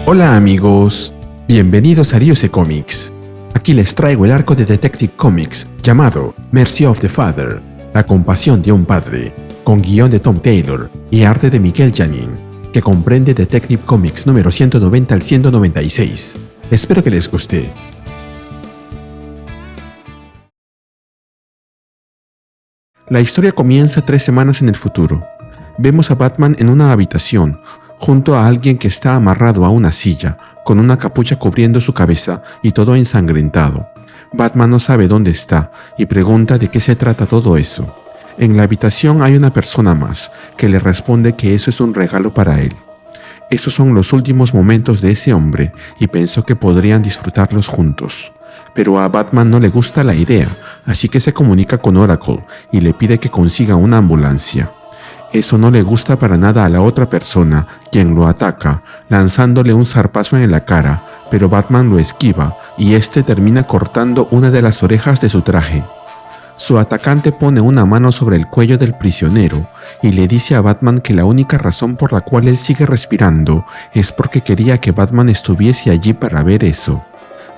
Hola amigos, bienvenidos a Ryuse Comics. Aquí les traigo el arco de Detective Comics llamado Mercy of the Father, la compasión de un padre, con guión de Tom Taylor y arte de Mikel Janin, que comprende Detective Comics número 190 al 196. Espero que les guste. La historia comienza 3 semanas en el futuro. Vemos a Batman en una habitación, junto a alguien que está amarrado a una silla, con una capucha cubriendo su cabeza y todo ensangrentado. Batman no sabe dónde está y pregunta de qué se trata todo eso. En la habitación hay una persona más, que le responde que eso es un regalo para él. Esos son los últimos momentos de ese hombre y pensó que podrían disfrutarlos juntos. Pero a Batman no le gusta la idea, así que se comunica con Oracle y le pide que consiga una ambulancia. Eso no le gusta para nada a la otra persona, quien lo ataca, lanzándole un zarpazo en la cara, pero Batman lo esquiva y este termina cortando una de las orejas de su traje. Su atacante pone una mano sobre el cuello del prisionero y le dice a Batman que la única razón por la cual él sigue respirando es porque quería que Batman estuviese allí para ver eso.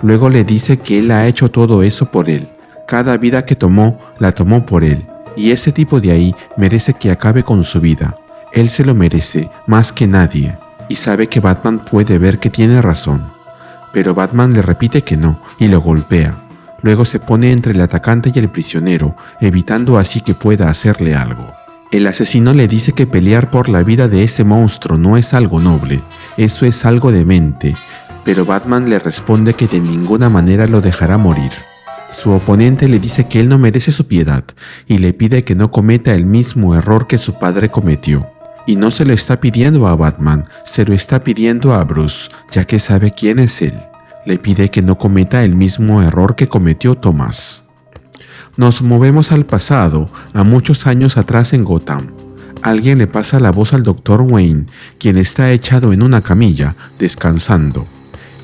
Luego le dice que él ha hecho todo eso por él. Cada vida que tomó, la tomó por él. Y ese tipo de ahí merece que acabe con su vida. Él se lo merece, más que nadie. Y sabe que Batman puede ver que tiene razón. Pero Batman le repite que no, y lo golpea. Luego se pone entre el atacante y el prisionero, evitando así que pueda hacerle algo. El asesino le dice que pelear por la vida de ese monstruo no es algo noble, eso es algo demente. Pero Batman le responde que de ninguna manera lo dejará morir. Su oponente le dice que él no merece su piedad y le pide que no cometa el mismo error que su padre cometió. Y no se lo está pidiendo a Batman, se lo está pidiendo a Bruce, ya que sabe quién es él. Le pide que no cometa el mismo error que cometió Thomas. Nos movemos al pasado, a muchos años atrás en Gotham. Alguien le pasa la voz al Dr. Wayne, quien está echado en una camilla, descansando.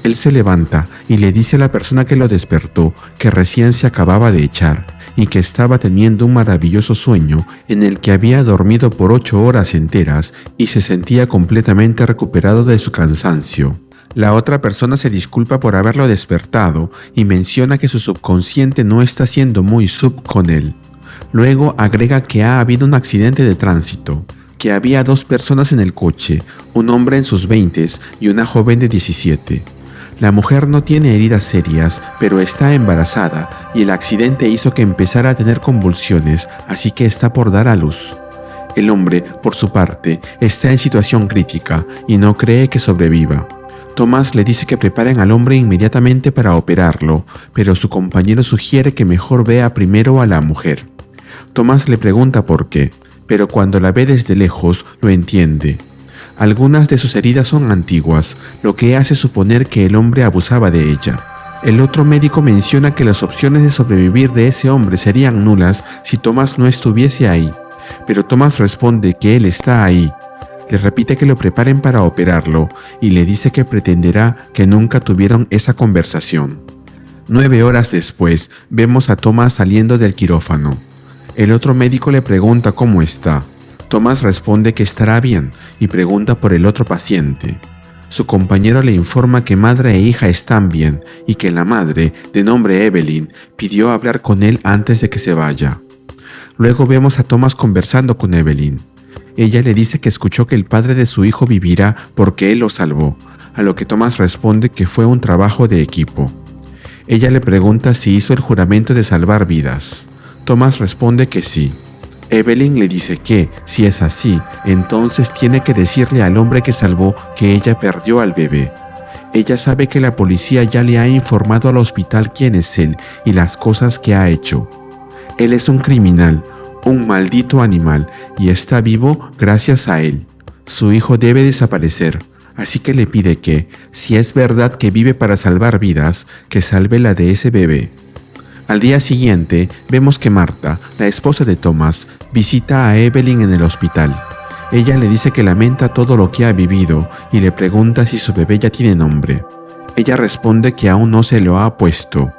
Él se levanta y le dice a la persona que lo despertó que recién se acababa de echar y que estaba teniendo un maravilloso sueño en el que había dormido por 8 horas enteras y se sentía completamente recuperado de su cansancio. La otra persona se disculpa por haberlo despertado y menciona que su subconsciente no está siendo muy sub con él. Luego agrega que ha habido un accidente de tránsito, que había 2 personas en el coche, un hombre en sus 20s y una joven de 17. La mujer no tiene heridas serias, pero está embarazada y el accidente hizo que empezara a tener convulsiones, así que está por dar a luz. El hombre, por su parte, está en situación crítica y no cree que sobreviva. Thomas le dice que preparen al hombre inmediatamente para operarlo, pero su compañero sugiere que mejor vea primero a la mujer. Thomas le pregunta por qué, pero cuando la ve desde lejos lo entiende. Algunas de sus heridas son antiguas, lo que hace suponer que el hombre abusaba de ella. El otro médico menciona que las opciones de sobrevivir de ese hombre serían nulas si Thomas no estuviese ahí, pero Thomas responde que él está ahí. Le repite que lo preparen para operarlo y le dice que pretenderá que nunca tuvieron esa conversación. 9 horas después, vemos a Thomas saliendo del quirófano. El otro médico le pregunta cómo está. Thomas responde que estará bien y pregunta por el otro paciente. Su compañero le informa que madre e hija están bien y que la madre, de nombre Evelyn, pidió hablar con él antes de que se vaya. Luego vemos a Thomas conversando con Evelyn. Ella le dice que escuchó que el padre de su hijo vivirá porque él lo salvó, a lo que Thomas responde que fue un trabajo de equipo. Ella le pregunta si hizo el juramento de salvar vidas. Thomas responde que sí. Evelyn le dice que, si es así, entonces tiene que decirle al hombre que salvó que ella perdió al bebé. Ella sabe que la policía ya le ha informado al hospital quién es él y las cosas que ha hecho. Él es un criminal, un maldito animal, y está vivo gracias a él. Su hijo debe desaparecer, así que le pide que, si es verdad que vive para salvar vidas, que salve la de ese bebé. Al día siguiente, vemos que Marta, la esposa de Thomas, visita a Evelyn en el hospital. Ella le dice que lamenta todo lo que ha vivido y le pregunta si su bebé ya tiene nombre. Ella responde que aún no se lo ha puesto.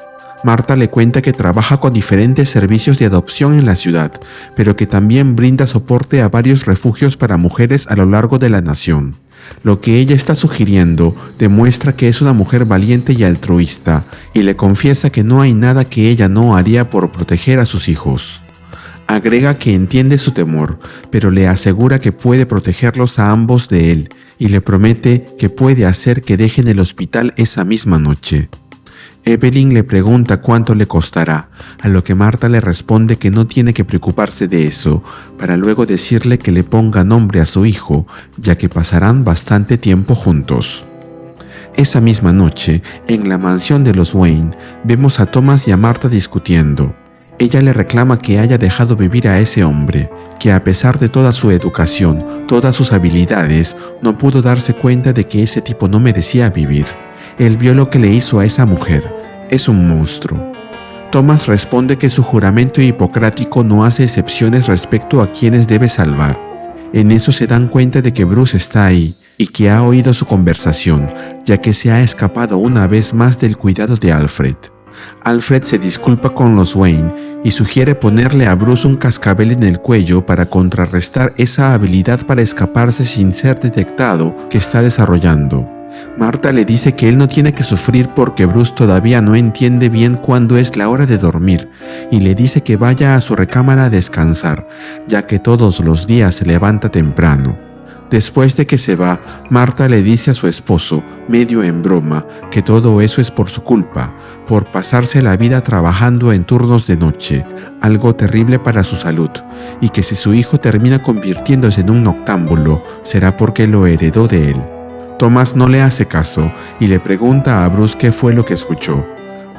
Marta le cuenta que trabaja con diferentes servicios de adopción en la ciudad, pero que también brinda soporte a varios refugios para mujeres a lo largo de la nación. Lo que ella está sugiriendo demuestra que es una mujer valiente y altruista, y le confiesa que no hay nada que ella no haría por proteger a sus hijos. Agrega que entiende su temor, pero le asegura que puede protegerlos a ambos de él, y le promete que puede hacer que dejen el hospital esa misma noche. Evelyn le pregunta cuánto le costará, a lo que Marta le responde que no tiene que preocuparse de eso, para luego decirle que le ponga nombre a su hijo, ya que pasarán bastante tiempo juntos. Esa misma noche, en la mansión de los Wayne, vemos a Thomas y a Marta discutiendo. Ella le reclama que haya dejado vivir a ese hombre, que a pesar de toda su educación, todas sus habilidades, no pudo darse cuenta de que ese tipo no merecía vivir. Él vio lo que le hizo a esa mujer. Es un monstruo. Thomas responde que su juramento hipocrático no hace excepciones respecto a quienes debe salvar. En eso se dan cuenta de que Bruce está ahí y que ha oído su conversación, ya que se ha escapado una vez más del cuidado de Alfred. Alfred se disculpa con los Wayne y sugiere ponerle a Bruce un cascabel en el cuello para contrarrestar esa habilidad para escaparse sin ser detectado que está desarrollando. Marta le dice que él no tiene que sufrir porque Bruce todavía no entiende bien cuándo es la hora de dormir y le dice que vaya a su recámara a descansar, ya que todos los días se levanta temprano. Después de que se va, Marta le dice a su esposo, medio en broma, que todo eso es por su culpa, por pasarse la vida trabajando en turnos de noche, algo terrible para su salud, y que si su hijo termina convirtiéndose en un noctámbulo, será porque lo heredó de él. Thomas no le hace caso y le pregunta a Bruce qué fue lo que escuchó.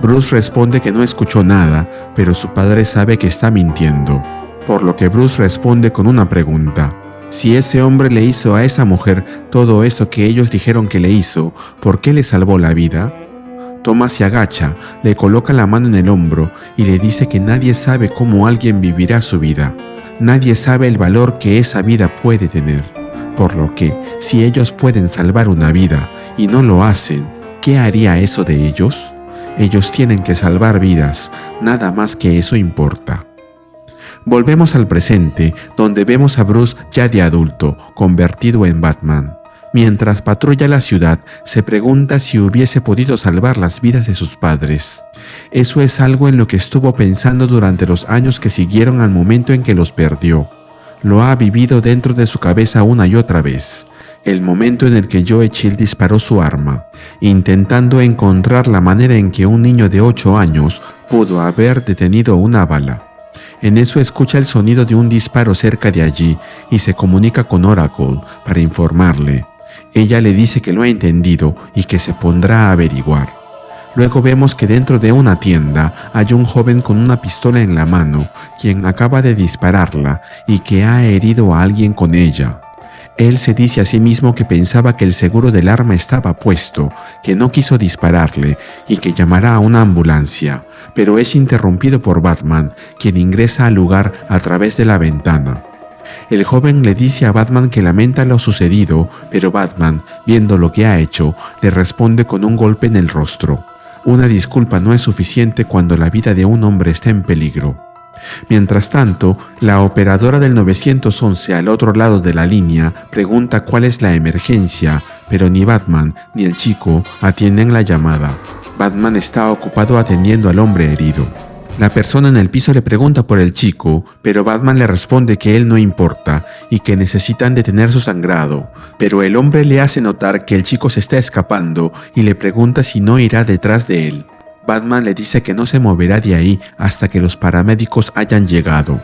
Bruce responde que no escuchó nada, pero su padre sabe que está mintiendo, por lo que Bruce responde con una pregunta. Si ese hombre le hizo a esa mujer todo eso que ellos dijeron que le hizo, ¿por qué le salvó la vida? Thomas se agacha, le coloca la mano en el hombro y le dice que nadie sabe cómo alguien vivirá su vida. Nadie sabe el valor que esa vida puede tener. Por lo que, si ellos pueden salvar una vida y no lo hacen, ¿qué haría eso de ellos? Ellos tienen que salvar vidas, nada más que eso importa. Volvemos al presente, donde vemos a Bruce ya de adulto, convertido en Batman. Mientras patrulla la ciudad, se pregunta si hubiese podido salvar las vidas de sus padres. Eso es algo en lo que estuvo pensando durante los años que siguieron al momento en que los perdió. Lo ha vivido dentro de su cabeza una y otra vez, el momento en el que Joe Chill disparó su arma, intentando encontrar la manera en que un niño de 8 años pudo haber detenido una bala. En eso escucha el sonido de un disparo cerca de allí y se comunica con Oracle para informarle. Ella le dice que lo ha entendido y que se pondrá a averiguar. Luego vemos que dentro de una tienda hay un joven con una pistola en la mano, quien acaba de dispararla y que ha herido a alguien con ella. Él se dice a sí mismo que pensaba que el seguro del arma estaba puesto, que no quiso dispararle y que llamará a una ambulancia, pero es interrumpido por Batman, quien ingresa al lugar a través de la ventana. El joven le dice a Batman que lamenta lo sucedido, pero Batman, viendo lo que ha hecho, le responde con un golpe en el rostro. Una disculpa no es suficiente cuando la vida de un hombre está en peligro. Mientras tanto, la operadora del 911 al otro lado de la línea pregunta cuál es la emergencia, pero ni Batman ni el chico atienden la llamada. Batman está ocupado atendiendo al hombre herido. La persona en el piso le pregunta por el chico, pero Batman le responde que él no importa y que necesitan detener su sangrado, pero el hombre le hace notar que el chico se está escapando y le pregunta si no irá detrás de él. Batman le dice que no se moverá de ahí hasta que los paramédicos hayan llegado.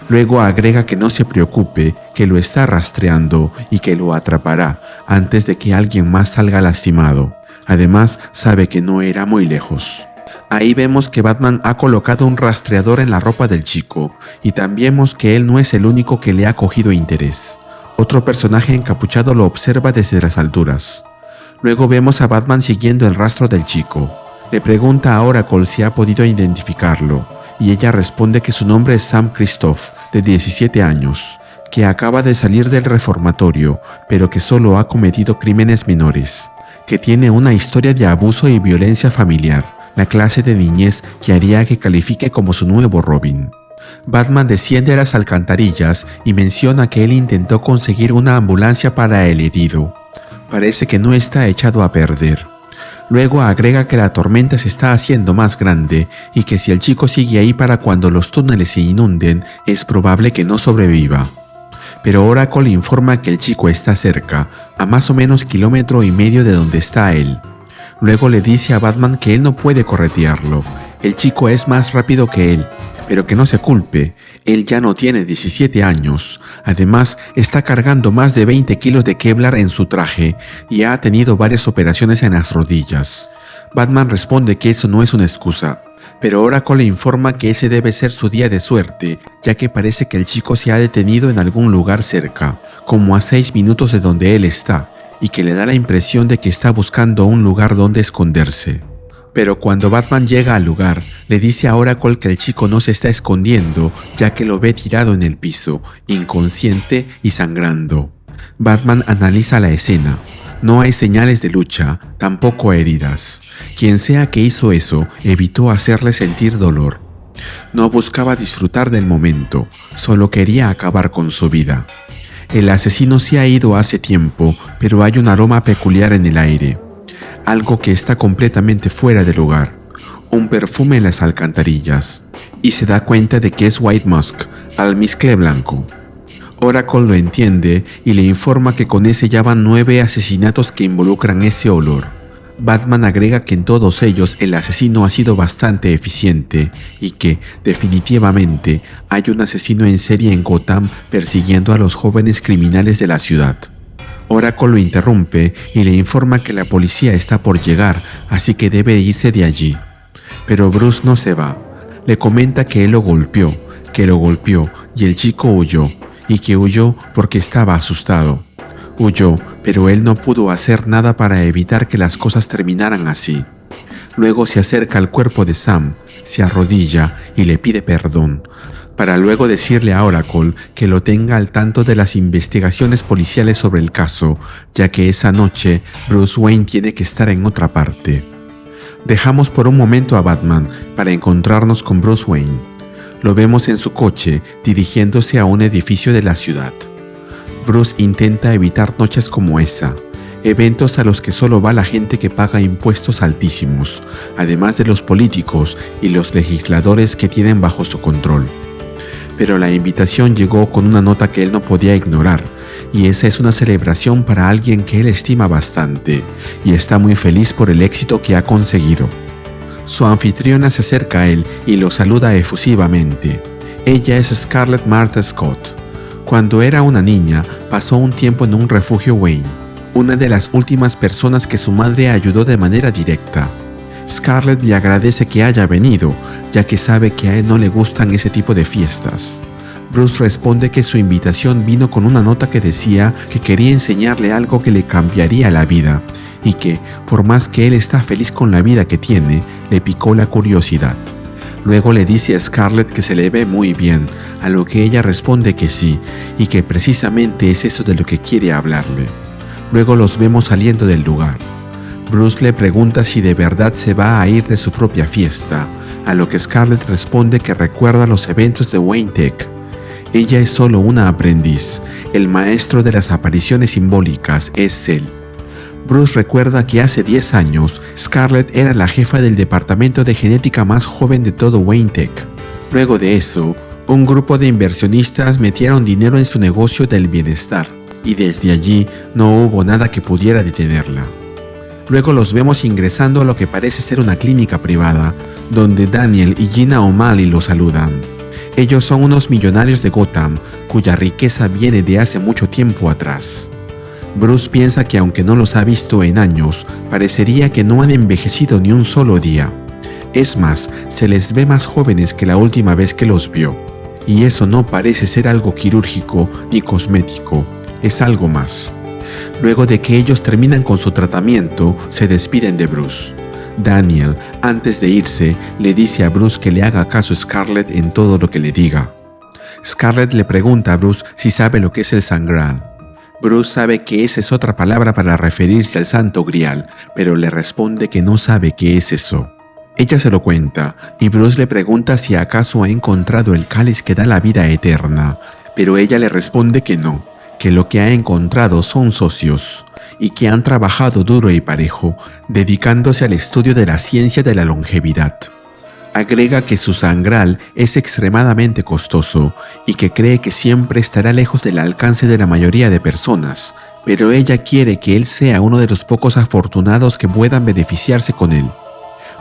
Luego agrega que no se preocupe, que lo está rastreando y que lo atrapará antes de que alguien más salga lastimado. Además, sabe que no irá muy lejos. Ahí vemos que Batman ha colocado un rastreador en la ropa del chico y también vemos que él no es el único que le ha cogido interés. Otro personaje encapuchado lo observa desde las alturas. Luego vemos a Batman siguiendo el rastro del chico. Le pregunta a Oracle si ha podido identificarlo y ella responde que su nombre es Sam Christoph, de 17 años, que acaba de salir del reformatorio, pero que solo ha cometido crímenes menores, que tiene una historia de abuso y violencia familiar, la clase de niñez que haría que califique como su nuevo Robin. Batman desciende a las alcantarillas y menciona que él intentó conseguir una ambulancia para el herido. Parece que no está echado a perder. Luego agrega que la tormenta se está haciendo más grande y que si el chico sigue ahí para cuando los túneles se inunden, es probable que no sobreviva. Pero Oracle informa que el chico está cerca, a más o menos 1,5 kilómetros de donde está él. Luego le dice a Batman que él no puede corretearlo. El chico es más rápido que él, pero que no se culpe. Él ya no tiene 17 años. Además, está cargando más de 20 kilos de Kevlar en su traje y ha tenido varias operaciones en las rodillas. Batman responde que eso no es una excusa, pero Oracle le informa que ese debe ser su día de suerte, ya que parece que el chico se ha detenido en algún lugar cerca, como a 6 minutos de donde él está, y que le da la impresión de que está buscando un lugar donde esconderse. Pero cuando Batman llega al lugar, le dice a Oracle que el chico no se está escondiendo, ya que lo ve tirado en el piso, inconsciente y sangrando. Batman analiza la escena. No hay señales de lucha, tampoco heridas. Quien sea que hizo eso, evitó hacerle sentir dolor. No buscaba disfrutar del momento, solo quería acabar con su vida. El asesino se ha ido hace tiempo, pero hay un aroma peculiar en el aire. Algo que está completamente fuera de lugar, un perfume en las alcantarillas, y se da cuenta de que es White Musk, almizcle blanco. Oracle lo entiende y le informa que con ese ya van 9 asesinatos que involucran ese olor. Batman agrega que en todos ellos el asesino ha sido bastante eficiente y que, definitivamente, hay un asesino en serie en Gotham persiguiendo a los jóvenes criminales de la ciudad. Oracle lo interrumpe y le informa que la policía está por llegar, así que debe irse de allí. Pero Bruce no se va. Le comenta que él lo golpeó y el chico huyó, y que huyó porque estaba asustado. Huyó, pero él no pudo hacer nada para evitar que las cosas terminaran así. Luego se acerca al cuerpo de Sam, se arrodilla y le pide perdón, para luego decirle a Oracle que lo tenga al tanto de las investigaciones policiales sobre el caso, ya que esa noche Bruce Wayne tiene que estar en otra parte. Dejamos por un momento a Batman para encontrarnos con Bruce Wayne. Lo vemos en su coche dirigiéndose a un edificio de la ciudad. Bruce intenta evitar noches como esa, eventos a los que solo va la gente que paga impuestos altísimos, además de los políticos y los legisladores que tienen bajo su control. Pero la invitación llegó con una nota que él no podía ignorar, y esa es una celebración para alguien que él estima bastante, y está muy feliz por el éxito que ha conseguido. Su anfitriona se acerca a él y lo saluda efusivamente. Ella es Scarlett Martha Scott. Cuando era una niña, pasó un tiempo en un refugio Wayne, una de las últimas personas que su madre ayudó de manera directa. Scarlett le agradece que haya venido, ya que sabe que a él no le gustan ese tipo de fiestas. Bruce responde que su invitación vino con una nota que decía que quería enseñarle algo que le cambiaría la vida, y que, por más que él está feliz con la vida que tiene, le picó la curiosidad. Luego le dice a Scarlett que se le ve muy bien, a lo que ella responde que sí, y que precisamente es eso de lo que quiere hablarle. Luego los vemos saliendo del lugar. Bruce le pregunta si de verdad se va a ir de su propia fiesta, a lo que Scarlett responde que recuerda los eventos de Wayne Tech. Ella es solo una aprendiz, el maestro de las apariciones simbólicas es él. Bruce recuerda que hace 10 años, Scarlett era la jefa del departamento de genética más joven de todo Wayne Tech. Luego de eso, un grupo de inversionistas metieron dinero en su negocio del bienestar, y desde allí no hubo nada que pudiera detenerla. Luego los vemos ingresando a lo que parece ser una clínica privada, donde Daniel y Gina O'Malley los saludan. Ellos son unos millonarios de Gotham, cuya riqueza viene de hace mucho tiempo atrás. Bruce piensa que aunque no los ha visto en años, parecería que no han envejecido ni un solo día. Es más, se les ve más jóvenes que la última vez que los vio. Y eso no parece ser algo quirúrgico ni cosmético, es algo más. Luego de que ellos terminan con su tratamiento, se despiden de Bruce. Daniel, antes de irse, le dice a Bruce que le haga caso a Scarlett en todo lo que le diga. Scarlett le pregunta a Bruce si sabe lo que es el Sangral. Bruce sabe que esa es otra palabra para referirse al Santo Grial, pero le responde que no sabe qué es eso. Ella se lo cuenta, y Bruce le pregunta si acaso ha encontrado el cáliz que da la vida eterna, pero ella le responde que no, que lo que ha encontrado son socios, y que han trabajado duro y parejo, dedicándose al estudio de la ciencia de la longevidad. Agrega que su sangral es extremadamente costoso y que cree que siempre estará lejos del alcance de la mayoría de personas, pero ella quiere que él sea uno de los pocos afortunados que puedan beneficiarse con él.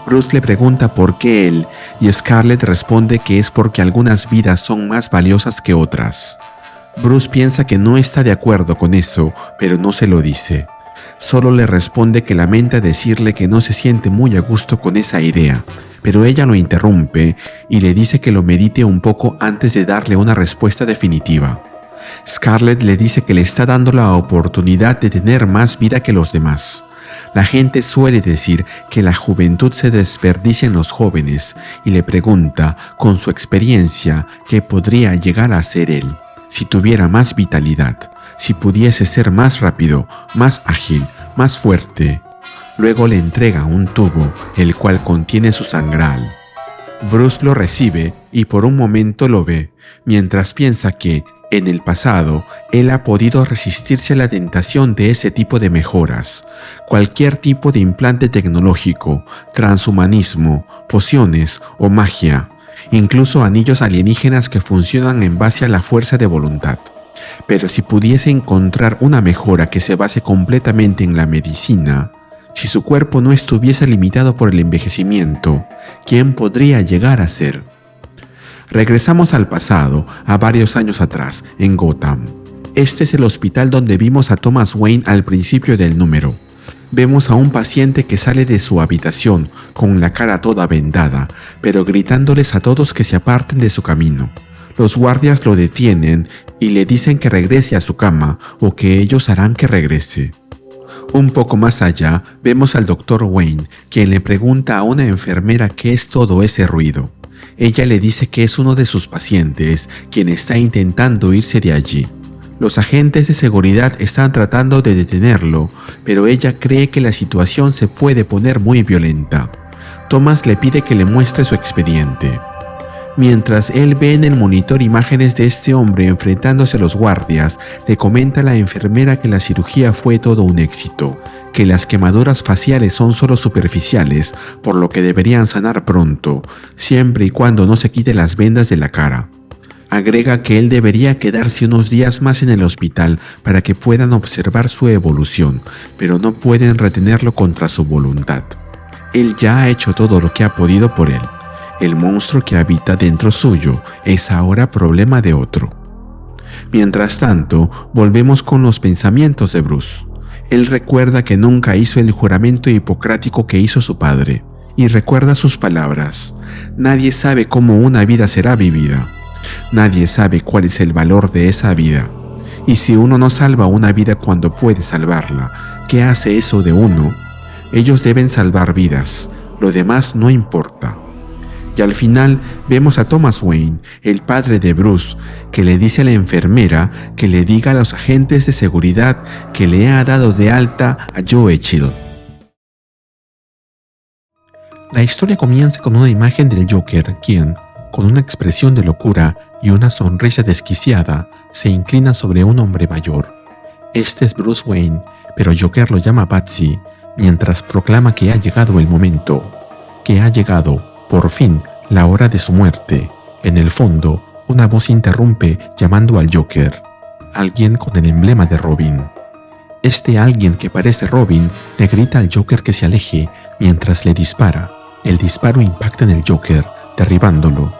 Bruce le pregunta por qué él, y Scarlett responde que es porque algunas vidas son más valiosas que otras. Bruce piensa que no está de acuerdo con eso, pero no se lo dice. Solo le responde que lamenta decirle que no se siente muy a gusto con esa idea, pero ella lo interrumpe y le dice que lo medite un poco antes de darle una respuesta definitiva. Scarlett le dice que le está dando la oportunidad de tener más vida que los demás. La gente suele decir que la juventud se desperdicia en los jóvenes y le pregunta, con su experiencia, qué podría llegar a ser él, si tuviera más vitalidad, si pudiese ser más rápido, más ágil, más fuerte. Luego le entrega un tubo, el cual contiene su sangral. Bruce lo recibe y por un momento lo ve, mientras piensa que, en el pasado, él ha podido resistirse a la tentación de ese tipo de mejoras. Cualquier tipo de implante tecnológico, transhumanismo, pociones o magia, incluso anillos alienígenas que funcionan en base a la fuerza de voluntad. Pero si pudiese encontrar una mejora que se base completamente en la medicina, si su cuerpo no estuviese limitado por el envejecimiento, ¿quién podría llegar a ser? Regresamos al pasado, a varios años atrás, en Gotham. Este es el hospital donde vimos a Thomas Wayne al principio del número. Vemos a un paciente que sale de su habitación con la cara toda vendada, pero gritándoles a todos que se aparten de su camino. Los guardias lo detienen y le dicen que regrese a su cama o que ellos harán que regrese. Un poco más allá, vemos al Dr. Wayne, quien le pregunta a una enfermera qué es todo ese ruido. Ella le dice que es uno de sus pacientes, quien está intentando irse de allí. Los agentes de seguridad están tratando de detenerlo, pero ella cree que la situación se puede poner muy violenta. Thomas le pide que le muestre su expediente. Mientras él ve en el monitor imágenes de este hombre enfrentándose a los guardias, le comenta a la enfermera que la cirugía fue todo un éxito, que las quemaduras faciales son solo superficiales, por lo que deberían sanar pronto, siempre y cuando no se quite las vendas de la cara. Agrega que él debería quedarse unos días más en el hospital para que puedan observar su evolución, pero no pueden retenerlo contra su voluntad. Él ya ha hecho todo lo que ha podido por él. El monstruo que habita dentro suyo es ahora problema de otro. Mientras tanto, volvemos con los pensamientos de Bruce. Él recuerda que nunca hizo el juramento hipocrático que hizo su padre, y recuerda sus palabras: nadie sabe cómo una vida será vivida. Nadie sabe cuál es el valor de esa vida. Y si uno no salva una vida cuando puede salvarla, ¿qué hace eso de uno? Ellos deben salvar vidas, lo demás no importa. Y al final vemos a Thomas Wayne, el padre de Bruce, que le dice a la enfermera que le diga a los agentes de seguridad que le ha dado de alta a Joe Chill. La historia comienza con una imagen del Joker, quien, con una expresión de locura y una sonrisa desquiciada, se inclina sobre un hombre mayor. Este es Bruce Wayne, pero Joker lo llama Batsy, mientras proclama que ha llegado el momento, que ha llegado, por fin, la hora de su muerte. En el fondo, una voz interrumpe llamando al Joker, alguien con el emblema de Robin. Este alguien que parece Robin le grita al Joker que se aleje mientras le dispara. El disparo impacta en el Joker, derribándolo.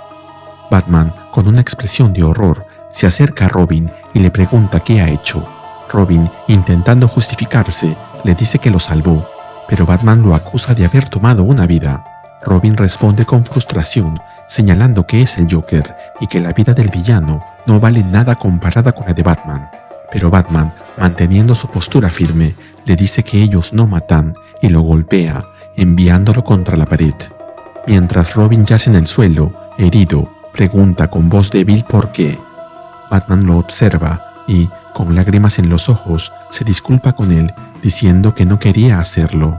Batman, con una expresión de horror, se acerca a Robin y le pregunta qué ha hecho. Robin, intentando justificarse, le dice que lo salvó, pero Batman lo acusa de haber tomado una vida. Robin responde con frustración, señalando que es el Joker y que la vida del villano no vale nada comparada con la de Batman. Pero Batman, manteniendo su postura firme, le dice que ellos no matan y lo golpea, enviándolo contra la pared. Mientras Robin yace en el suelo, herido, pregunta con voz débil por qué. Batman lo observa y, con lágrimas en los ojos, se disculpa con él, diciendo que no quería hacerlo.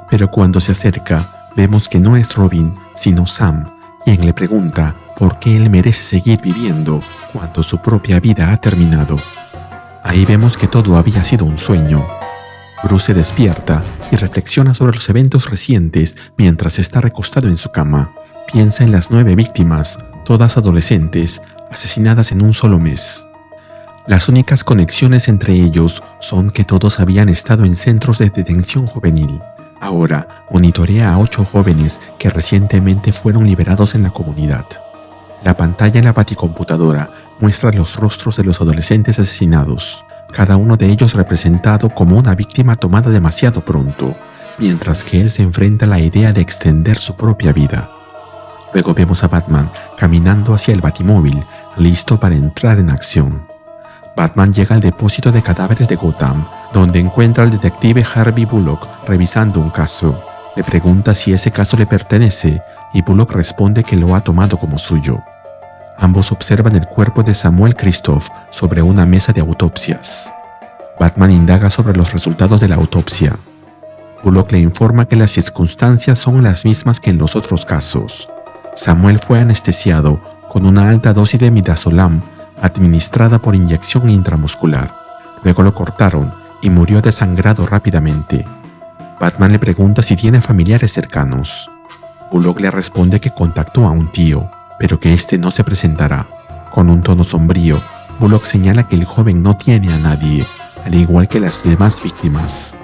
Pero cuando se acerca, vemos que no es Robin, sino Sam, quien le pregunta por qué él merece seguir viviendo cuando su propia vida ha terminado. Ahí vemos que todo había sido un sueño. Bruce se despierta y reflexiona sobre los eventos recientes mientras está recostado en su cama. Piensa en las 9 víctimas, todas adolescentes, asesinadas en un solo mes. Las únicas conexiones entre ellos son que todos habían estado en centros de detención juvenil. Ahora monitorea a 8 jóvenes que recientemente fueron liberados en la comunidad. La pantalla en la baticomputadora muestra los rostros de los adolescentes asesinados, cada uno de ellos representado como una víctima tomada demasiado pronto, mientras que él se enfrenta a la idea de extender su propia vida. Luego vemos a Batman caminando hacia el Batimóvil, listo para entrar en acción. Batman llega al depósito de cadáveres de Gotham, donde encuentra al detective Harvey Bullock revisando un caso. Le pregunta si ese caso le pertenece y Bullock responde que lo ha tomado como suyo. Ambos observan el cuerpo de Samuel Christoph sobre una mesa de autopsias. Batman indaga sobre los resultados de la autopsia. Bullock le informa que las circunstancias son las mismas que en los otros casos. Samuel fue anestesiado con una alta dosis de midazolam administrada por inyección intramuscular. Luego lo cortaron y murió desangrado rápidamente. Batman le pregunta si tiene familiares cercanos. Bullock le responde que contactó a un tío, pero que este no se presentará. Con un tono sombrío, Bullock señala que el joven no tiene a nadie, al igual que las demás víctimas.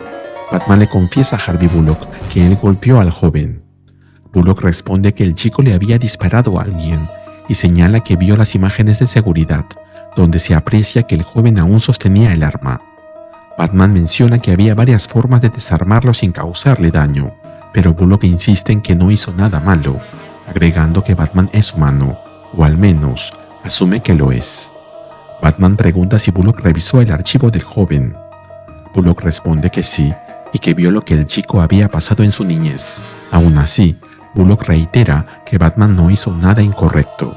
Batman le confiesa a Harvey Bullock que él golpeó al joven. Bullock responde que el chico le había disparado a alguien y señala que vio las imágenes de seguridad, donde se aprecia que el joven aún sostenía el arma. Batman menciona que había varias formas de desarmarlo sin causarle daño, pero Bullock insiste en que no hizo nada malo, agregando que Batman es humano, o al menos asume que lo es. Batman pregunta si Bullock revisó el archivo del joven. Bullock responde que sí, y que vio lo que el chico había pasado en su niñez. Aún así, Bullock reitera que Batman no hizo nada incorrecto.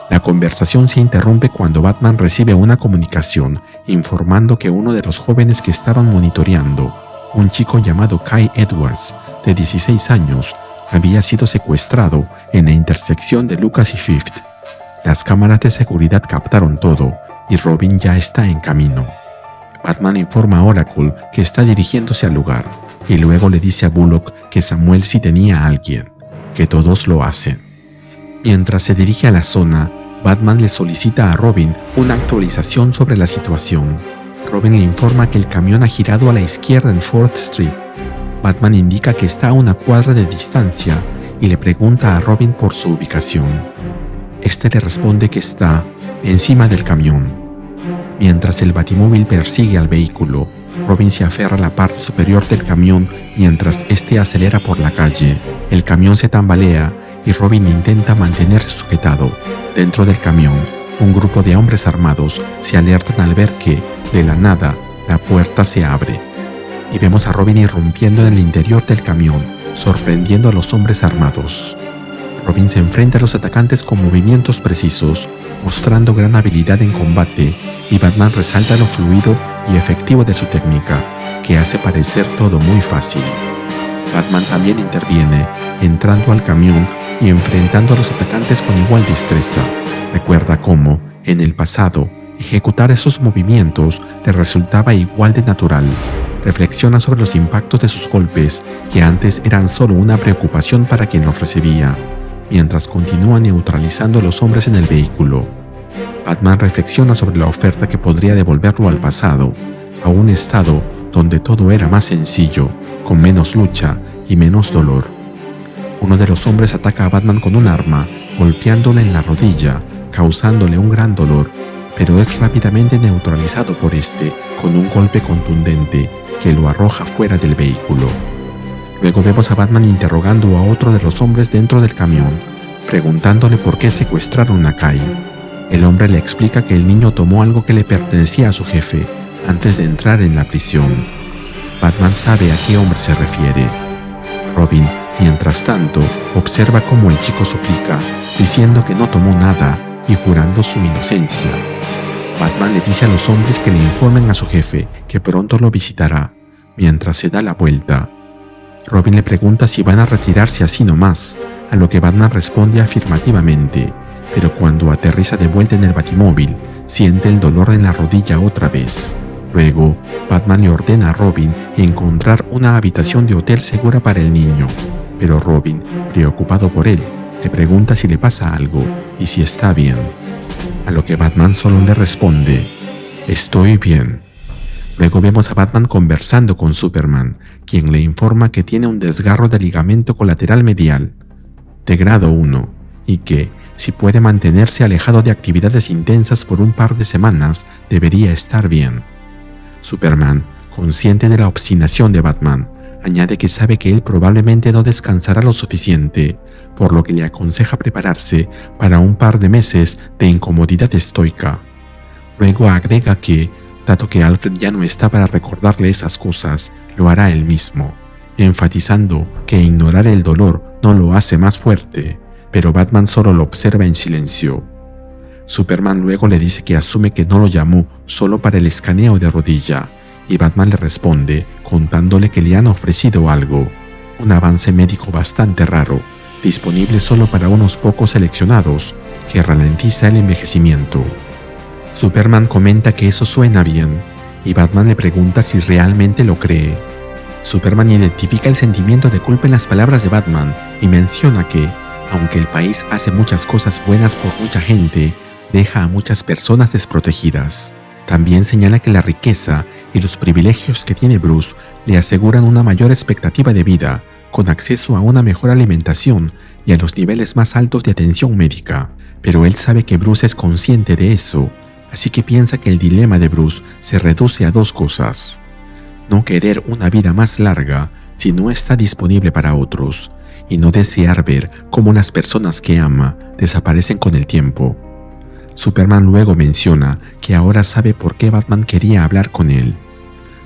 La conversación se interrumpe cuando Batman recibe una comunicación informando que uno de los jóvenes que estaban monitoreando, un chico llamado Kai Edwards, de 16 años, había sido secuestrado en la intersección de Lucas y Fifth. Las cámaras de seguridad captaron todo y Robin ya está en camino. Batman informa a Oracle que está dirigiéndose al lugar y luego le dice a Bullock que Samuel sí tenía a alguien, que todos lo hacen. Mientras se dirige a la zona, Batman le solicita a Robin una actualización sobre la situación. Robin le informa que el camión ha girado a la izquierda en 4th Street. Batman indica que está a una cuadra de distancia y le pregunta a Robin por su ubicación. Este le responde que está encima del camión. Mientras el Batimóvil persigue al vehículo, Robin se aferra a la parte superior del camión mientras este acelera por la calle. El camión se tambalea y Robin intenta mantenerse sujetado. Dentro del camión, un grupo de hombres armados se alertan al ver que, de la nada, la puerta se abre. Y vemos a Robin irrumpiendo en el interior del camión, sorprendiendo a los hombres armados. Robin se enfrenta a los atacantes con movimientos precisos, mostrando gran habilidad en combate, y Batman resalta lo fluido y efectivo de su técnica, que hace parecer todo muy fácil. Batman también interviene, entrando al camión y enfrentando a los atacantes con igual destreza. Recuerda cómo, en el pasado, ejecutar esos movimientos le resultaba igual de natural. Reflexiona sobre los impactos de sus golpes, que antes eran solo una preocupación para quien los recibía, mientras continúa neutralizando a los hombres en el vehículo. Batman reflexiona sobre la oferta que podría devolverlo al pasado, a un estado donde todo era más sencillo, con menos lucha y menos dolor. Uno de los hombres ataca a Batman con un arma, golpeándole en la rodilla, causándole un gran dolor, pero es rápidamente neutralizado por este con un golpe contundente que lo arroja fuera del vehículo. Luego vemos a Batman interrogando a otro de los hombres dentro del camión, preguntándole por qué secuestraron a Kai. El hombre le explica que el niño tomó algo que le pertenecía a su jefe antes de entrar en la prisión. Batman sabe a qué hombre se refiere. Robin, mientras tanto, observa cómo el chico suplica, diciendo que no tomó nada y jurando su inocencia. Batman le dice a los hombres que le informen a su jefe que pronto lo visitará, mientras se da la vuelta. Robin le pregunta si van a retirarse así nomás, a lo que Batman responde afirmativamente, pero cuando aterriza de vuelta en el Batimóvil, siente el dolor en la rodilla otra vez. Luego, Batman le ordena a Robin encontrar una habitación de hotel segura para el niño, pero Robin, preocupado por él, le pregunta si le pasa algo y si está bien. A lo que Batman solo le responde: «Estoy bien». Luego vemos a Batman conversando con Superman, quien le informa que tiene un desgarro de ligamento colateral medial de grado 1 y que, si puede mantenerse alejado de actividades intensas por un par de semanas, debería estar bien. Superman, consciente de la obstinación de Batman, añade que sabe que él probablemente no descansará lo suficiente, por lo que le aconseja prepararse para un par de meses de incomodidad estoica. Luego agrega que, dado que Alfred ya no está para recordarle esas cosas, lo hará él mismo, enfatizando que ignorar el dolor no lo hace más fuerte, pero Batman solo lo observa en silencio. Superman luego le dice que asume que no lo llamó solo para el escaneo de rodilla, y Batman le responde contándole que le han ofrecido algo, un avance médico bastante raro, disponible solo para unos pocos seleccionados, que ralentiza el envejecimiento. Superman comenta que eso suena bien, y Batman le pregunta si realmente lo cree. Superman identifica el sentimiento de culpa en las palabras de Batman y menciona que, aunque el país hace muchas cosas buenas por mucha gente, deja a muchas personas desprotegidas. También señala que la riqueza y los privilegios que tiene Bruce le aseguran una mayor expectativa de vida, con acceso a una mejor alimentación y a los niveles más altos de atención médica. Pero él sabe que Bruce es consciente de eso, así que piensa que el dilema de Bruce se reduce a dos cosas: no querer una vida más larga si no está disponible para otros, y no desear ver cómo las personas que ama desaparecen con el tiempo. Superman luego menciona que ahora sabe por qué Batman quería hablar con él.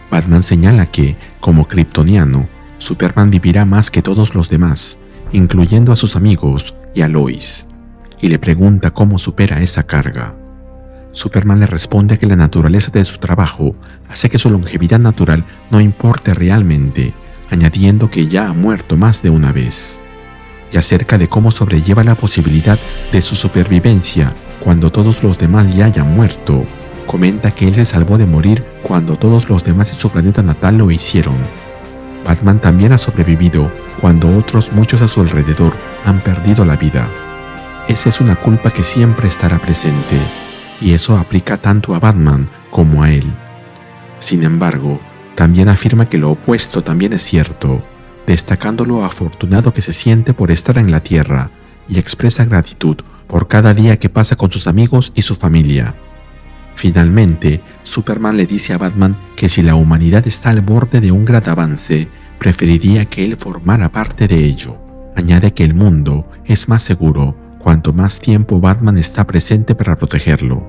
Batman señala que, como kryptoniano, Superman vivirá más que todos los demás, incluyendo a sus amigos y a Lois, y le pregunta cómo supera esa carga. Superman le responde que la naturaleza de su trabajo hace que su longevidad natural no importe realmente, añadiendo que ya ha muerto más de una vez. Y acerca de cómo sobrelleva la posibilidad de su supervivencia cuando todos los demás ya hayan muerto, comenta que él se salvó de morir cuando todos los demás en su planeta natal lo hicieron. Batman también ha sobrevivido cuando otros muchos a su alrededor han perdido la vida. Esa es una culpa que siempre estará presente, y eso aplica tanto a Batman como a él. Sin embargo, también afirma que lo opuesto también es cierto, destacando lo afortunado que se siente por estar en la Tierra, y expresa gratitud por cada día que pasa con sus amigos y su familia. Finalmente, Superman le dice a Batman que si la humanidad está al borde de un gran avance, preferiría que él formara parte de ello. Añade que el mundo es más seguro cuanto más tiempo Batman está presente para protegerlo.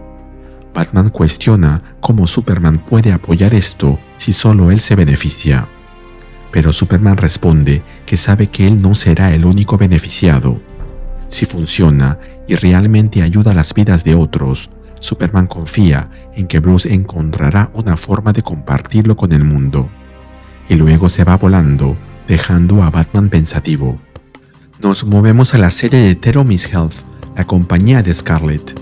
Batman cuestiona cómo Superman puede apoyar esto si solo él se beneficia. Pero Superman responde que sabe que él no será el único beneficiado. Si funciona y realmente ayuda a las vidas de otros, Superman confía en que Bruce encontrará una forma de compartirlo con el mundo. Y luego se va volando, dejando a Batman pensativo. Nos movemos a la serie de Zero Miss Health, la compañía de Scarlet.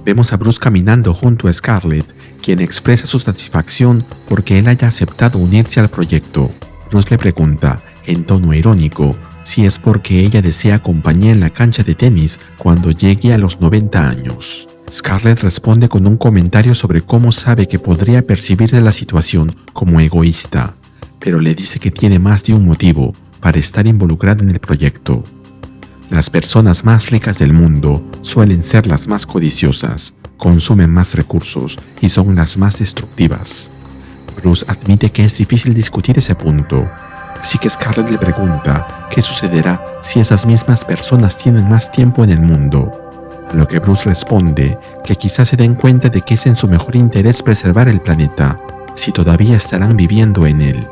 Vemos a Bruce caminando junto a Scarlet, quien expresa su satisfacción porque él haya aceptado unirse al proyecto. Bruce le pregunta, en tono irónico, si es porque ella desea compañía en la cancha de tenis cuando llegue a los 90 años. Scarlet responde con un comentario sobre cómo sabe que podría percibirse la situación como egoísta, pero le dice que tiene más de un motivo para estar involucrada en el proyecto. Las personas más ricas del mundo suelen ser las más codiciosas, consumen más recursos y son las más destructivas. Bruce admite que es difícil discutir ese punto, así que Scarlet le pregunta qué sucederá si esas mismas personas tienen más tiempo en el mundo, a lo que Bruce responde que quizás se den cuenta de que es en su mejor interés preservar el planeta, si todavía estarán viviendo en él.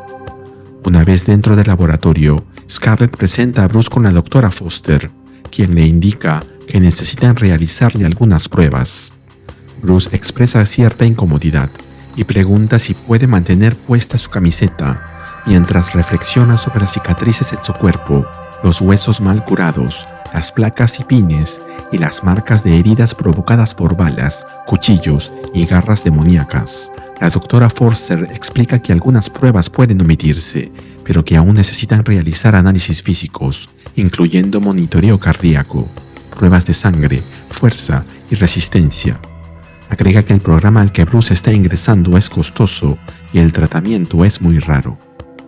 Una vez dentro del laboratorio, Scarlet presenta a Bruce con la doctora Foster, quien le indica que necesitan realizarle algunas pruebas. Bruce expresa cierta incomodidad y pregunta si puede mantener puesta su camiseta, mientras reflexiona sobre las cicatrices en su cuerpo, los huesos mal curados, las placas y pines y las marcas de heridas provocadas por balas, cuchillos y garras demoníacas, La doctora Forster explica que algunas pruebas pueden omitirse, pero que aún necesitan realizar análisis físicos, incluyendo monitoreo cardíaco, pruebas de sangre, fuerza y resistencia. Agrega que el programa al que Bruce está ingresando es costoso y el tratamiento es muy raro,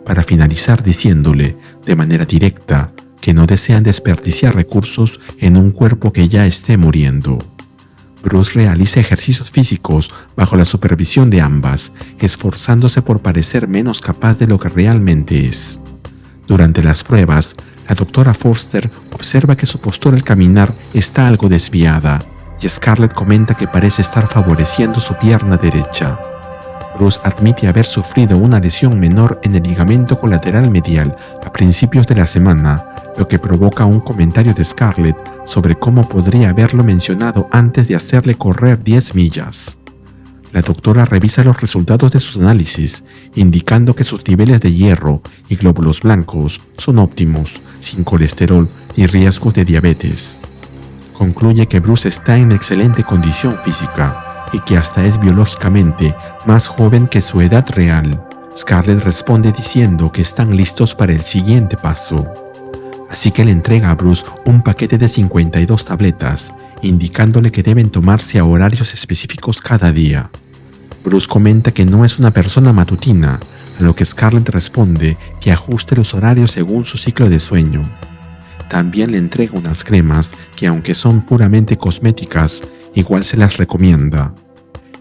para finalizar diciéndole, de manera directa, que no desean desperdiciar recursos en un cuerpo que ya esté muriendo. Bruce realiza ejercicios físicos bajo la supervisión de ambas, esforzándose por parecer menos capaz de lo que realmente es. Durante las pruebas, la doctora Forster observa que su postura al caminar está algo desviada, y Scarlett comenta que parece estar favoreciendo su pierna derecha. Bruce admite haber sufrido una lesión menor en el ligamento colateral medial a principios de la semana, lo que provoca un comentario de Scarlett sobre cómo podría haberlo mencionado antes de hacerle correr 10 millas. La doctora revisa los resultados de sus análisis, indicando que sus niveles de hierro y glóbulos blancos son óptimos, sin colesterol ni riesgos de diabetes. Concluye que Bruce está en excelente condición física y que hasta es biológicamente más joven que su edad real. Scarlett responde diciendo que están listos para el siguiente paso. Así que le entrega a Bruce un paquete de 52 tabletas, indicándole que deben tomarse a horarios específicos cada día. Bruce comenta que no es una persona matutina, a lo que Scarlett responde que ajuste los horarios según su ciclo de sueño. También le entrega unas cremas que, aunque son puramente cosméticas, igual se las recomienda,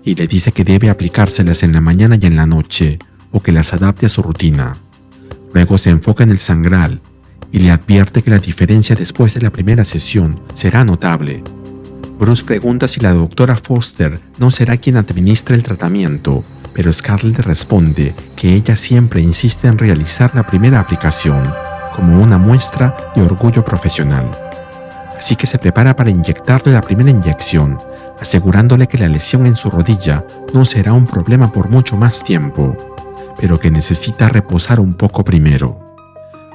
y le dice que debe aplicárselas en la mañana y en la noche, o que las adapte a su rutina. Luego se enfoca en el sangral, y le advierte que la diferencia después de la primera sesión será notable. Bruce pregunta si la doctora Forster no será quien administre el tratamiento, pero Scarlett responde que ella siempre insiste en realizar la primera aplicación, como una muestra de orgullo profesional. Así que se prepara para inyectarle la primera inyección, asegurándole que la lesión en su rodilla no será un problema por mucho más tiempo, pero que necesita reposar un poco primero.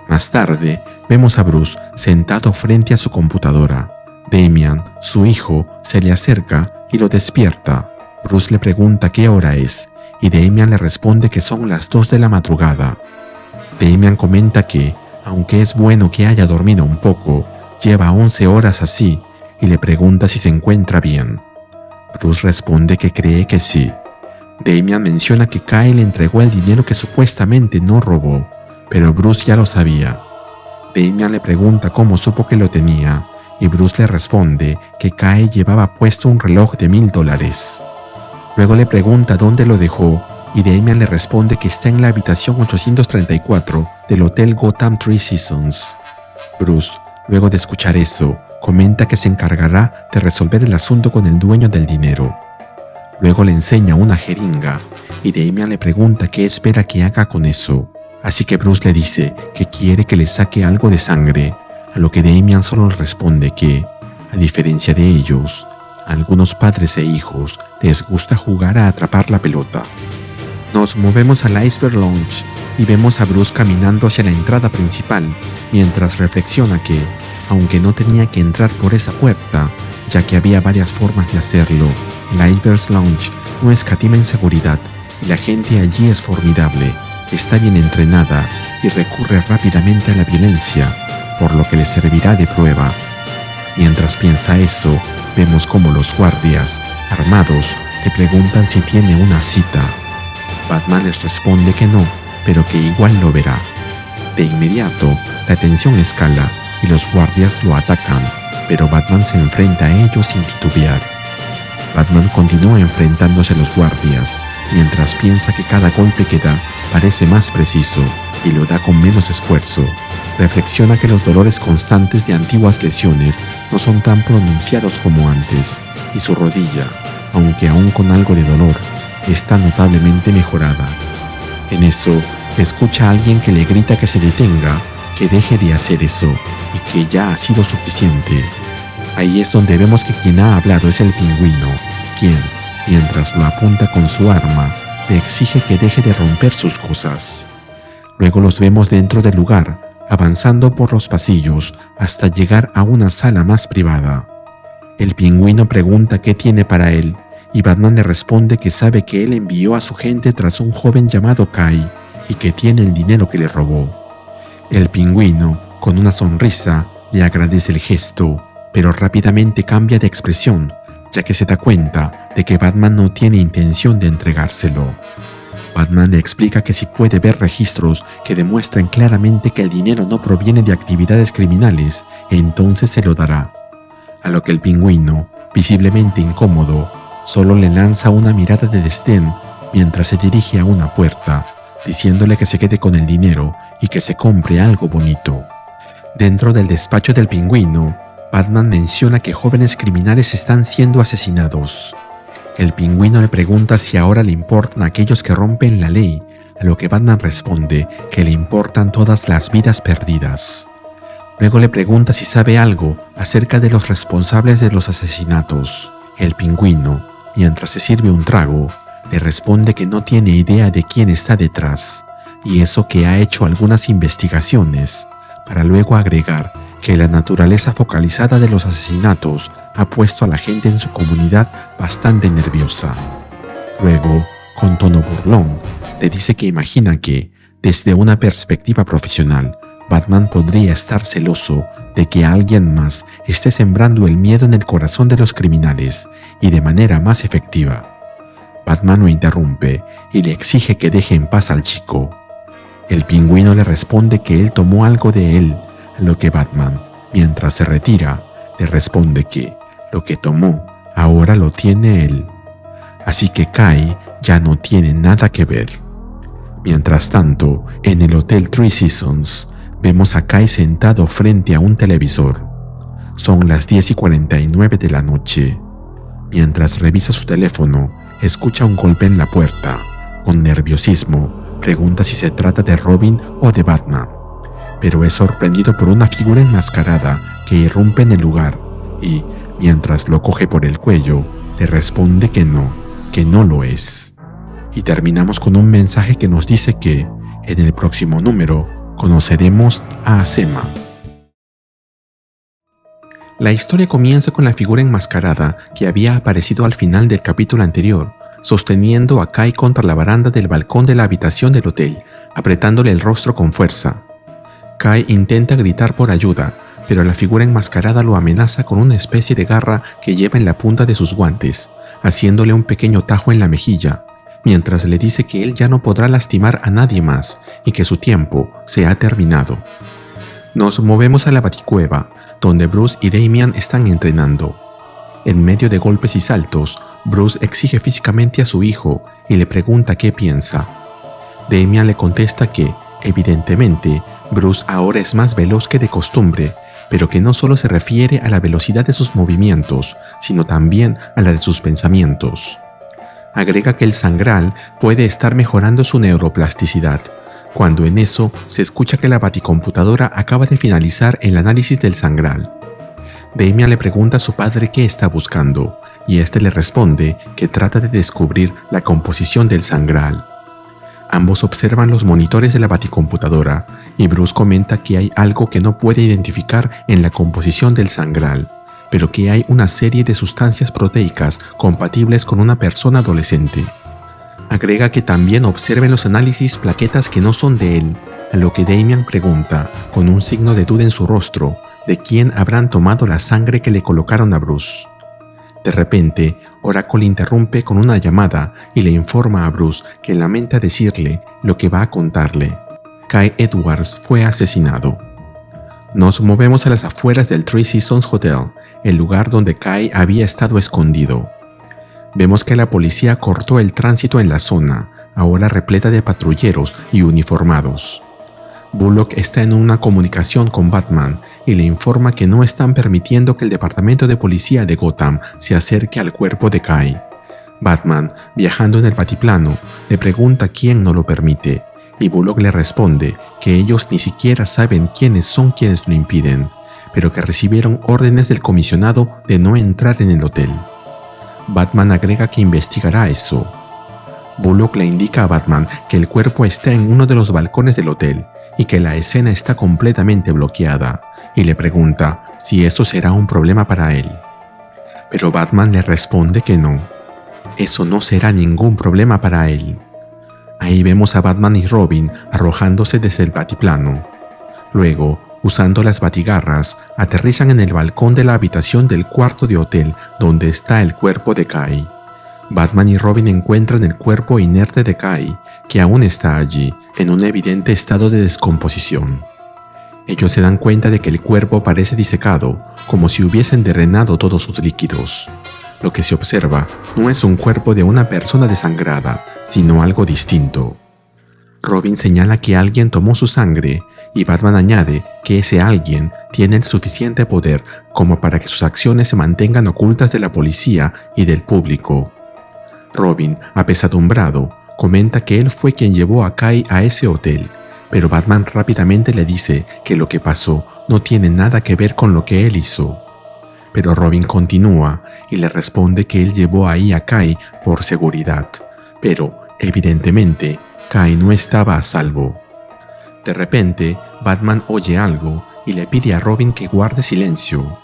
Más tarde, vemos a Bruce sentado frente a su computadora. Damian, su hijo, se le acerca y lo despierta. Bruce le pregunta qué hora es, y Damian le responde que son las 2 de la madrugada. Damian comenta que, aunque es bueno que haya dormido un poco, lleva 11 horas así, y le pregunta si se encuentra bien. Bruce responde que cree que sí. Damian menciona que Kyle le entregó el dinero que supuestamente no robó, pero Bruce ya lo sabía. Damian le pregunta cómo supo que lo tenía, y Bruce le responde que Kyle llevaba puesto un reloj de $1000. Luego le pregunta dónde lo dejó, y Damian le responde que está en la habitación 834 del Hotel Gotham Three Seasons. Bruce, luego de escuchar eso, comenta que se encargará de resolver el asunto con el dueño del dinero. Luego le enseña una jeringa, y Damian le pregunta qué espera que haga con eso. Así que Bruce le dice que quiere que le saque algo de sangre, a lo que Damian solo le responde que, a diferencia de ellos, a algunos padres e hijos les gusta jugar a atrapar la pelota. Nos movemos al Iceberg Lounge y vemos a Bruce caminando hacia la entrada principal, mientras reflexiona que, aunque no tenía que entrar por esa puerta, ya que había varias formas de hacerlo, el Iceberg Lounge no escatima en seguridad y la gente allí es formidable, está bien entrenada y recurre rápidamente a la violencia, por lo que le servirá de prueba. Mientras piensa eso, vemos como los guardias, armados, le preguntan si tiene una cita. Batman les responde que no, pero que igual lo verá. De inmediato, la tensión escala y los guardias lo atacan, pero Batman se enfrenta a ellos sin titubear. Batman continúa enfrentándose a los guardias, mientras piensa que cada golpe que da parece más preciso y lo da con menos esfuerzo. Reflexiona que los dolores constantes de antiguas lesiones no son tan pronunciados como antes, y su rodilla, aunque aún con algo de dolor, está notablemente mejorada. En eso, escucha a alguien que le grita que se detenga, que deje de hacer eso, y que ya ha sido suficiente. Ahí es donde vemos que quien ha hablado es el Pingüino, quien, mientras lo apunta con su arma, le exige que deje de romper sus cosas. Luego los vemos dentro del lugar, avanzando por los pasillos hasta llegar a una sala más privada. El Pingüino pregunta qué tiene para él, y Batman le responde que sabe que él envió a su gente tras un joven llamado Kai y que tiene el dinero que le robó. El Pingüino, con una sonrisa, le agradece el gesto, pero rápidamente cambia de expresión, ya que se da cuenta de que Batman no tiene intención de entregárselo. Batman le explica que si puede ver registros que demuestran claramente que el dinero no proviene de actividades criminales, entonces se lo dará. A lo que el Pingüino, visiblemente incómodo, solo le lanza una mirada de desdén mientras se dirige a una puerta, diciéndole que se quede con el dinero y que se compre algo bonito. Dentro del despacho del Pingüino, Batman menciona que jóvenes criminales están siendo asesinados. El Pingüino le pregunta si ahora le importan aquellos que rompen la ley, a lo que Batman responde que le importan todas las vidas perdidas. Luego le pregunta si sabe algo acerca de los responsables de los asesinatos. El Pingüino, mientras se sirve un trago, le responde que no tiene idea de quién está detrás, y eso que ha hecho algunas investigaciones, para luego agregar que la naturaleza focalizada de los asesinatos ha puesto a la gente en su comunidad bastante nerviosa. Luego, con tono burlón, le dice que imagina que, desde una perspectiva profesional, Batman podría estar celoso de que alguien más esté sembrando el miedo en el corazón de los criminales y de manera más efectiva. Batman lo interrumpe y le exige que deje en paz al chico. El Pingüino le responde que él tomó algo de él, a lo que Batman, mientras se retira, le responde que lo que tomó ahora lo tiene él. Así que Kai ya no tiene nada que ver. Mientras tanto, en el Hotel Three Seasons, vemos a Kai sentado frente a un televisor. Son las 10:49 de la noche. Mientras revisa su teléfono, escucha un golpe en la puerta. Con nerviosismo, pregunta si se trata de Robin o de Batman, pero es sorprendido por una figura enmascarada que irrumpe en el lugar y, mientras lo coge por el cuello, le responde que no lo es. Y terminamos con un mensaje que nos dice que, en el próximo número, conoceremos a Zema. La historia comienza con la figura enmascarada que había aparecido al final del capítulo anterior, sosteniendo a Kai contra la baranda del balcón de la habitación del hotel, apretándole el rostro con fuerza. Kai intenta gritar por ayuda, pero la figura enmascarada lo amenaza con una especie de garra que lleva en la punta de sus guantes, haciéndole un pequeño tajo en la mejilla, mientras le dice que él ya no podrá lastimar a nadie más y que su tiempo se ha terminado. Nos movemos a la Baticueva, donde Bruce y Damian están entrenando. En medio de golpes y saltos, Bruce exige físicamente a su hijo y le pregunta qué piensa. Damian le contesta que, evidentemente, Bruce ahora es más veloz que de costumbre, pero que no solo se refiere a la velocidad de sus movimientos, sino también a la de sus pensamientos. Agrega que el sangral puede estar mejorando su neuroplasticidad, cuando en eso se escucha que la baticomputadora acaba de finalizar el análisis del sangral. Damian le pregunta a su padre qué está buscando, y este le responde que trata de descubrir la composición del sangral. Ambos observan los monitores de la baticomputadora, y Bruce comenta que hay algo que no puede identificar en la composición del sangral, pero que hay una serie de sustancias proteicas compatibles con una persona adolescente. Agrega que también observen los análisis plaquetas que no son de él, a lo que Damian pregunta, con un signo de duda en su rostro, de quién habrán tomado la sangre que le colocaron a Bruce. De repente, Oracle interrumpe con una llamada y le informa a Bruce que lamenta decirle lo que va a contarle. Kai Edwards fue asesinado. Nos movemos a las afueras del Three Seasons Hotel, el lugar donde Kai había estado escondido. Vemos que la policía cortó el tránsito en la zona, ahora repleta de patrulleros y uniformados. Bullock está en una comunicación con Batman y le informa que no están permitiendo que el departamento de policía de Gotham se acerque al cuerpo de Kai. Batman, viajando en el batiplano, le pregunta quién no lo permite, y Bullock le responde que ellos ni siquiera saben quiénes son quienes lo impiden, pero que recibieron órdenes del comisionado de no entrar en el hotel. Batman agrega que investigará eso. Bullock le indica a Batman que el cuerpo está en uno de los balcones del hotel y que la escena está completamente bloqueada, y le pregunta si eso será un problema para él. Pero Batman le responde que no. eso no será ningún problema para él. Ahí vemos a Batman y Robin arrojándose desde el batiplano. Luego, usando las batigarras, aterrizan en el balcón de la habitación del cuarto de hotel donde está el cuerpo de Kai. Batman y Robin encuentran el cuerpo inerte de Kai, que aún está allí, en un evidente estado de descomposición. Ellos se dan cuenta de que el cuerpo parece disecado, como si hubiesen drenado todos sus líquidos. Lo que se observa no es un cuerpo de una persona desangrada, sino algo distinto. Robin señala que alguien tomó su sangre y Batman añade que ese alguien tiene el suficiente poder como para que sus acciones se mantengan ocultas de la policía y del público. Robin, apesadumbrado, comenta que él fue quien llevó a Kai a ese hotel, pero Batman rápidamente le dice que lo que pasó no tiene nada que ver con lo que él hizo. Pero Robin continúa y le responde que él llevó ahí a Kai por seguridad, pero evidentemente Kai no estaba a salvo. De repente, Batman oye algo y le pide a Robin que guarde silencio.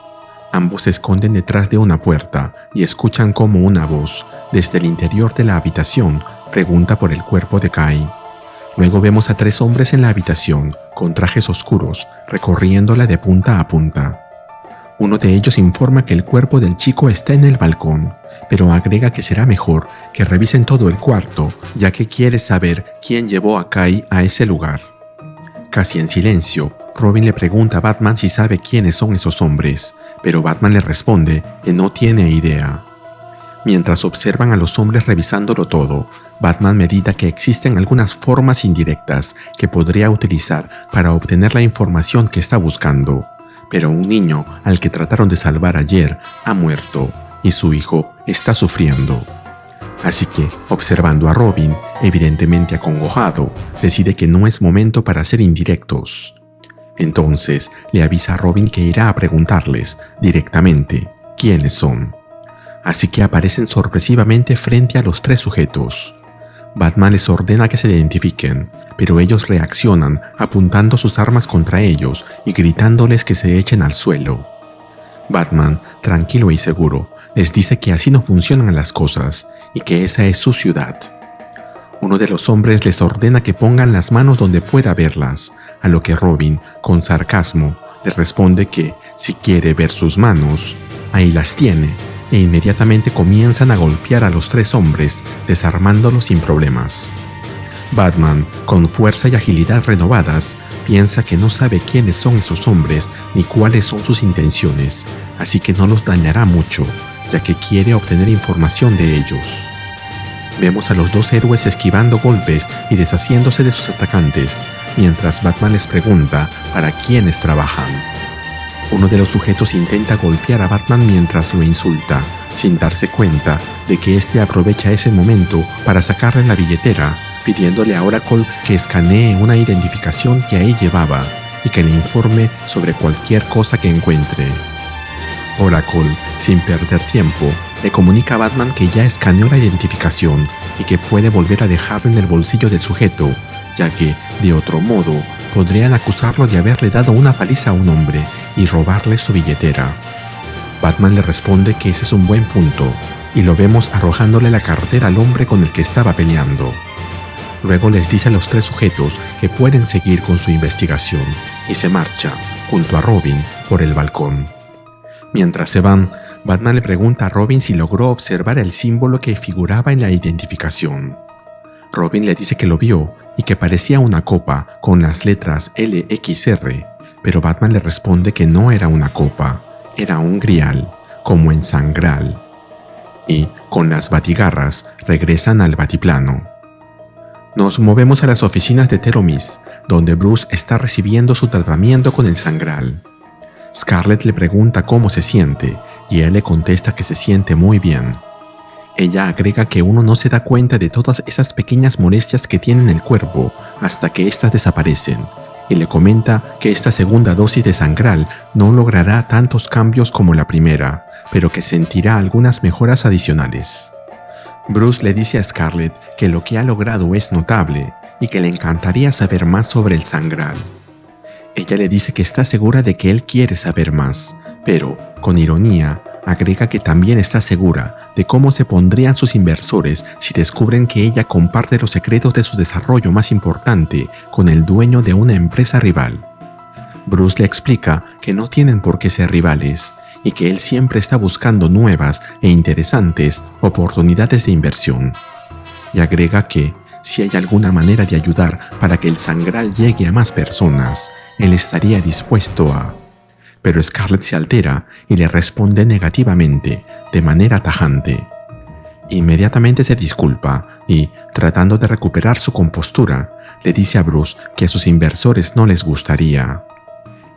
Ambos se esconden detrás de una puerta y escuchan como una voz, desde el interior de la habitación, pregunta por el cuerpo de Kai. Luego vemos a 3 hombres en la habitación, con trajes oscuros, recorriéndola de punta a punta. Uno de ellos informa que el cuerpo del chico está en el balcón, pero agrega que será mejor que revisen todo el cuarto, ya que quiere saber quién llevó a Kai a ese lugar. Casi en silencio, Robin le pregunta a Batman si sabe quiénes son esos hombres, pero Batman le responde que no tiene idea. Mientras observan a los hombres revisándolo todo, Batman medita que existen algunas formas indirectas que podría utilizar para obtener la información que está buscando. Pero un niño al que trataron de salvar ayer ha muerto y su hijo está sufriendo. Así que, observando a Robin, evidentemente acongojado, decide que no es momento para ser indirectos. Entonces, le avisa a Robin que irá a preguntarles directamente quiénes son. Así que aparecen sorpresivamente frente a los 3 sujetos. Batman les ordena que se identifiquen, pero ellos reaccionan apuntando sus armas contra ellos y gritándoles que se echen al suelo. Batman, tranquilo y seguro, les dice que así no funcionan las cosas y que esa es su ciudad. Uno de los hombres les ordena que pongan las manos donde pueda verlas, a lo que Robin, con sarcasmo, le responde que, si quiere ver sus manos, ahí las tiene, e inmediatamente comienzan a golpear a los 3 hombres, desarmándolos sin problemas. Batman, con fuerza y agilidad renovadas, piensa que no sabe quiénes son esos hombres ni cuáles son sus intenciones, así que no los dañará mucho, ya que quiere obtener información de ellos. Vemos a los 2 héroes esquivando golpes y deshaciéndose de sus atacantes, mientras Batman les pregunta para quiénes trabajan. Uno de los sujetos intenta golpear a Batman mientras lo insulta, sin darse cuenta de que éste aprovecha ese momento para sacarle la billetera, pidiéndole a Oracle que escanee una identificación que ahí llevaba y que le informe sobre cualquier cosa que encuentre. Oracle, sin perder tiempo, le comunica a Batman que ya escaneó la identificación y que puede volver a dejarla en el bolsillo del sujeto, ya que, de otro modo, podrían acusarlo de haberle dado una paliza a un hombre y robarle su billetera. Batman le responde que ese es un buen punto, y lo vemos arrojándole la cartera al hombre con el que estaba peleando. Luego les dice a los 3 sujetos que pueden seguir con su investigación, y se marcha, junto a Robin, por el balcón. Mientras se van, Batman le pregunta a Robin si logró observar el símbolo que figuraba en la identificación. Robin le dice que lo vio y que parecía una copa con las letras LXR, pero Batman le responde que no era una copa, era un grial, como en Sangral. Y, con las batigarras, regresan al batiplano. Nos movemos a las oficinas de Teromis, donde Bruce está recibiendo su tratamiento con el Sangral. Scarlett le pregunta cómo se siente, y él le contesta que se siente muy bien. Ella agrega que uno no se da cuenta de todas esas pequeñas molestias que tiene en el cuerpo hasta que éstas desaparecen, y le comenta que esta segunda dosis de Sangral no logrará tantos cambios como la primera, pero que sentirá algunas mejoras adicionales. Bruce le dice a Scarlett que lo que ha logrado es notable y que le encantaría saber más sobre el Sangral. Ella le dice que está segura de que él quiere saber más, pero, con ironía, Agrega que también está segura de cómo se pondrían sus inversores si descubren que ella comparte los secretos de su desarrollo más importante con el dueño de una empresa rival. Bruce le explica que no tienen por qué ser rivales y que él siempre está buscando nuevas e interesantes oportunidades de inversión. Y agrega que, si hay alguna manera de ayudar para que el Sangral llegue a más personas, él estaría dispuesto a... Pero Scarlett se altera y le responde negativamente, de manera tajante. Inmediatamente se disculpa y, tratando de recuperar su compostura, le dice a Bruce que a sus inversores no les gustaría.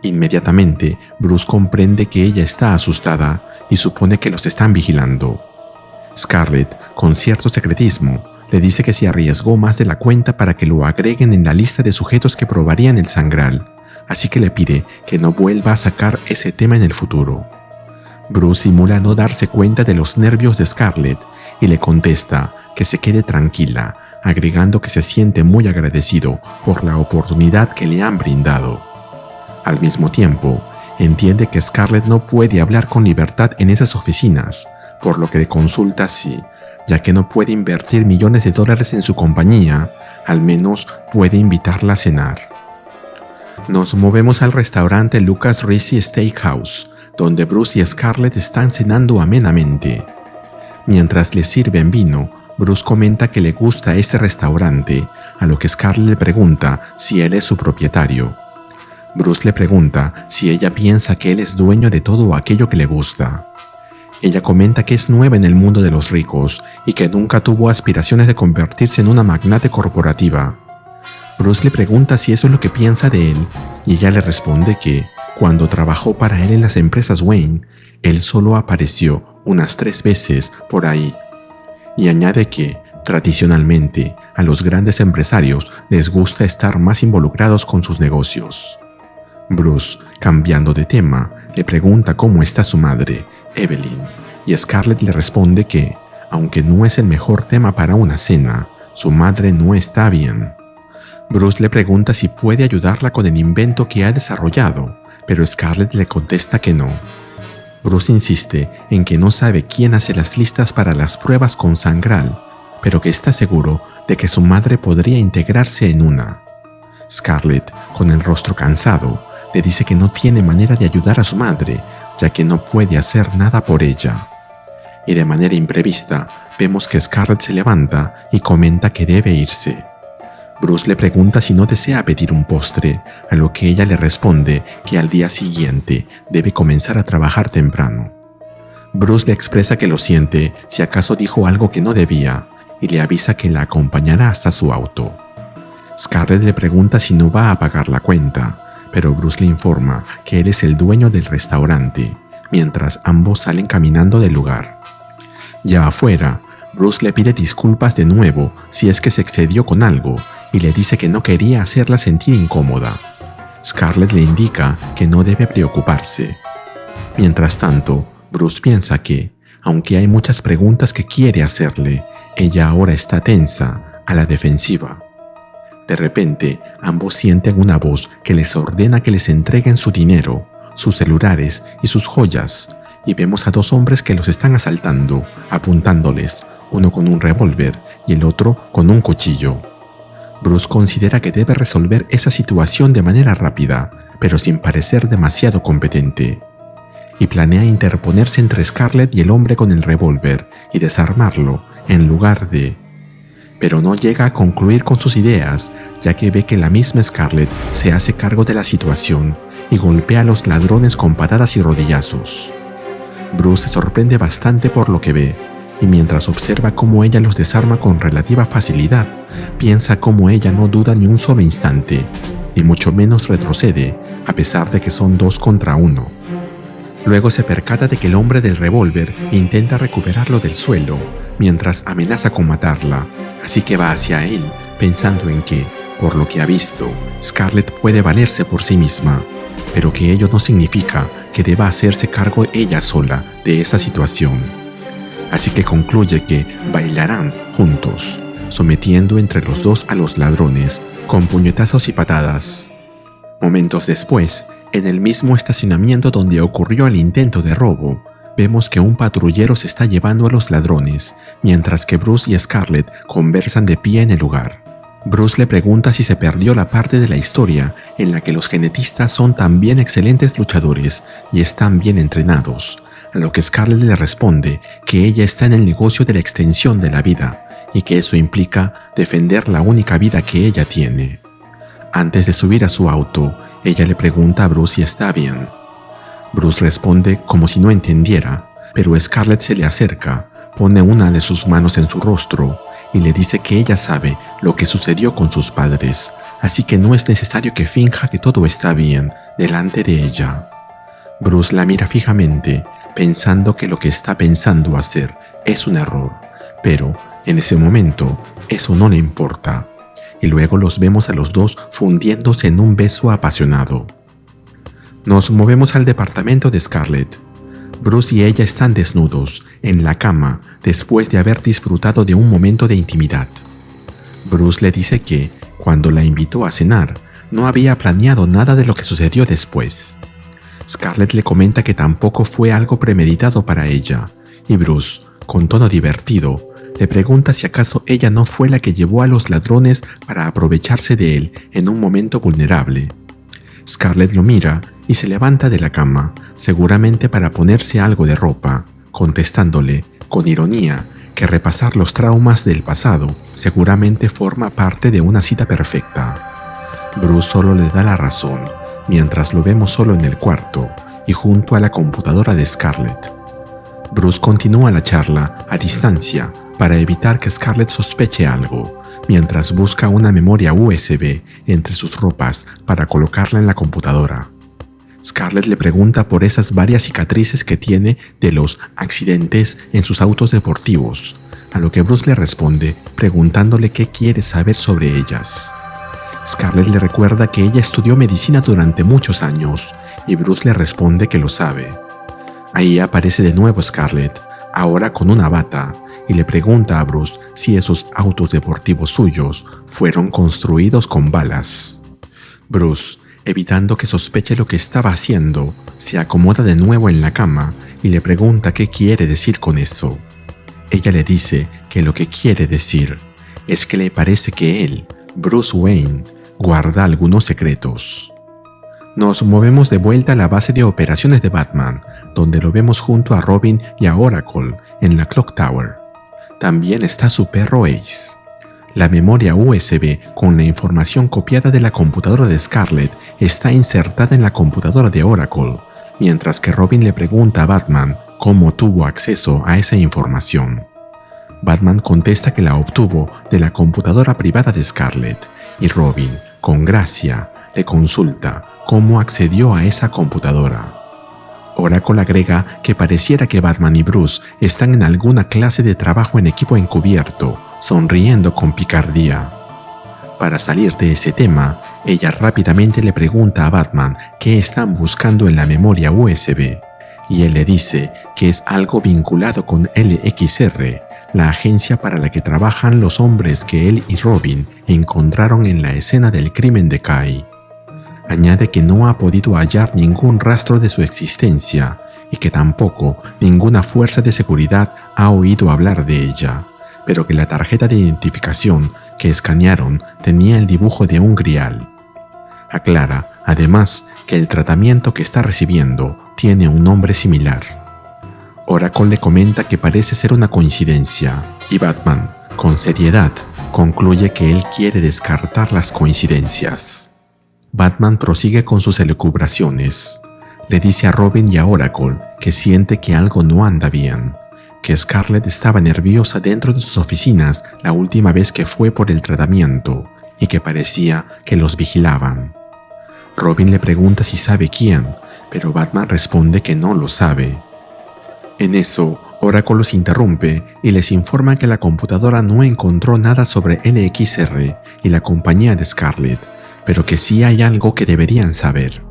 Inmediatamente, Bruce comprende que ella está asustada y supone que los están vigilando. Scarlett, con cierto secretismo, le dice que se arriesgó más de la cuenta para que lo agreguen en la lista de sujetos que probarían el Sangral, así que le pide que no vuelva a sacar ese tema en el futuro. Bruce simula no darse cuenta de los nervios de Scarlett y le contesta que se quede tranquila, agregando que se siente muy agradecido por la oportunidad que le han brindado. Al mismo tiempo, entiende que Scarlett no puede hablar con libertad en esas oficinas, por lo que le consulta si, ya que no puede invertir millones de dólares en su compañía, al menos puede invitarla a cenar. Nos movemos al restaurante Lucas Rizzi Steakhouse, donde Bruce y Scarlett están cenando amenamente. Mientras les sirven vino, Bruce comenta que le gusta este restaurante, a lo que Scarlett le pregunta si él es su propietario. Bruce le pregunta si ella piensa que él es dueño de todo aquello que le gusta. Ella comenta que es nueva en el mundo de los ricos y que nunca tuvo aspiraciones de convertirse en una magnate corporativa. Bruce le pregunta si eso es lo que piensa de él y ella le responde que, cuando trabajó para él en las empresas Wayne, él solo apareció unas 3 veces por ahí. Y añade que, tradicionalmente, a los grandes empresarios les gusta estar más involucrados con sus negocios. Bruce, cambiando de tema, le pregunta cómo está su madre, Evelyn, y Scarlett le responde que, aunque no es el mejor tema para una cena, su madre no está bien. Bruce le pregunta si puede ayudarla con el invento que ha desarrollado, pero Scarlett le contesta que no. Bruce insiste en que no sabe quién hace las listas para las pruebas con Sangral, pero que está seguro de que su madre podría integrarse en una. Scarlett, con el rostro cansado, le dice que no tiene manera de ayudar a su madre, ya que no puede hacer nada por ella. Y de manera imprevista, vemos que Scarlett se levanta y comenta que debe irse. Bruce le pregunta si no desea pedir un postre, a lo que ella le responde que al día siguiente debe comenzar a trabajar temprano. Bruce le expresa que lo siente si acaso dijo algo que no debía y le avisa que la acompañará hasta su auto. Scarlett le pregunta si no va a pagar la cuenta, pero Bruce le informa que él es el dueño del restaurante, mientras ambos salen caminando del lugar. Ya afuera, Bruce le pide disculpas de nuevo si es que se excedió con algo y le dice que no quería hacerla sentir incómoda. Scarlett le indica que no debe preocuparse. Mientras tanto, Bruce piensa que, aunque hay muchas preguntas que quiere hacerle, ella ahora está tensa, a la defensiva. De repente, ambos sienten una voz que les ordena que les entreguen su dinero, sus celulares y sus joyas, y vemos a 2 hombres que los están asaltando, apuntándoles, uno con un revólver y el otro con un cuchillo. Bruce considera que debe resolver esa situación de manera rápida, pero sin parecer demasiado competente, y planea interponerse entre Scarlett y el hombre con el revólver y desarmarlo en lugar de... Pero no llega a concluir con sus ideas, ya que ve que la misma Scarlett se hace cargo de la situación y golpea a los ladrones con patadas y rodillazos. Bruce se sorprende bastante por lo que ve, y mientras observa cómo ella los desarma con relativa facilidad, piensa cómo ella no duda ni un solo instante, ni mucho menos retrocede, a pesar de que son 2 contra 1. Luego se percata de que el hombre del revólver intenta recuperarlo del suelo, mientras amenaza con matarla, así que va hacia él, pensando en que, por lo que ha visto, Scarlett puede valerse por sí misma, pero que ello no significa que deba hacerse cargo ella sola de esa situación. Así que concluye que bailarán juntos, sometiendo entre los 2 a los ladrones con puñetazos y patadas. Momentos después, en el mismo estacionamiento donde ocurrió el intento de robo, vemos que un patrullero se está llevando a los ladrones, mientras que Bruce y Scarlett conversan de pie en el lugar. Bruce le pregunta si se perdió la parte de la historia en la que los genetistas son también excelentes luchadores y están bien entrenados, a lo que Scarlett le responde que ella está en el negocio de la extensión de la vida y que eso implica defender la única vida que ella tiene. Antes de subir a su auto, ella le pregunta a Bruce si está bien. Bruce responde como si no entendiera, pero Scarlett se le acerca, pone una de sus manos en su rostro y le dice que ella sabe lo que sucedió con sus padres, así que no es necesario que finja que todo está bien delante de ella. Bruce la mira fijamente, pensando que lo que está pensando hacer es un error, pero en ese momento eso no le importa, y luego los vemos a los dos fundiéndose en un beso apasionado. Nos movemos al departamento de Scarlett. Bruce y ella están desnudos, en la cama, después de haber disfrutado de un momento de intimidad. Bruce le dice que, cuando la invitó a cenar, no había planeado nada de lo que sucedió después. Scarlett le comenta que tampoco fue algo premeditado para ella, y Bruce, con tono divertido, le pregunta si acaso ella no fue la que llevó a los ladrones para aprovecharse de él en un momento vulnerable. Scarlett lo mira y se levanta de la cama, seguramente para ponerse algo de ropa, contestándole, con ironía, que repasar los traumas del pasado seguramente forma parte de una cita perfecta. Bruce solo le da la razón, mientras lo vemos solo en el cuarto y junto a la computadora de Scarlett. Bruce continúa la charla a distancia para evitar que Scarlett sospeche algo, mientras busca una memoria USB entre sus ropas para colocarla en la computadora. Scarlett le pregunta por esas varias cicatrices que tiene de los accidentes en sus autos deportivos, a lo que Bruce le responde preguntándole qué quiere saber sobre ellas. Scarlett le recuerda que ella estudió medicina durante muchos años y Bruce le responde que lo sabe. Ahí aparece de nuevo Scarlett, ahora con una bata, y le pregunta a Bruce si esos autos deportivos suyos fueron construidos con balas. Bruce, evitando que sospeche lo que estaba haciendo, se acomoda de nuevo en la cama y le pregunta qué quiere decir con eso. Ella le dice que lo que quiere decir es que le parece que él, Bruce Wayne, guarda algunos secretos. Nos movemos de vuelta a la base de operaciones de Batman, donde lo vemos junto a Robin y a Oracle en la Clock Tower. También está su perro Ace. La memoria USB con la información copiada de la computadora de Scarlett está insertada en la computadora de Oracle, mientras que Robin le pregunta a Batman cómo tuvo acceso a esa información. Batman contesta que la obtuvo de la computadora privada de Scarlett, y Robin, con gracia, le consulta cómo accedió a esa computadora. Oracle agrega que pareciera que Batman y Bruce están en alguna clase de trabajo en equipo encubierto, sonriendo con picardía. Para salir de ese tema, ella rápidamente le pregunta a Batman qué están buscando en la memoria USB, y él le dice que es algo vinculado con LXR, la agencia para la que trabajan los hombres que él y Robin encontraron en la escena del crimen de Kai. Añade que no ha podido hallar ningún rastro de su existencia y que tampoco ninguna fuerza de seguridad ha oído hablar de ella, pero que la tarjeta de identificación que escanearon tenía el dibujo de un grial. Aclara, además, que el tratamiento que está recibiendo tiene un nombre similar. Oracle le comenta que parece ser una coincidencia, y Batman, con seriedad, concluye que él quiere descartar las coincidencias. Batman prosigue con sus elucubraciones. Le dice a Robin y a Oracle que siente que algo no anda bien, que Scarlett estaba nerviosa dentro de sus oficinas la última vez que fue por el tratamiento y que parecía que los vigilaban. Robin le pregunta si sabe quién, pero Batman responde que no lo sabe. En eso, Oracle los interrumpe y les informa que la computadora no encontró nada sobre LXR y la compañía de Scarlett, pero que sí hay algo que deberían saber.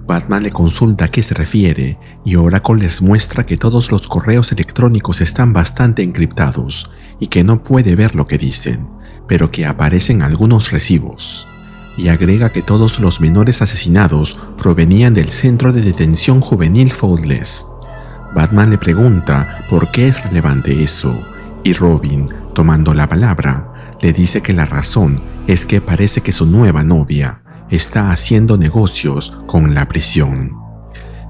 Batman le consulta a qué se refiere y Oracle les muestra que todos los correos electrónicos están bastante encriptados y que no puede ver lo que dicen, pero que aparecen algunos recibos. Y agrega que todos los menores asesinados provenían del centro de detención juvenil Faultless. Batman le pregunta por qué es relevante eso, y Robin, tomando la palabra, le dice que la razón es que parece que su nueva novia está haciendo negocios con la prisión.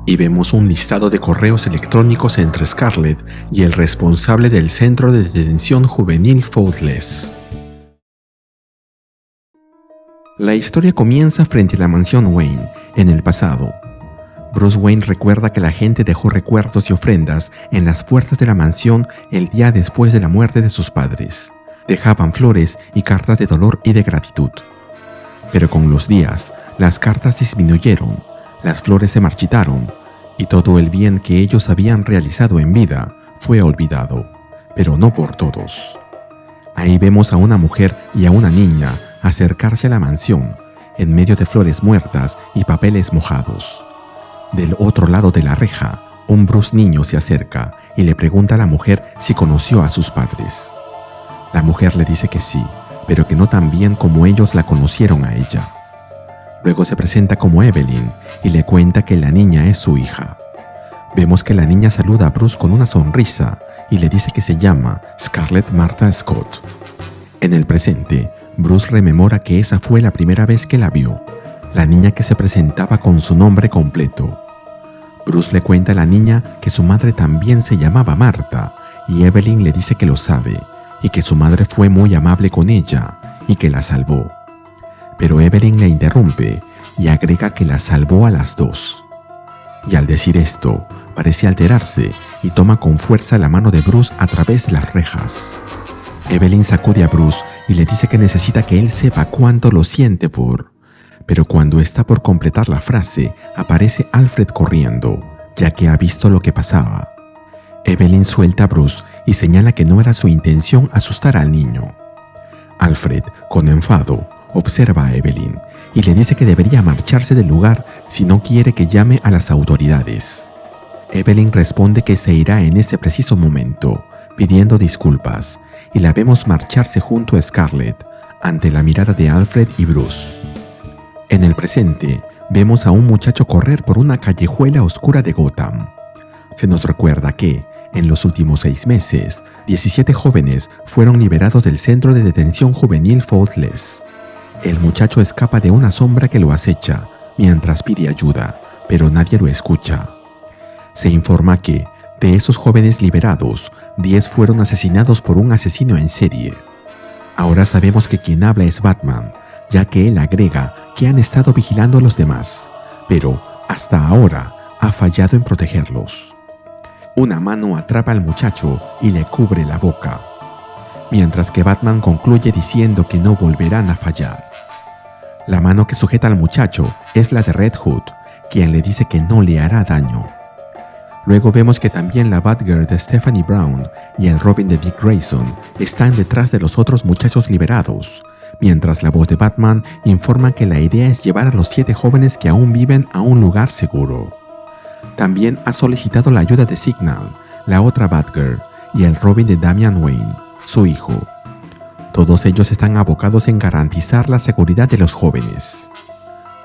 Y vemos un listado de correos electrónicos entre Scarlett y el responsable del centro de detención juvenil Faultless. La historia comienza frente a la mansión Wayne, en el pasado. Bruce Wayne recuerda que la gente dejó recuerdos y ofrendas en las puertas de la mansión el día después de la muerte de sus padres. Dejaban flores y cartas de dolor y de gratitud. Pero con los días, las cartas disminuyeron, las flores se marchitaron, y todo el bien que ellos habían realizado en vida fue olvidado, pero no por todos. Ahí vemos a una mujer y a una niña acercarse a la mansión, en medio de flores muertas y papeles mojados. Del otro lado de la reja, un Bruce niño se acerca y le pregunta a la mujer si conoció a sus padres. La mujer le dice que sí, pero que no tan bien como ellos la conocieron a ella. Luego se presenta como Evelyn y le cuenta que la niña es su hija. Vemos que la niña saluda a Bruce con una sonrisa y le dice que se llama Scarlett Martha Scott. En el presente, Bruce rememora que esa fue la primera vez que la vio, la niña que se presentaba con su nombre completo. Bruce le cuenta a la niña que su madre también se llamaba Marta y Evelyn le dice que lo sabe y que su madre fue muy amable con ella y que la salvó. Pero Evelyn le interrumpe y agrega que la salvó a las dos. Y al decir esto, parece alterarse y toma con fuerza la mano de Bruce a través de las rejas. Evelyn sacude a Bruce y le dice que necesita que él sepa cuánto lo siente por... Pero cuando está por completar la frase, aparece Alfred corriendo, ya que ha visto lo que pasaba. Evelyn suelta a Bruce y señala que no era su intención asustar al niño. Alfred, con enfado, observa a Evelyn y le dice que debería marcharse del lugar si no quiere que llame a las autoridades. Evelyn responde que se irá en ese preciso momento, pidiendo disculpas, y la vemos marcharse junto a Scarlett, ante la mirada de Alfred y Bruce. En el presente, vemos a un muchacho correr por una callejuela oscura de Gotham. Se nos recuerda que, en los últimos 6 meses, 17 jóvenes fueron liberados del centro de detención juvenil Faultless. El muchacho escapa de una sombra que lo acecha, mientras pide ayuda, pero nadie lo escucha. Se informa que, de esos jóvenes liberados, 10 fueron asesinados por un asesino en serie. Ahora sabemos que quien habla es Batman, ya que él agrega que han estado vigilando a los demás, pero hasta ahora ha fallado en protegerlos. Una mano atrapa al muchacho y le cubre la boca, mientras que Batman concluye diciendo que no volverán a fallar. La mano que sujeta al muchacho es la de Red Hood, quien le dice que no le hará daño. Luego vemos que también la Batgirl de Stephanie Brown y el Robin de Dick Grayson están detrás de los otros muchachos liberados, mientras la voz de Batman informa que la idea es llevar a los 7 jóvenes que aún viven a un lugar seguro. También ha solicitado la ayuda de Signal, la otra Batgirl, y el Robin de Damian Wayne, su hijo. Todos ellos están abocados en garantizar la seguridad de los jóvenes.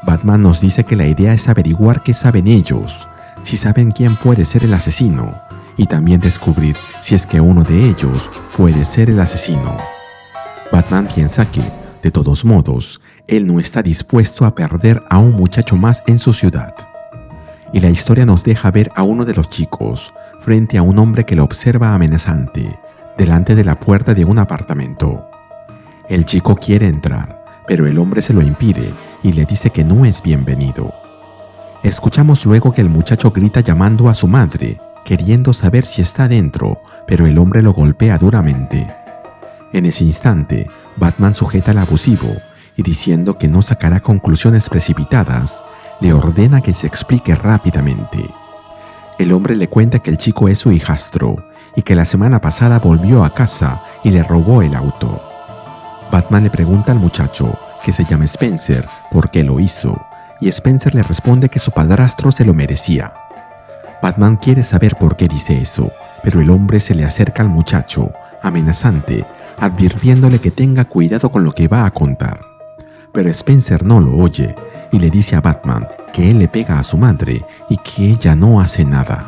Batman nos dice que la idea es averiguar qué saben ellos, si saben quién puede ser el asesino, y también descubrir si es que uno de ellos puede ser el asesino. Batman piensa que, de todos modos, él no está dispuesto a perder a un muchacho más en su ciudad. Y la historia nos deja ver a uno de los chicos frente a un hombre que lo observa amenazante, delante de la puerta de un apartamento. El chico quiere entrar, pero el hombre se lo impide y le dice que no es bienvenido. Escuchamos luego que el muchacho grita llamando a su madre, queriendo saber si está dentro, pero el hombre lo golpea duramente. En ese instante, Batman sujeta al abusivo y diciendo que no sacará conclusiones precipitadas, le ordena que se explique rápidamente. El hombre le cuenta que el chico es su hijastro y que la semana pasada volvió a casa y le robó el auto. Batman le pregunta al muchacho, que se llama Spencer, por qué lo hizo, y Spencer le responde que su padrastro se lo merecía. Batman quiere saber por qué dice eso, pero el hombre se le acerca al muchacho, amenazante, advirtiéndole que tenga cuidado con lo que va a contar. Pero Spencer no lo oye y le dice a Batman que él le pega a su madre y que ella no hace nada.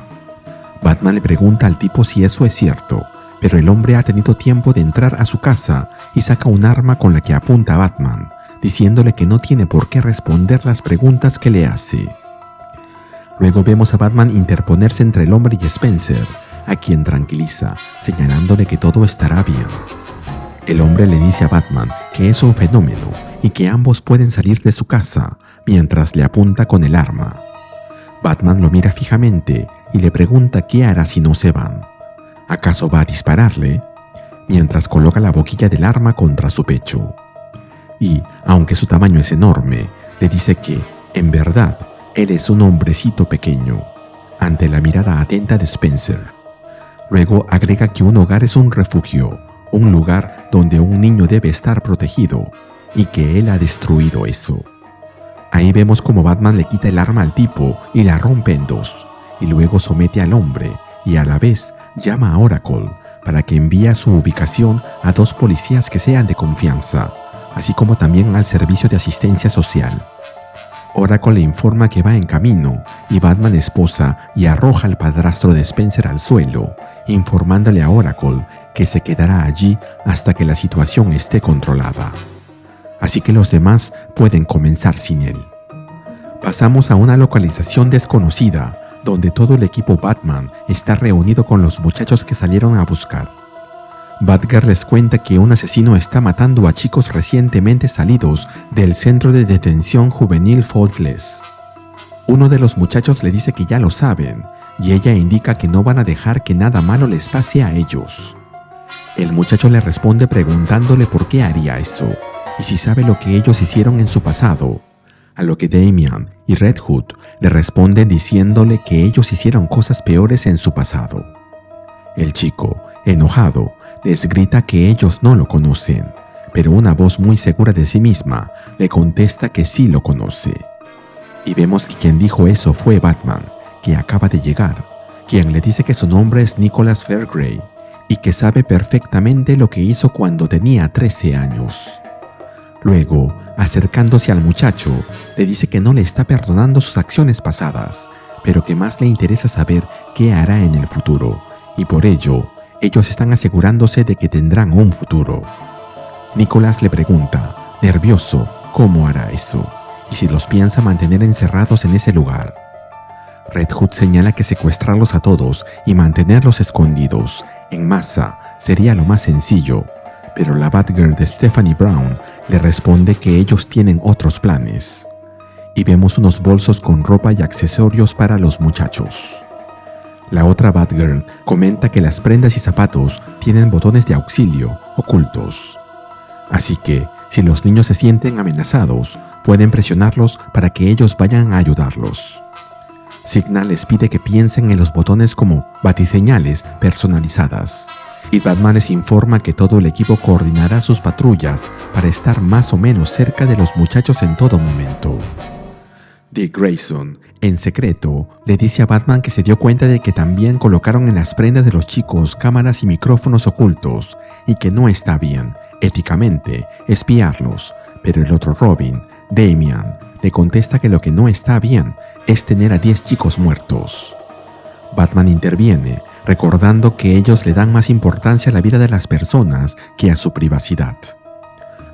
Batman le pregunta al tipo si eso es cierto, pero el hombre ha tenido tiempo de entrar a su casa y saca un arma con la que apunta a Batman, diciéndole que no tiene por qué responder las preguntas que le hace. Luego vemos a Batman interponerse entre el hombre y Spencer, a quien tranquiliza, señalándole que todo estará bien. El hombre le dice a Batman que es un fenómeno y que ambos pueden salir de su casa, mientras le apunta con el arma. Batman lo mira fijamente y le pregunta qué hará si no se van. ¿Acaso va a dispararle? Mientras coloca la boquilla del arma contra su pecho. Y, aunque su tamaño es enorme, le dice que, en verdad, él es un hombrecito pequeño, ante la mirada atenta de Spencer. Luego agrega que un hogar es un refugio, un lugar donde un niño debe estar protegido, y que él ha destruido eso. Ahí vemos como Batman le quita el arma al tipo y la rompe en dos, y luego somete al hombre, y a la vez llama a Oracle para que envíe a su ubicación a 2 policías que sean de confianza, así como también al servicio de asistencia social. Oracle le informa que va en camino y Batman esposa y arroja al padrastro de Spencer al suelo, informándole a Oracle que se quedará allí hasta que la situación esté controlada. Así que los demás pueden comenzar sin él. Pasamos a una localización desconocida, donde todo el equipo Batman está reunido con los muchachos que salieron a buscar. Batgirl les cuenta que un asesino está matando a chicos recientemente salidos del centro de detención juvenil Faultless. Uno de los muchachos le dice que ya lo saben, y ella indica que no van a dejar que nada malo les pase a ellos. El muchacho le responde preguntándole por qué haría eso, y si sabe lo que ellos hicieron en su pasado, a lo que Damian y Red Hood le responden diciéndole que ellos hicieron cosas peores en su pasado. El chico, enojado, les grita que ellos no lo conocen, pero una voz muy segura de sí misma le contesta que sí lo conoce. Y vemos que quien dijo eso fue Batman, que acaba de llegar, quien le dice que su nombre es Nicholas Fairgrave y que sabe perfectamente lo que hizo cuando tenía 13 años. Luego, acercándose al muchacho, le dice que no le está perdonando sus acciones pasadas, pero que más le interesa saber qué hará en el futuro, y por ello, ellos están asegurándose de que tendrán un futuro. Nicholas le pregunta, nervioso, cómo hará eso, y si los piensa mantener encerrados en ese lugar. Red Hood señala que secuestrarlos a todos y mantenerlos escondidos, en masa, sería lo más sencillo, pero la Batgirl de Stephanie Brown le responde que ellos tienen otros planes. Y vemos unos bolsos con ropa y accesorios para los muchachos. La otra Batgirl comenta que las prendas y zapatos tienen botones de auxilio ocultos. Así que, si los niños se sienten amenazados, pueden presionarlos para que ellos vayan a ayudarlos. Signa les pide que piensen en los botones como batiseñales personalizadas. Y Batman les informa que todo el equipo coordinará sus patrullas para estar más o menos cerca de los muchachos en todo momento. Dick Grayson, en secreto, le dice a Batman que se dio cuenta de que también colocaron en las prendas de los chicos cámaras y micrófonos ocultos y que no está bien, éticamente, espiarlos, pero el otro Robin, Damian, le contesta que lo que no está bien es tener a 10 chicos muertos. Batman interviene, recordando que ellos le dan más importancia a la vida de las personas que a su privacidad.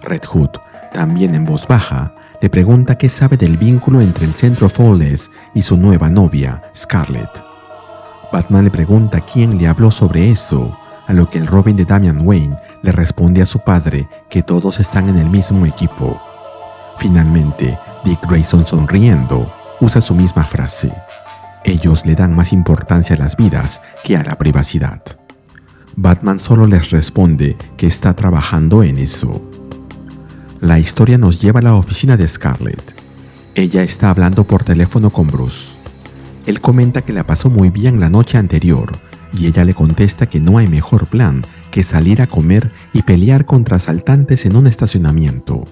Red Hood, también en voz baja, le pregunta qué sabe del vínculo entre el centro Faultless y su nueva novia, Scarlet. Batman le pregunta quién le habló sobre eso, a lo que el Robin de Damian Wayne le responde a su padre que todos están en el mismo equipo. Finalmente, Dick Grayson, sonriendo, usa su misma frase. Ellos le dan más importancia a las vidas que a la privacidad. Batman solo les responde que está trabajando en eso. La historia nos lleva a la oficina de Scarlet. Ella está hablando por teléfono con Bruce. Él comenta que la pasó muy bien la noche anterior y ella le contesta que no hay mejor plan que salir a comer y pelear contra asaltantes en un estacionamiento.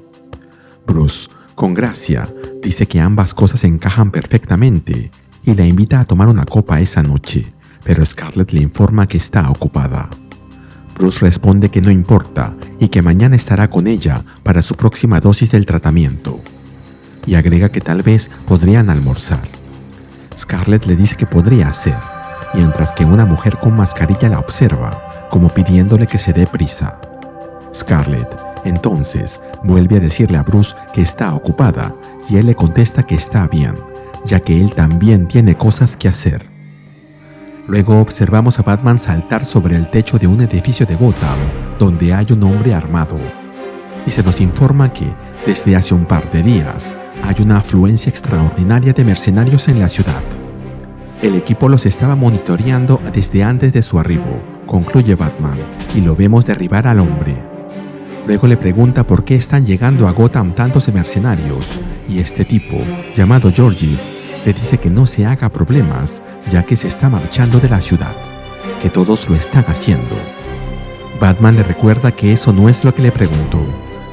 Bruce, con gracia, dice que ambas cosas encajan perfectamente y la invita a tomar una copa esa noche, pero Scarlet le informa que está ocupada. Bruce responde que no importa y que mañana estará con ella para su próxima dosis del tratamiento, y agrega que tal vez podrían almorzar. Scarlet le dice que podría ser, mientras que una mujer con mascarilla la observa, como pidiéndole que se dé prisa. Scarlett, entonces, vuelve a decirle a Bruce que está ocupada y él le contesta que está bien, ya que él también tiene cosas que hacer. Luego observamos a Batman saltar sobre el techo de un edificio de Gotham donde hay un hombre armado. Y se nos informa que, desde hace un par de días, hay una afluencia extraordinaria de mercenarios en la ciudad. El equipo los estaba monitoreando desde antes de su arribo, concluye Batman, y lo vemos derribar al hombre. Luego le pregunta por qué están llegando a Gotham tantos mercenarios, y este tipo, llamado Georgie, le dice que no se haga problemas, ya que se está marchando de la ciudad, que todos lo están haciendo. Batman le recuerda que eso no es lo que le preguntó,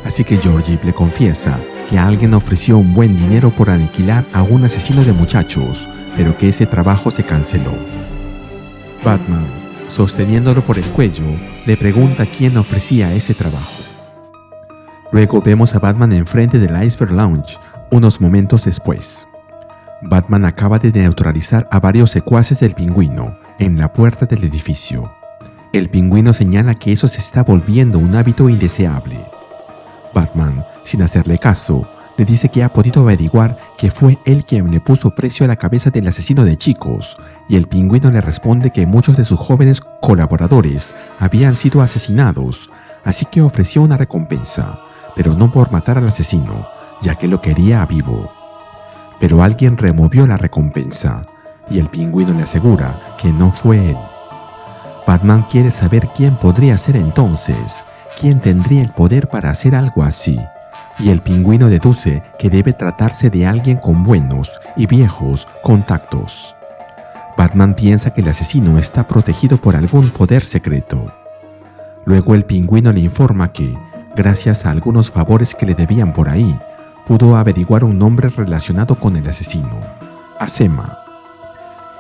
así que Georgie le confiesa que alguien ofreció un buen dinero por aniquilar a un asesino de muchachos, pero que ese trabajo se canceló. Batman, sosteniéndolo por el cuello, le pregunta quién ofrecía ese trabajo. Luego vemos a Batman enfrente del Iceberg Lounge, unos momentos después. Batman acaba de neutralizar a varios secuaces del Pingüino en la puerta del edificio. El Pingüino señala que eso se está volviendo un hábito indeseable. Batman, sin hacerle caso, le dice que ha podido averiguar que fue él quien le puso precio a la cabeza del asesino de chicos, y el Pingüino le responde que muchos de sus jóvenes colaboradores habían sido asesinados, así que ofreció una recompensa, pero no por matar al asesino, ya que lo quería vivo. Pero alguien removió la recompensa, y el Pingüino le asegura que no fue él. Batman quiere saber quién podría ser entonces, quién tendría el poder para hacer algo así, y el Pingüino deduce que debe tratarse de alguien con buenos y viejos contactos. Batman piensa que el asesino está protegido por algún poder secreto. Luego el Pingüino le informa que, gracias a algunos favores que le debían por ahí, pudo averiguar un nombre relacionado con el asesino, Acema.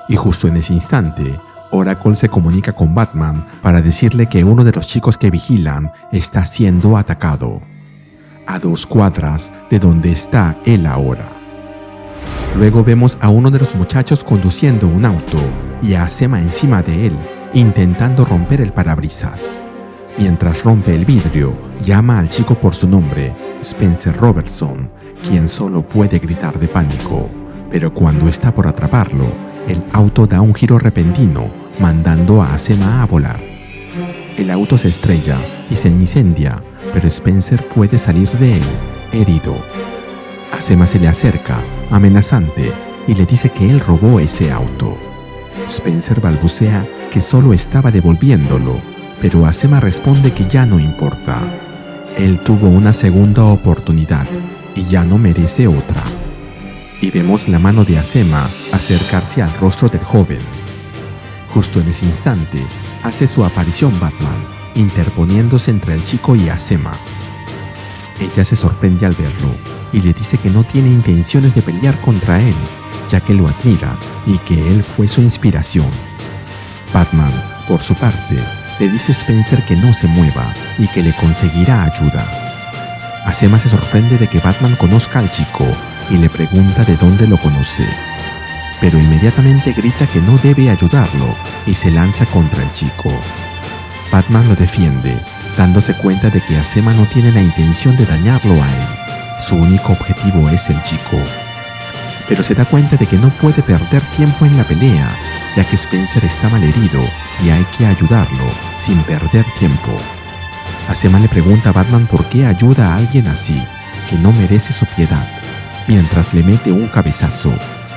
Y justo en ese instante, Oracle se comunica con Batman para decirle que uno de los chicos que vigilan está siendo atacado, a 2 cuadras de donde está él ahora. Luego vemos a uno de los muchachos conduciendo un auto y a Acema encima de él, intentando romper el parabrisas. Mientras rompe el vidrio, llama al chico por su nombre, Spencer Robertson, quien solo puede gritar de pánico, pero cuando está por atraparlo, el auto da un giro repentino, mandando a Acema a volar. El auto se estrella y se incendia, pero Spencer puede salir de él, herido. Acema se le acerca, amenazante, y le dice que él robó ese auto. Spencer balbucea que solo estaba devolviéndolo, pero Acema responde que ya no importa. Él tuvo una segunda oportunidad y ya no merece otra. Y vemos la mano de Acema acercarse al rostro del joven. Justo en ese instante, hace su aparición Batman, interponiéndose entre el chico y Acema. Ella se sorprende al verlo y le dice que no tiene intenciones de pelear contra él, ya que lo admira y que él fue su inspiración. Batman, por su parte, le dice a Spencer que no se mueva y que le conseguirá ayuda. Acema se sorprende de que Batman conozca al chico y le pregunta de dónde lo conoce, pero inmediatamente grita que no debe ayudarlo y se lanza contra el chico. Batman lo defiende, dándose cuenta de que Acema no tiene la intención de dañarlo a él. Su único objetivo es el chico. Pero se da cuenta de que no puede perder tiempo en la pelea, ya que Spencer está malherido y hay que ayudarlo sin perder tiempo. Acema le pregunta a Batman por qué ayuda a alguien así, que no merece su piedad, mientras le mete un cabezazo,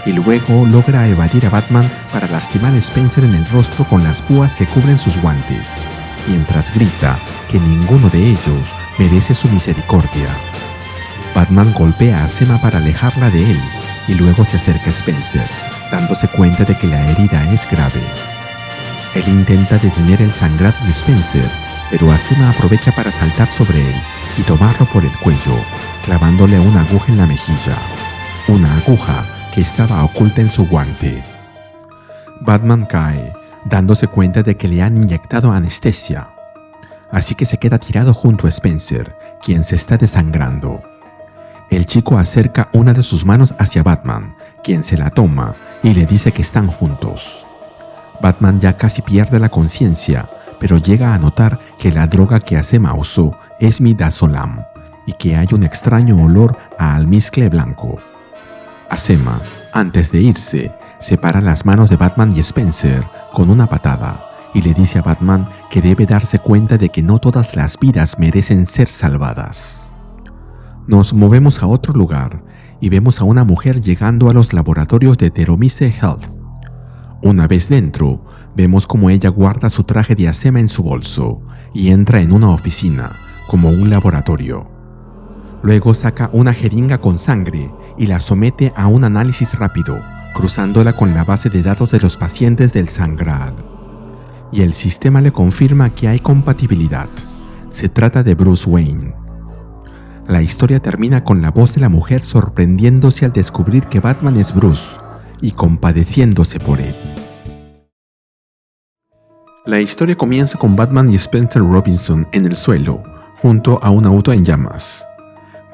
y luego logra evadir a Batman para lastimar a Spencer en el rostro con las púas que cubren sus guantes, mientras grita que ninguno de ellos merece su misericordia. Batman golpea a Acema para alejarla de él, y luego se acerca a Spencer, dándose cuenta de que la herida es grave. Él intenta detener el sangrado de Spencer, pero Acema aprovecha para saltar sobre él y tomarlo por el cuello, clavándole una aguja en la mejilla, una aguja que estaba oculta en su guante. Batman cae, dándose cuenta de que le han inyectado anestesia, así que se queda tirado junto a Spencer, quien se está desangrando. El chico acerca una de sus manos hacia Batman, quien se la toma y le dice que están juntos. Batman ya casi pierde la conciencia, pero llega a notar que la droga que Acema usó es midazolam y que hay un extraño olor a almizcle blanco. Acema, antes de irse, separa las manos de Batman y Spencer con una patada y le dice a Batman que debe darse cuenta de que no todas las vidas merecen ser salvadas. Nos movemos a otro lugar y vemos a una mujer llegando a los laboratorios de Teromise Health. Una vez dentro, vemos como ella guarda su traje de Acema en su bolso y entra en una oficina, como un laboratorio. Luego saca una jeringa con sangre y la somete a un análisis rápido, cruzándola con la base de datos de los pacientes del Sangral. Y el sistema le confirma que hay compatibilidad. Se trata de Bruce Wayne. La historia termina con la voz de la mujer sorprendiéndose al descubrir que Batman es Bruce y compadeciéndose por él. La historia comienza con Batman y Spencer Robinson en el suelo, junto a un auto en llamas.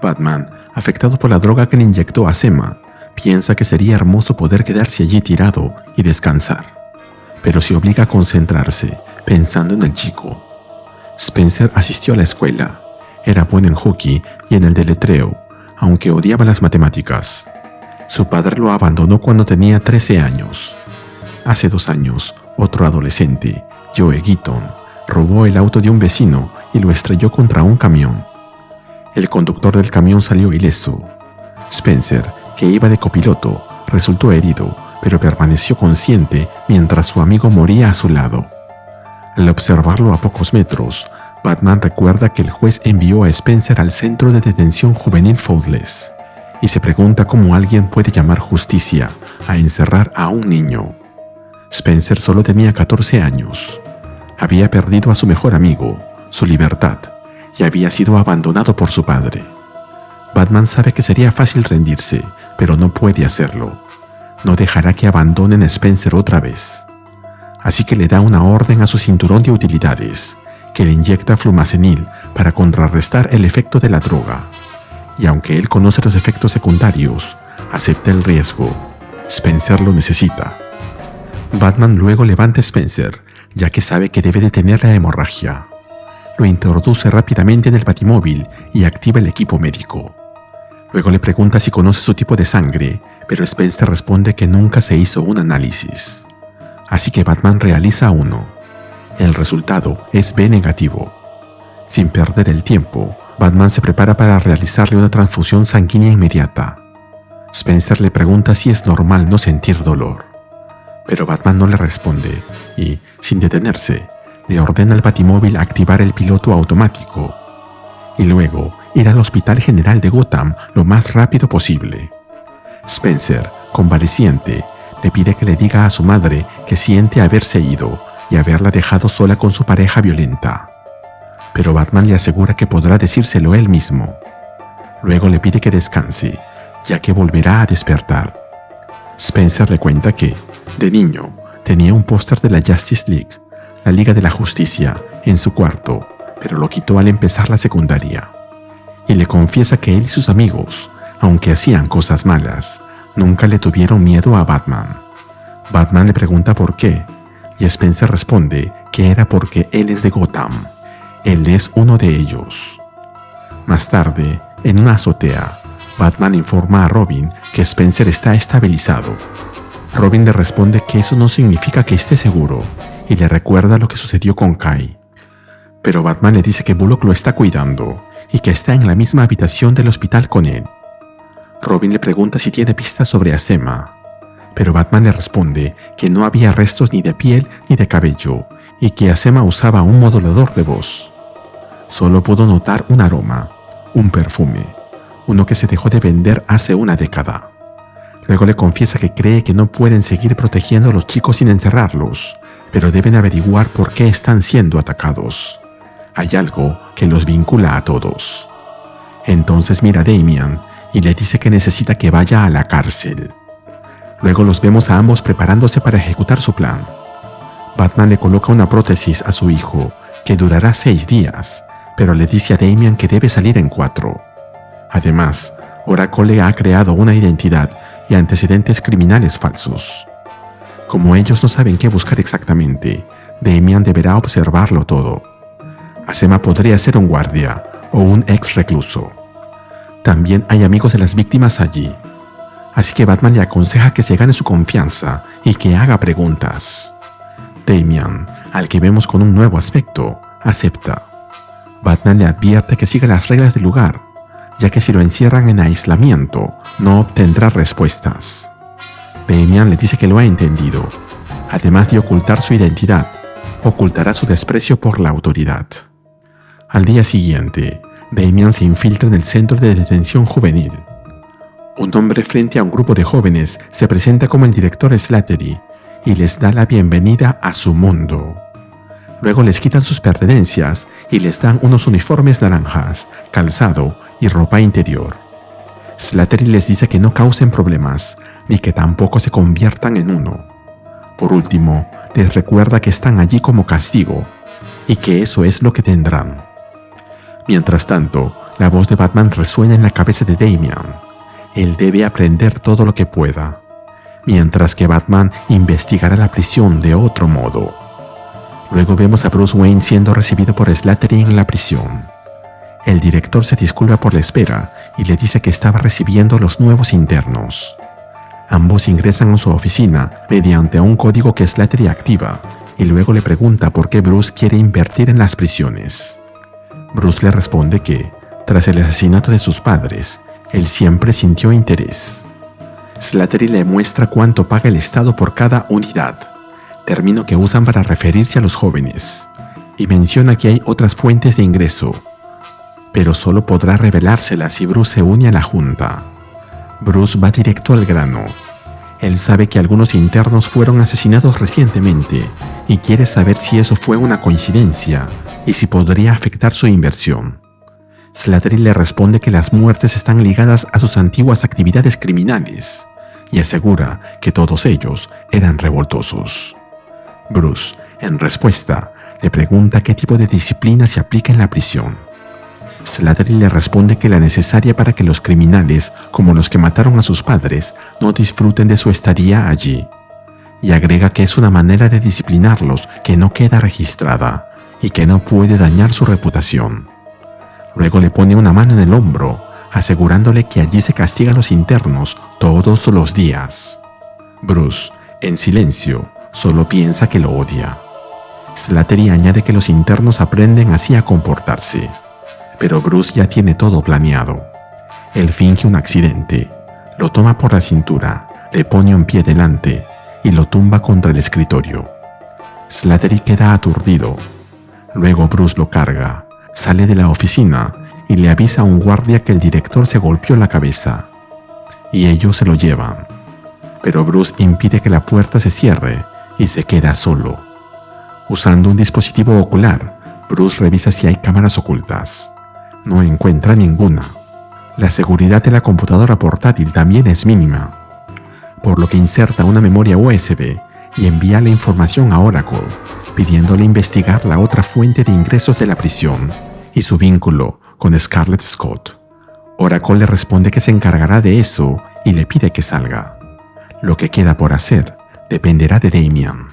Batman, afectado por la droga que le inyectó Acema, piensa que sería hermoso poder quedarse allí tirado y descansar, pero se obliga a concentrarse, pensando en el chico. Spencer asistió a la escuela, era bueno en hockey y en el deletreo, aunque odiaba las matemáticas. Su padre lo abandonó cuando tenía 13 años. Hace 2 años, otro adolescente, Joe Keaton, robó el auto de un vecino y lo estrelló contra un camión. El conductor del camión salió ileso. Spencer, que iba de copiloto, resultó herido, pero permaneció consciente mientras su amigo moría a su lado. Al observarlo a pocos metros, Batman recuerda que el juez envió a Spencer al centro de detención juvenil Faultless y se pregunta cómo alguien puede llamar justicia a encerrar a un niño. Spencer solo tenía 14 años. Había perdido a su mejor amigo, su libertad, y había sido abandonado por su padre. Batman sabe que sería fácil rendirse, pero no puede hacerlo. No dejará que abandonen a Spencer otra vez. Así que le da una orden a su cinturón de utilidades, que le inyecta flumacenil para contrarrestar el efecto de la droga. Y aunque él conoce los efectos secundarios, acepta el riesgo. Spencer lo necesita. Batman luego levanta a Spencer, ya que sabe que debe detener la hemorragia. Lo introduce rápidamente en el batimóvil y activa el equipo médico. Luego le pregunta si conoce su tipo de sangre, pero Spencer responde que nunca se hizo un análisis. Así que Batman realiza uno. El resultado es B negativo. Sin perder el tiempo, Batman se prepara para realizarle una transfusión sanguínea inmediata. Spencer le pregunta si es normal no sentir dolor. Pero Batman no le responde y, sin detenerse, le ordena al batimóvil activar el piloto automático y luego ir al Hospital General de Gotham lo más rápido posible. Spencer, convaleciente, le pide que le diga a su madre que siente haberse ido y haberla dejado sola con su pareja violenta. Pero Batman le asegura que podrá decírselo él mismo. Luego le pide que descanse, ya que volverá a despertar. Spencer le cuenta que, de niño, tenía un póster de la Justice League, la Liga de la Justicia, en su cuarto, pero lo quitó al empezar la secundaria. Y le confiesa que él y sus amigos, aunque hacían cosas malas, nunca le tuvieron miedo a Batman. Batman le pregunta por qué, y Spencer responde que era porque él es de Gotham. Él es uno de ellos. Más tarde, en una azotea, Batman informa a Robin que Spencer está estabilizado. Robin le responde que eso no significa que esté seguro y le recuerda lo que sucedió con Kai. Pero Batman le dice que Bullock lo está cuidando y que está en la misma habitación del hospital con él. Robin le pregunta si tiene pistas sobre Acema, pero Batman le responde que no había restos ni de piel ni de cabello y que Acema usaba un modulador de voz. Solo pudo notar un aroma, un perfume, uno que se dejó de vender hace una década. Luego le confiesa que cree que no pueden seguir protegiendo a los chicos sin encerrarlos, pero deben averiguar por qué están siendo atacados. Hay algo que los vincula a todos. Entonces mira a Damian y le dice que necesita que vaya a la cárcel. Luego los vemos a ambos preparándose para ejecutar su plan. Batman le coloca una prótesis a su hijo que durará 6 días, pero le dice a Damian que debe salir en 4. Además, Oracle ha creado una identidad y antecedentes criminales falsos. Como ellos no saben qué buscar exactamente, Damian deberá observarlo todo. Acema podría ser un guardia o un ex recluso. También hay amigos de las víctimas allí. Así que Batman le aconseja que se gane su confianza y que haga preguntas. Damian, al que vemos con un nuevo aspecto, acepta. Batman le advierte que siga las reglas del lugar, ya que si lo encierran en aislamiento, no obtendrá respuestas. Damian le dice que lo ha entendido. Además de ocultar su identidad, ocultará su desprecio por la autoridad. Al día siguiente, Damian se infiltra en el centro de detención juvenil. Un hombre frente a un grupo de jóvenes se presenta como el director Slattery y les da la bienvenida a su mundo. Luego les quitan sus pertenencias y les dan unos uniformes naranjas, calzado y ropa interior. Slattery les dice que no causen problemas, ni que tampoco se conviertan en uno. Por último, les recuerda que están allí como castigo, y que eso es lo que tendrán. Mientras tanto, la voz de Batman resuena en la cabeza de Damian. Él debe aprender todo lo que pueda, mientras que Batman investigará la prisión de otro modo. Luego vemos a Bruce Wayne siendo recibido por Slattery en la prisión. El director se disculpa por la espera y le dice que estaba recibiendo a los nuevos internos. Ambos ingresan a su oficina mediante un código que Slattery activa y luego le pregunta por qué Bruce quiere invertir en las prisiones. Bruce le responde que, tras el asesinato de sus padres, él siempre sintió interés. Slattery le muestra cuánto paga el Estado por cada unidad, término que usan para referirse a los jóvenes, y menciona que hay otras fuentes de ingreso, pero solo podrá revelárselas si Bruce se une a la junta. Bruce va directo al grano. Él sabe que algunos internos fueron asesinados recientemente y quiere saber si eso fue una coincidencia y si podría afectar su inversión. Slattery le responde que las muertes están ligadas a sus antiguas actividades criminales y asegura que todos ellos eran revoltosos. Bruce, en respuesta, le pregunta qué tipo de disciplina se aplica en la prisión. Slattery le responde que la necesaria para que los criminales, como los que mataron a sus padres, no disfruten de su estadía allí, y agrega que es una manera de disciplinarlos que no queda registrada y que no puede dañar su reputación. Luego le pone una mano en el hombro, asegurándole que allí se castiga a los internos todos los días. Bruce, en silencio, solo piensa que lo odia. Slattery añade que los internos aprenden así a comportarse, pero Bruce ya tiene todo planeado. Él finge un accidente, lo toma por la cintura, le pone un pie delante y lo tumba contra el escritorio. Slattery queda aturdido. Luego Bruce lo carga, sale de la oficina y le avisa a un guardia que el director se golpeó la cabeza. Y ellos se lo llevan. Pero Bruce impide que la puerta se cierre y se queda solo. Usando un dispositivo ocular, Bruce revisa si hay cámaras ocultas. No encuentra ninguna. La seguridad de la computadora portátil también es mínima, por lo que inserta una memoria USB y envía la información a Oracle, pidiéndole investigar la otra fuente de ingresos de la prisión y su vínculo con Scarlett Scott. Oracle le responde que se encargará de eso y le pide que salga. Lo que queda por hacer dependerá de Damian.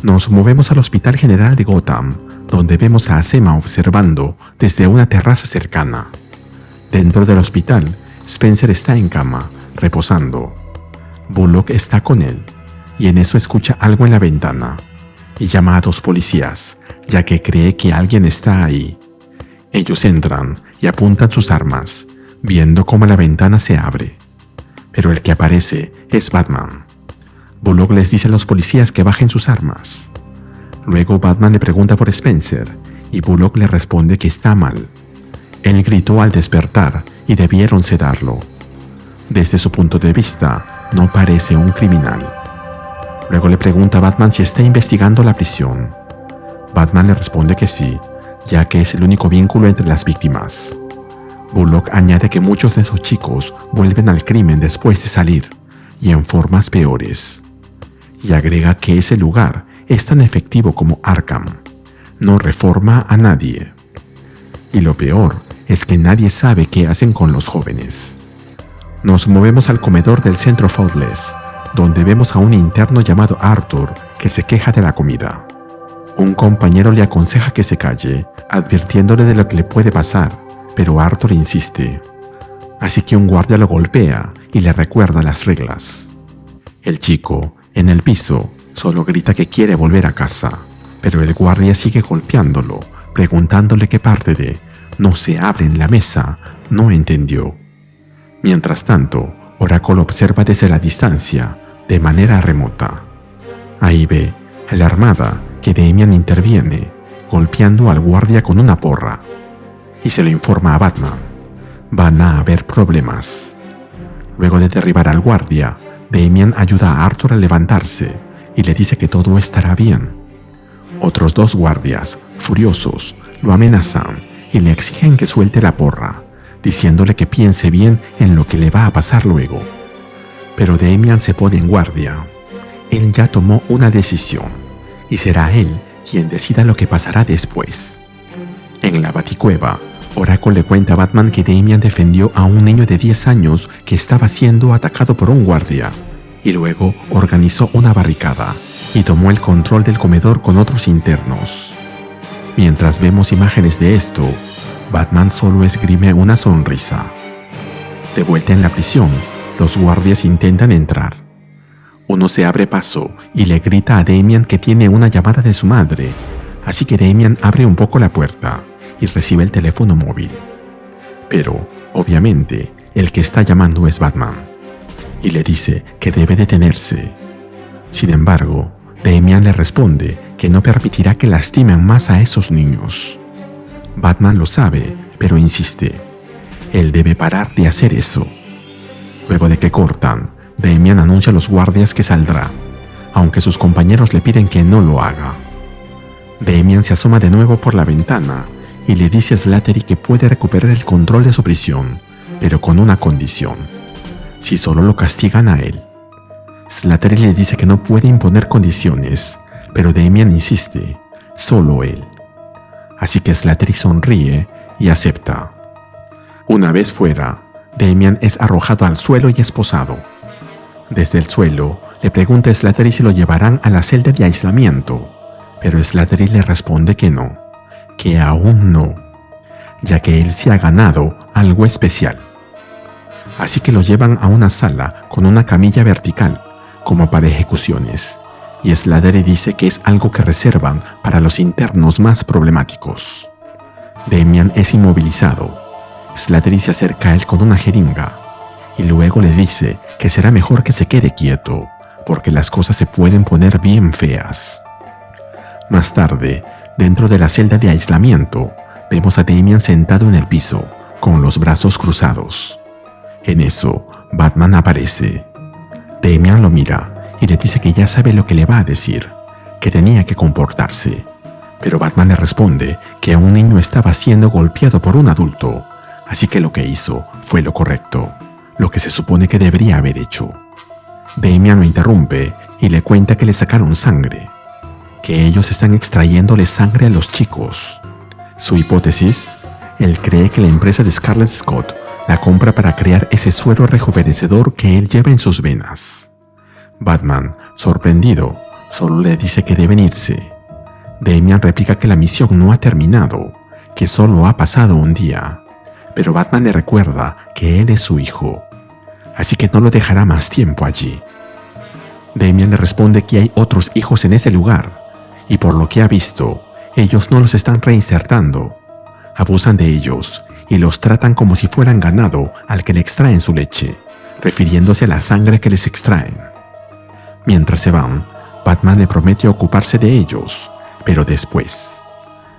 Nos movemos al Hospital General de Gotham, donde vemos a Acema observando desde una terraza cercana. Dentro del hospital, Spencer está en cama, reposando. Bullock está con él, y en eso escucha algo en la ventana, y llama a 2 policías, ya que cree que alguien está ahí. Ellos entran y apuntan sus armas, viendo cómo la ventana se abre. Pero el que aparece es Batman. Bullock les dice a los policías que bajen sus armas. Luego Batman le pregunta por Spencer, y Bullock le responde que está mal. Él gritó al despertar y debieron sedarlo. Desde su punto de vista, no parece un criminal. Luego le pregunta a Batman si está investigando la prisión. Batman le responde que sí, ya que es el único vínculo entre las víctimas. Bullock añade que muchos de esos chicos vuelven al crimen después de salir, y en formas peores. Y agrega que ese lugar es tan efectivo como Arkham. No reforma a nadie. Y lo peor es que nadie sabe qué hacen con los jóvenes. Nos movemos al comedor del centro Faultless, donde vemos a un interno llamado Arthur que se queja de la comida. Un compañero le aconseja que se calle, advirtiéndole de lo que le puede pasar, pero Arthur insiste. Así que un guardia lo golpea y le recuerda las reglas. El chico, en el piso, solo grita que quiere volver a casa, pero el guardia sigue golpeándolo, preguntándole qué parte de "no se abre en la mesa" no entendió. Mientras tanto, Oracle observa desde la distancia, de manera remota. Ahí ve, alarmada, que Damian interviene, golpeando al guardia con una porra, y se lo informa a Batman. Van a haber problemas. Luego de derribar al guardia, Damian ayuda a Arthur a levantarse y le dice que todo estará bien. Otros dos guardias, furiosos, lo amenazan y le exigen que suelte la porra, diciéndole que piense bien en lo que le va a pasar luego. Pero Damian se pone en guardia. Él ya tomó una decisión, y será él quien decida lo que pasará después. En la Baticueva, Oracle le cuenta a Batman que Damian defendió a un niño de 10 años que estaba siendo atacado por un guardia, y luego organizó una barricada y tomó el control del comedor con otros internos. Mientras vemos imágenes de esto, Batman solo esgrime una sonrisa. De vuelta en la prisión, los guardias intentan entrar. Uno se abre paso y le grita a Damian que tiene una llamada de su madre, así que Damian abre un poco la puerta y recibe el teléfono móvil. Pero, obviamente, el que está llamando es Batman, y le dice que debe detenerse. Sin embargo, Damian le responde que no permitirá que lastimen más a esos niños. Batman lo sabe, pero insiste. Él debe parar de hacer eso. Luego de que cortan, Damian anuncia a los guardias que saldrá, aunque sus compañeros le piden que no lo haga. Damian se asoma de nuevo por la ventana y le dice a Slattery que puede recuperar el control de su prisión, pero con una condición: si solo lo castigan a él. Slattery le dice que no puede imponer condiciones, pero Damian insiste, solo él. Así que Slattery sonríe y acepta. Una vez fuera, Damian es arrojado al suelo y esposado. Desde el suelo, le pregunta a Slattery si lo llevarán a la celda de aislamiento, pero Slattery le responde que no, que aún no, ya que él se ha ganado algo especial. Así que lo llevan a una sala con una camilla vertical, como para ejecuciones, y Slattery dice que es algo que reservan para los internos más problemáticos. Damian es inmovilizado. Slattery se acerca a él con una jeringa, y luego le dice que será mejor que se quede quieto, porque las cosas se pueden poner bien feas. Más tarde, dentro de la celda de aislamiento, vemos a Damian sentado en el piso, con los brazos cruzados. En eso, Batman aparece. Damian lo mira y le dice que ya sabe lo que le va a decir, que tenía que comportarse. Pero Batman le responde que un niño estaba siendo golpeado por un adulto, así que lo que hizo fue lo correcto, lo que se supone que debería haber hecho. Damian lo interrumpe y le cuenta que le sacaron sangre, que ellos están extrayéndole sangre a los chicos. Su hipótesis: él cree que la empresa de Scarlet Scott la compra para crear ese suero rejuvenecedor que él lleva en sus venas. Batman, sorprendido, solo le dice que deben irse. Damian replica que la misión no ha terminado, que solo ha pasado un día, pero Batman le recuerda que él es su hijo, así que no lo dejará más tiempo allí. Damian le responde que hay otros hijos en ese lugar, y por lo que ha visto, ellos no los están reinsertando. Abusan de ellos y los tratan como si fueran ganado al que le extraen su leche, refiriéndose a la sangre que les extraen. Mientras se van, Batman le promete ocuparse de ellos, pero después,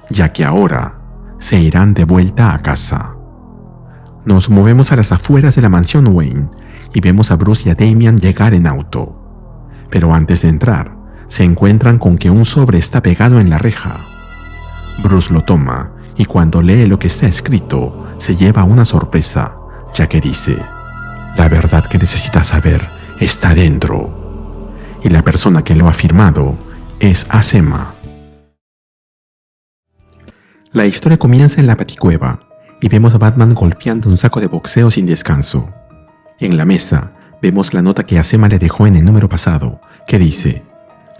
ya que ahora se irán de vuelta a casa. Nos movemos a las afueras de la mansión Wayne y vemos a Bruce y a Damian llegar en auto. Pero antes de entrar, se encuentran con que un sobre está pegado en la reja. Bruce lo toma y cuando lee lo que está escrito, se lleva una sorpresa, ya que dice: la verdad que necesitas saber está dentro. Y la persona que lo ha firmado es Acema. La historia comienza en la Baticueva y vemos a Batman golpeando un saco de boxeo sin descanso. En la mesa vemos la nota que Acema le dejó en el número pasado, que dice: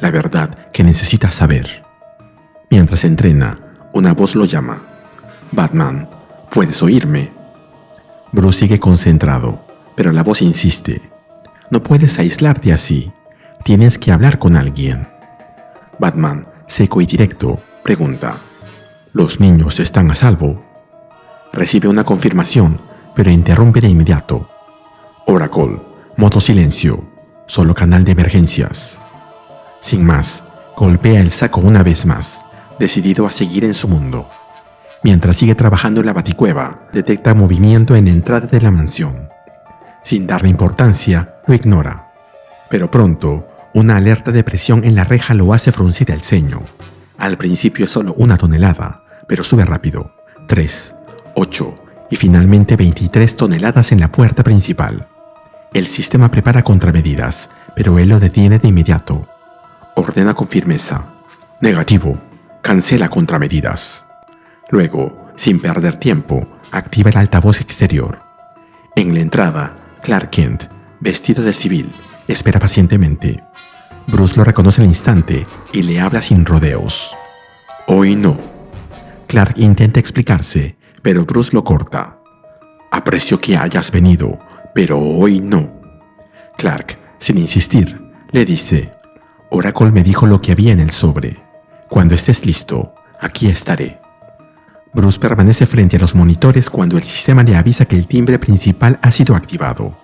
la verdad que necesitas saber. Mientras entrena, una voz lo llama: Batman, ¿puedes oírme? Bruce sigue concentrado, pero la voz insiste: no puedes aislarte así, tienes que hablar con alguien. Batman, seco y directo, pregunta: ¿los niños están a salvo? Recibe una confirmación, pero interrumpe de inmediato: Oracle, modo silencio, solo canal de emergencias. Sin más, golpea el saco una vez más, decidido a seguir en su mundo. Mientras sigue trabajando en la baticueva, detecta movimiento en la entrada de la mansión. Sin darle importancia, lo ignora. Pero pronto, una alerta de presión en la reja lo hace fruncir el ceño. Al principio es solo 1 tonelada, pero sube rápido: 3, 8 y finalmente 23 toneladas en la puerta principal. El sistema prepara contramedidas, pero él lo detiene de inmediato. Ordena con firmeza: negativo, cancela contramedidas. Luego, sin perder tiempo, activa el altavoz exterior. En la entrada, Clark Kent, vestido de civil, espera pacientemente. Bruce lo reconoce al instante y le habla sin rodeos. Hoy no. Clark intenta explicarse, pero Bruce lo corta. Aprecio que hayas venido, pero hoy no. Clark, sin insistir, le dice: Oracle me dijo lo que había en el sobre. Cuando estés listo, aquí estaré. Bruce permanece frente a los monitores cuando el sistema le avisa que el timbre principal ha sido activado.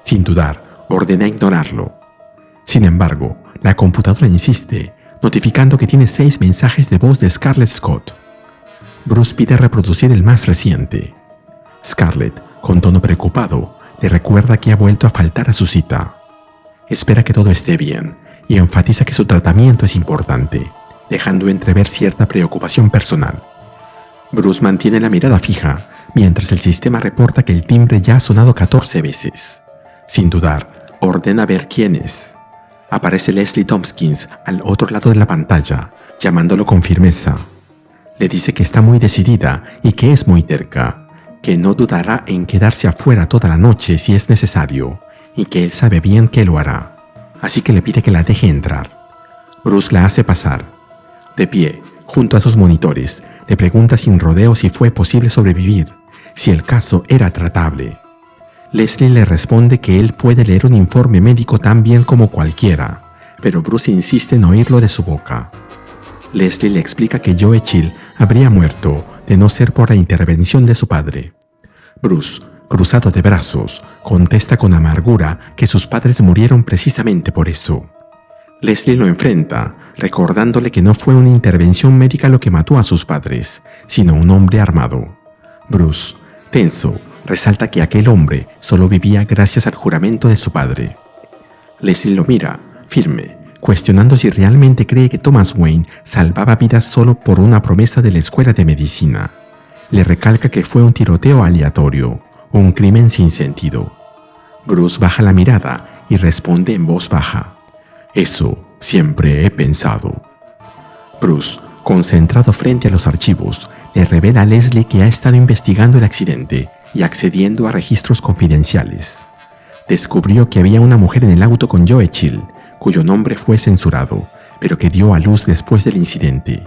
Sin dudar, ordena ignorarlo. Sin embargo, la computadora insiste, notificando que tiene 6 mensajes de voz de Scarlett Scott. Bruce pide reproducir el más reciente. Scarlett, con tono preocupado, le recuerda que ha vuelto a faltar a su cita. Espera que todo esté bien y enfatiza que su tratamiento es importante, dejando entrever cierta preocupación personal. Bruce mantiene la mirada fija, mientras el sistema reporta que el timbre ya ha sonado 14 veces. Sin dudar, ordena ver quién es. Aparece Leslie Tompkins al otro lado de la pantalla, llamándolo con firmeza. Le dice que está muy decidida y que es muy terca, que no dudará en quedarse afuera toda la noche si es necesario, y que él sabe bien que lo hará, así que le pide que la deje entrar. Bruce la hace pasar. De pie, junto a sus monitores, le pregunta sin rodeos si fue posible sobrevivir, si el caso era tratable. Leslie le responde que él puede leer un informe médico tan bien como cualquiera, pero Bruce insiste en oírlo de su boca. Leslie le explica que Joe Chill habría muerto de no ser por la intervención de su padre. Bruce, cruzado de brazos, contesta con amargura que sus padres murieron precisamente por eso. Leslie lo enfrenta, recordándole que no fue una intervención médica lo que mató a sus padres, sino un hombre armado. Bruce, tenso, resalta que aquel hombre solo vivía gracias al juramento de su padre. Leslie lo mira, firme, cuestionando si realmente cree que Thomas Wayne salvaba vidas solo por una promesa de la escuela de medicina. Le recalca que fue un tiroteo aleatorio, un crimen sin sentido. Bruce baja la mirada y responde en voz baja: eso siempre he pensado. Bruce, concentrado frente a los archivos, le revela a Leslie que ha estado investigando el accidente y accediendo a registros confidenciales. Descubrió que había una mujer en el auto con Joe Chill, cuyo nombre fue censurado, pero que dio a luz después del incidente.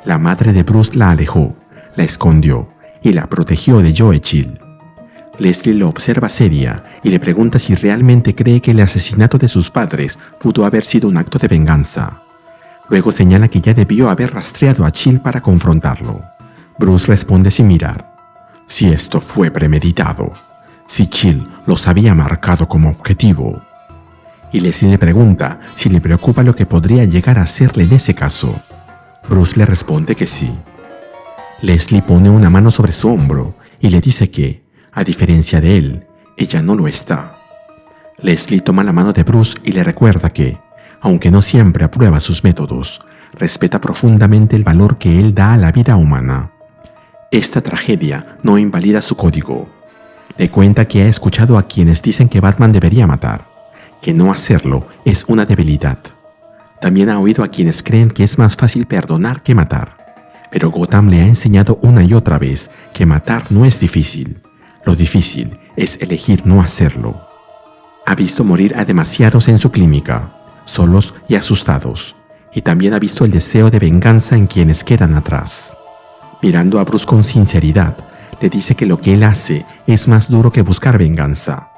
La madre de Bruce la alejó, la escondió y la protegió de Joe Chill. Leslie lo observa seria y le pregunta si realmente cree que el asesinato de sus padres pudo haber sido un acto de venganza. Luego señala que ya debió haber rastreado a Chill para confrontarlo. Bruce responde sin mirar: si esto fue premeditado, si Chill los había marcado como objetivo. Y Leslie le pregunta si le preocupa lo que podría llegar a hacerle en ese caso. Bruce le responde que sí. Leslie pone una mano sobre su hombro y le dice que, a diferencia de él, ella no lo está. Leslie toma la mano de Bruce y le recuerda que, aunque no siempre aprueba sus métodos, respeta profundamente el valor que él da a la vida humana. Esta tragedia no invalida su código. Le cuenta que ha escuchado a quienes dicen que Batman debería matar, que no hacerlo es una debilidad. También ha oído a quienes creen que es más fácil perdonar que matar. Pero Gotham le ha enseñado una y otra vez que matar no es difícil. Lo difícil es elegir no hacerlo. Ha visto morir a demasiados en su clínica, solos y asustados, y también ha visto el deseo de venganza en quienes quedan atrás. Mirando a Bruce con sinceridad, le dice que lo que él hace es más duro que buscar venganza,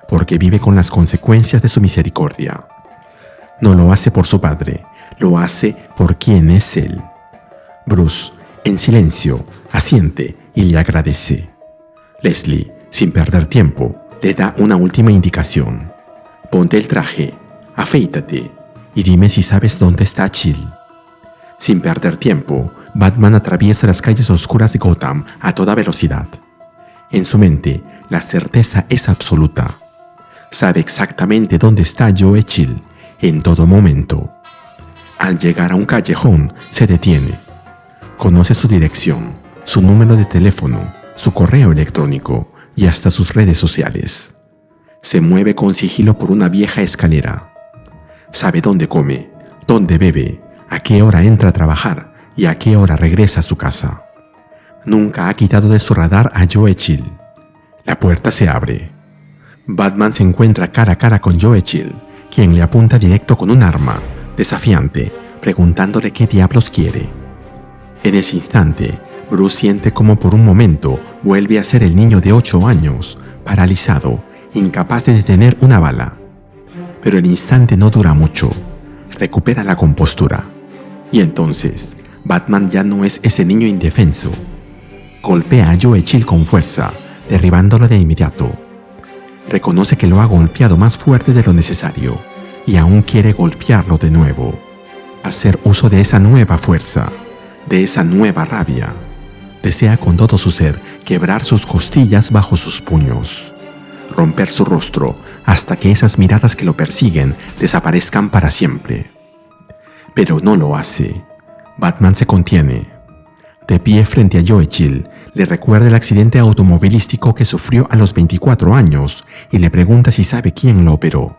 porque vive con las consecuencias de su misericordia. No lo hace por su padre, lo hace por quien es él. Bruce, en silencio, asiente y le agradece. Leslie, sin perder tiempo, le da una última indicación. Ponte el traje, afeítate y dime si sabes dónde está Chill. Sin perder tiempo, Batman atraviesa las calles oscuras de Gotham a toda velocidad. En su mente, la certeza es absoluta. Sabe exactamente dónde está Joe Chill en todo momento. Al llegar a un callejón, se detiene. Conoce su dirección, su número de teléfono, su correo electrónico y hasta sus redes sociales. Se mueve con sigilo por una vieja escalera. Sabe dónde come, dónde bebe, a qué hora entra a trabajar y a qué hora regresa a su casa. Nunca ha quitado de su radar a Joe Chill. La puerta se abre. Batman se encuentra cara a cara con Joe Chill, quien le apunta directo con un arma, desafiante, preguntándole qué diablos quiere. En ese instante, Bruce siente como por un momento vuelve a ser el niño de 8 años, paralizado, incapaz de detener una bala. Pero el instante no dura mucho. Recupera la compostura. Y entonces, Batman ya no es ese niño indefenso. Golpea a Joe Chill con fuerza, derribándolo de inmediato. Reconoce que lo ha golpeado más fuerte de lo necesario y aún quiere golpearlo de nuevo. Hacer uso de esa nueva fuerza, de esa nueva rabia. Desea con todo su ser quebrar sus costillas bajo sus puños. Romper su rostro hasta que esas miradas que lo persiguen desaparezcan para siempre. Pero no lo hace. Batman se contiene. De pie frente a Joe Chill, le recuerda el accidente automovilístico que sufrió a los 24 años y le pregunta si sabe quién lo operó.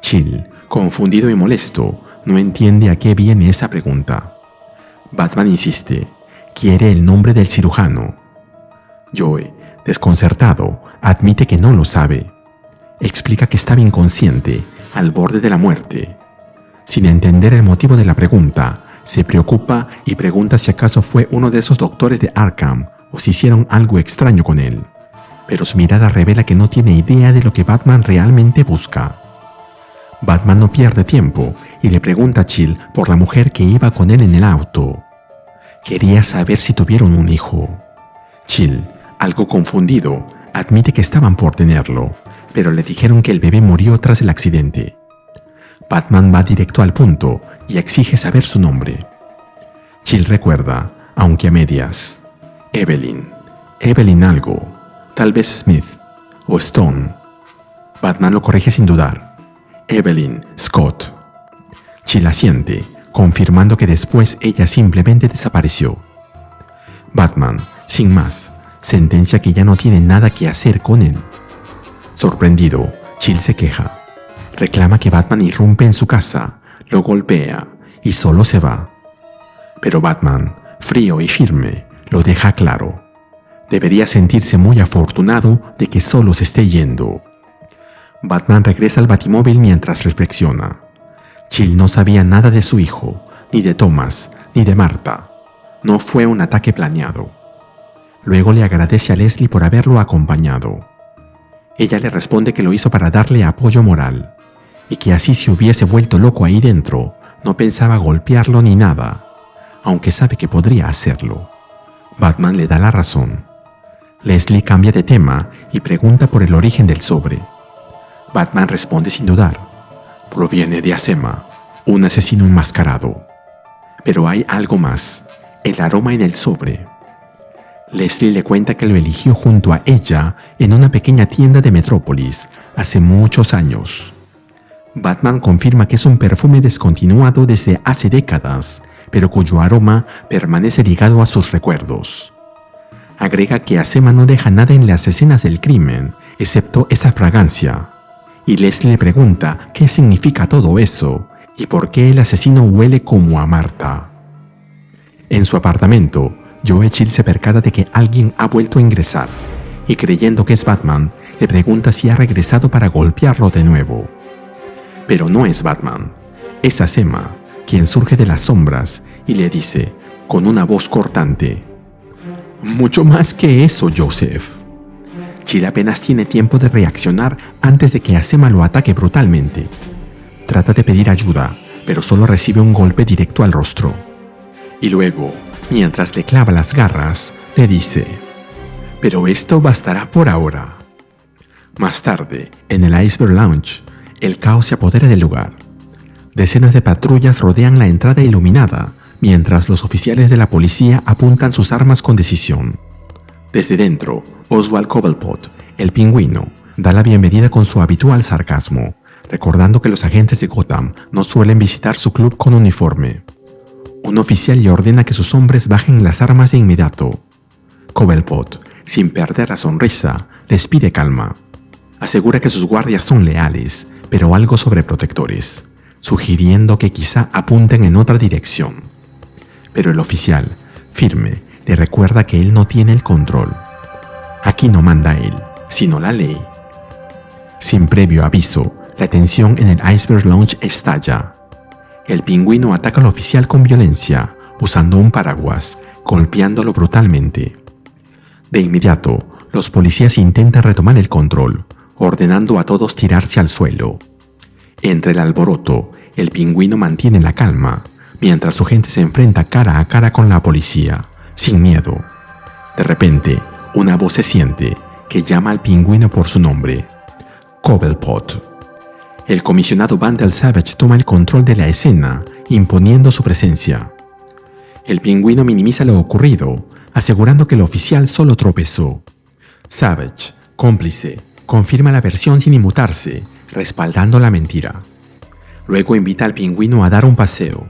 Chill, confundido y molesto, no entiende a qué viene esa pregunta. Batman insiste, quiere el nombre del cirujano. Joe, desconcertado, admite que no lo sabe. Explica que estaba inconsciente, al borde de la muerte. Sin entender el motivo de la pregunta, se preocupa y pregunta si acaso fue uno de esos doctores de Arkham o si hicieron algo extraño con él. Pero su mirada revela que no tiene idea de lo que Batman realmente busca. Batman no pierde tiempo y le pregunta a Chill por la mujer que iba con él en el auto. Quería saber si tuvieron un hijo. Chill, algo confundido, admite que estaban por tenerlo, pero le dijeron que el bebé murió tras el accidente. Batman va directo al punto y exige saber su nombre. Chill recuerda, aunque a medias. Evelyn algo, tal vez Smith o Stone. Batman lo corrige sin dudar. Evelyn Scott. Chill asiente, confirmando que después ella simplemente desapareció. Batman, sin más, sentencia que ya no tiene nada que hacer con él. Sorprendido, Chill se queja. Reclama que Batman irrumpe en su casa, lo golpea y solo se va. Pero Batman, frío y firme, lo deja claro. Debería sentirse muy afortunado de que solo se esté yendo. Batman regresa al Batimóvil mientras reflexiona. Chill no sabía nada de su hijo, ni de Thomas, ni de Marta. No fue un ataque planeado. Luego le agradece a Leslie por haberlo acompañado. Ella le responde que lo hizo para darle apoyo moral, y que así si hubiese vuelto loco ahí dentro, no pensaba golpearlo ni nada, aunque sabe que podría hacerlo. Batman le da la razón. Leslie cambia de tema y pregunta por el origen del sobre. Batman responde sin dudar. Proviene de Acema, un asesino enmascarado. Pero hay algo más, el aroma en el sobre. Leslie le cuenta que lo eligió junto a ella en una pequeña tienda de Metrópolis hace muchos años. Batman confirma que es un perfume descontinuado desde hace décadas, pero cuyo aroma permanece ligado a sus recuerdos. Agrega que Acema no deja nada en las escenas del crimen, excepto esa fragancia. Y Leslie le pregunta qué significa todo eso y por qué el asesino huele como a Marta. En su apartamento, Joe Chill se percata de que alguien ha vuelto a ingresar y creyendo que es Batman, le pregunta si ha regresado para golpearlo de nuevo. Pero no es Batman, es Azema, quien surge de las sombras y le dice, con una voz cortante: «Mucho más que eso, Joseph». Jill apenas tiene tiempo de reaccionar antes de que Azema lo ataque brutalmente. Trata de pedir ayuda, pero solo recibe un golpe directo al rostro. Y luego, mientras le clava las garras, le dice: «Pero esto bastará por ahora». Más tarde, en el Iceberg Lounge, el caos se apodera del lugar. Decenas de patrullas rodean la entrada iluminada, mientras los oficiales de la policía apuntan sus armas con decisión. Desde dentro, Oswald Cobblepot, el Pingüino, da la bienvenida con su habitual sarcasmo, recordando que los agentes de Gotham no suelen visitar su club con uniforme. Un oficial le ordena que sus hombres bajen las armas de inmediato. Cobblepot, sin perder la sonrisa, les pide calma. Asegura que sus guardias son leales, pero algo sobreprotectores, sugiriendo que quizá apunten en otra dirección. Pero el oficial, firme, le recuerda que él no tiene el control. Aquí no manda él, sino la ley. Sin previo aviso, la tensión en el Iceberg Lounge estalla. El Pingüino ataca al oficial con violencia, usando un paraguas, golpeándolo brutalmente. De inmediato, los policías intentan retomar el control, ordenando a todos tirarse al suelo. Entre el alboroto, el Pingüino mantiene la calma, mientras su gente se enfrenta cara a cara con la policía, sin miedo. De repente, una voz se siente que llama al Pingüino por su nombre: Cobblepot. El comisionado Vandal Savage toma el control de la escena, imponiendo su presencia. El Pingüino minimiza lo ocurrido, asegurando que el oficial solo tropezó. Savage, cómplice, confirma la versión sin inmutarse, respaldando la mentira. Luego invita al Pingüino a dar un paseo.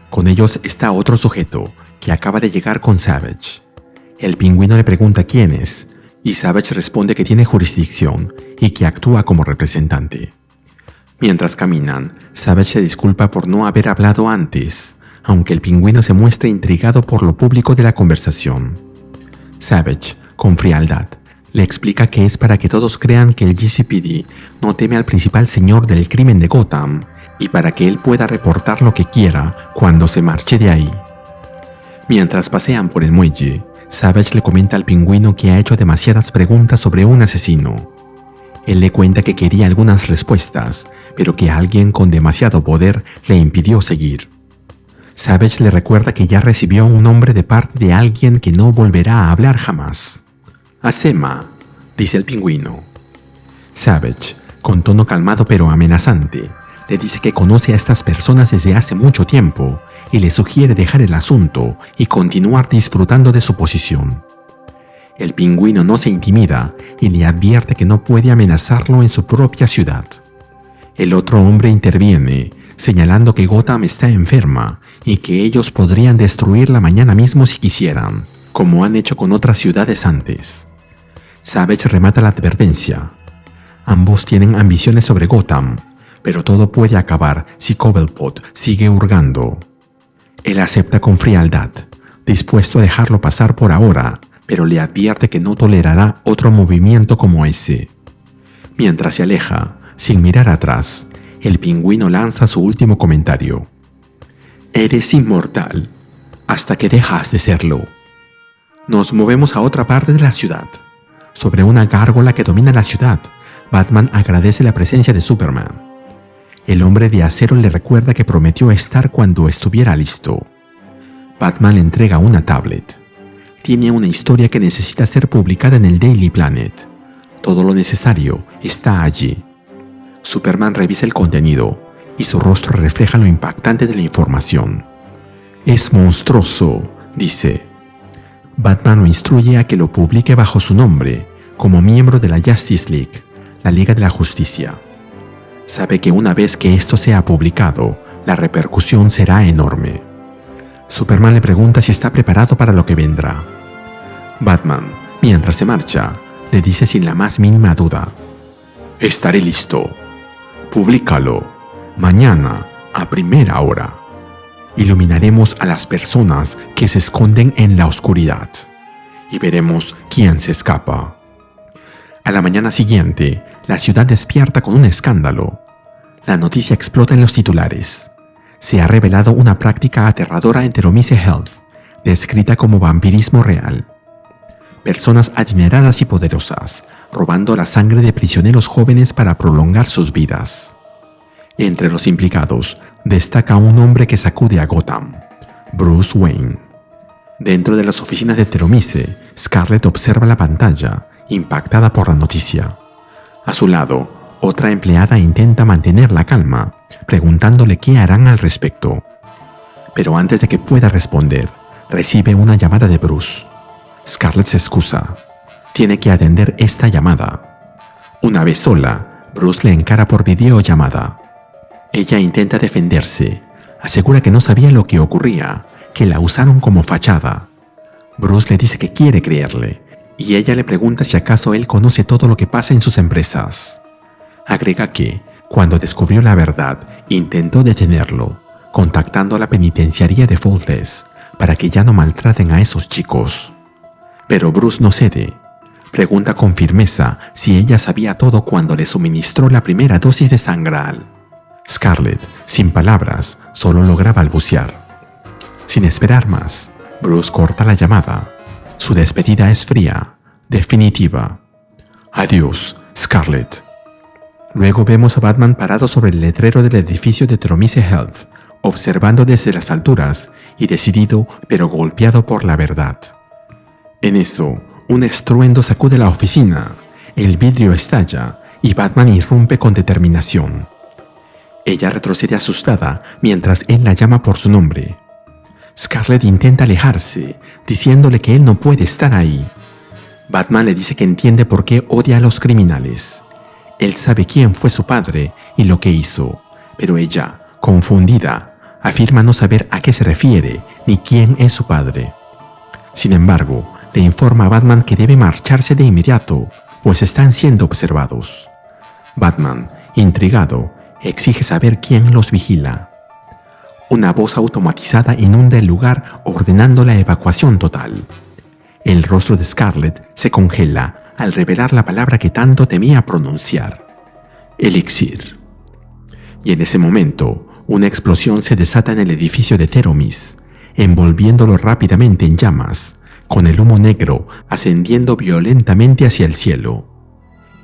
Con ellos está otro sujeto, que acaba de llegar con Savage. El Pingüino le pregunta quién es, y Savage responde que tiene jurisdicción y que actúa como representante. Mientras caminan, Savage se disculpa por no haber hablado antes, aunque el Pingüino se muestra intrigado por lo público de la conversación. Savage, con frialdad, le explica que es para que todos crean que el GCPD no teme al principal señor del crimen de Gotham y para que él pueda reportar lo que quiera cuando se marche de ahí. Mientras pasean por el muelle, Savage le comenta al Pingüino que ha hecho demasiadas preguntas sobre un asesino. Él le cuenta que quería algunas respuestas, pero que alguien con demasiado poder le impidió seguir. Savage le recuerda que ya recibió un nombre de parte de alguien que no volverá a hablar jamás. «Azema», dice el Pingüino. Savage, con tono calmado pero amenazante, le dice que conoce a estas personas desde hace mucho tiempo y le sugiere dejar el asunto y continuar disfrutando de su posición. El Pingüino no se intimida y le advierte que no puede amenazarlo en su propia ciudad. El otro hombre interviene, señalando que Gotham está enferma y que ellos podrían destruirla mañana mismo si quisieran, como han hecho con otras ciudades antes. Savage remata la advertencia. Ambos tienen ambiciones sobre Gotham, pero todo puede acabar si Cobblepot sigue hurgando. Él acepta con frialdad, dispuesto a dejarlo pasar por ahora, pero le advierte que no tolerará otro movimiento como ese. Mientras se aleja, sin mirar atrás, el Pingüino lanza su último comentario: «Eres inmortal, hasta que dejas de serlo». Nos movemos a otra parte de la ciudad. Sobre una gárgola que domina la ciudad, Batman agradece la presencia de Superman. El hombre de acero le recuerda que prometió estar cuando estuviera listo. Batman le entrega una tablet. Tiene una historia que necesita ser publicada en el Daily Planet. Todo lo necesario está allí. Superman revisa el contenido y su rostro refleja lo impactante de la información. «Es monstruoso», dice. Batman lo instruye a que lo publique bajo su nombre, como miembro de la Justice League, la Liga de la Justicia. Sabe que una vez que esto sea publicado, la repercusión será enorme. Superman le pregunta si está preparado para lo que vendrá. Batman, mientras se marcha, le dice sin la más mínima duda: «Estaré listo. Públicalo. Mañana, a primera hora. Iluminaremos a las personas que se esconden en la oscuridad y veremos quién se escapa». A la mañana siguiente, la ciudad despierta con un escándalo. La noticia explota en los titulares. Se ha revelado una práctica aterradora en Teromise Health, descrita como vampirismo real. Personas adineradas y poderosas, robando la sangre de prisioneros jóvenes para prolongar sus vidas. Entre los implicados, destaca un hombre que sacude a Gotham, Bruce Wayne. Dentro de las oficinas de Teromise, Scarlett observa la pantalla, impactada por la noticia. A su lado, otra empleada intenta mantener la calma, preguntándole qué harán al respecto. Pero antes de que pueda responder, recibe una llamada de Bruce. Scarlett se excusa. Tiene que atender esta llamada. Una vez sola, Bruce le encara por videollamada. Ella intenta defenderse. Asegura que no sabía lo que ocurría, que la usaron como fachada. Bruce le dice que quiere creerle, y ella le pregunta si acaso él conoce todo lo que pasa en sus empresas. Agrega que, cuando descubrió la verdad, intentó detenerlo, contactando a la penitenciaría de Faultless para que ya no maltraten a esos chicos. Pero Bruce no cede. Pregunta con firmeza si ella sabía todo cuando le suministró la primera dosis de Sangral. Scarlett, sin palabras, solo logra balbucear. Sin esperar más, Bruce corta la llamada. Su despedida es fría, definitiva. Adiós, Scarlett. Luego vemos a Batman parado sobre el letrero del edificio de Teromise Health, observando desde las alturas y decidido pero golpeado por la verdad. En eso, un estruendo sacude la oficina, el vidrio estalla y Batman irrumpe con determinación. Ella retrocede asustada mientras él la llama por su nombre. Scarlett intenta alejarse, diciéndole que él no puede estar ahí. Batman le dice que entiende por qué odia a los criminales. Él sabe quién fue su padre y lo que hizo, pero ella, confundida, afirma no saber a qué se refiere ni quién es su padre. Sin embargo, le informa a Batman que debe marcharse de inmediato, pues están siendo observados. Batman, intrigado, exige saber quién los vigila. Una voz automatizada inunda el lugar ordenando la evacuación total. El rostro de Scarlett se congela al revelar la palabra que tanto temía pronunciar: elixir. Y en ese momento, una explosión se desata en el edificio de Teromise, envolviéndolo rápidamente en llamas, con el humo negro ascendiendo violentamente hacia el cielo.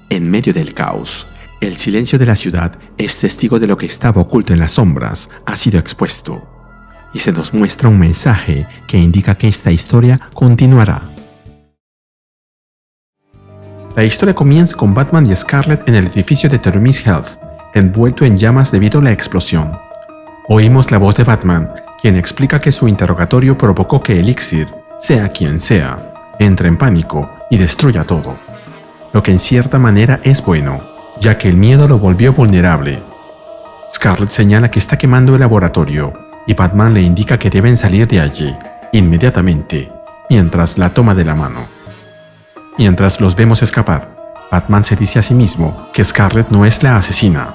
En medio del caos, el silencio de la ciudad es testigo de lo que estaba oculto en las sombras ha sido expuesto, y se nos muestra un mensaje que indica que esta historia continuará. La historia comienza con Batman y Scarlett en el edificio de Teromise Health, envuelto en llamas debido a la explosión. Oímos la voz de Batman, quien explica que su interrogatorio provocó que Elixir, sea quien sea, entre en pánico y destruya todo. Lo que en cierta manera es bueno, ya que el miedo lo volvió vulnerable. Scarlett señala que está quemando el laboratorio, y Batman le indica que deben salir de allí, inmediatamente, mientras la toma de la mano. Mientras los vemos escapar, Batman se dice a sí mismo que Scarlett no es la asesina.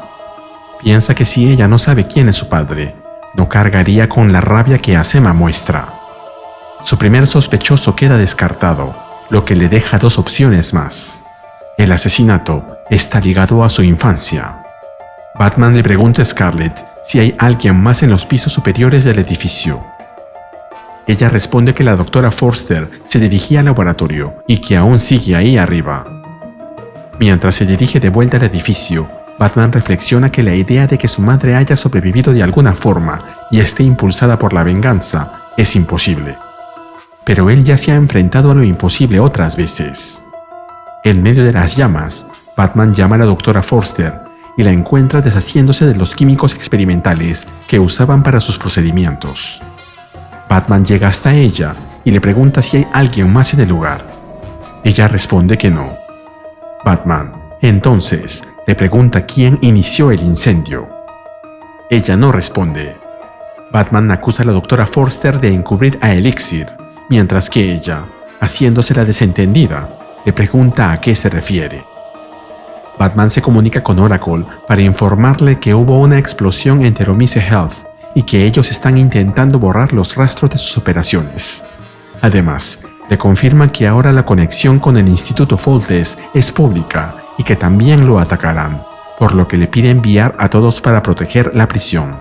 Piensa que si ella no sabe quién es su padre, no cargaría con la rabia que Acema muestra. Su primer sospechoso queda descartado, lo que le deja dos opciones más. El asesinato está ligado a su infancia. Batman le pregunta a Scarlett si hay alguien más en los pisos superiores del edificio. Ella responde que la doctora Forster se dirigía al laboratorio y que aún sigue ahí arriba. Mientras se dirige de vuelta al edificio, Batman reflexiona que la idea de que su madre haya sobrevivido de alguna forma y esté impulsada por la venganza es imposible. Pero él ya se ha enfrentado a lo imposible otras veces. En medio de las llamas, Batman llama a la doctora Forster y la encuentra deshaciéndose de los químicos experimentales que usaban para sus procedimientos. Batman llega hasta ella y le pregunta si hay alguien más en el lugar. Ella responde que no. Batman, entonces, le pregunta quién inició el incendio. Ella no responde. Batman acusa a la doctora Forster de encubrir a Elixir, mientras que ella, haciéndose la desentendida, le pregunta a qué se refiere. Batman se comunica con Oracle para informarle que hubo una explosión en Teromise Health y que ellos están intentando borrar los rastros de sus operaciones. Además, Le confirma que ahora la conexión con el Instituto Faultless es pública y que también lo atacarán, por lo que le pide enviar a todos para proteger la prisión.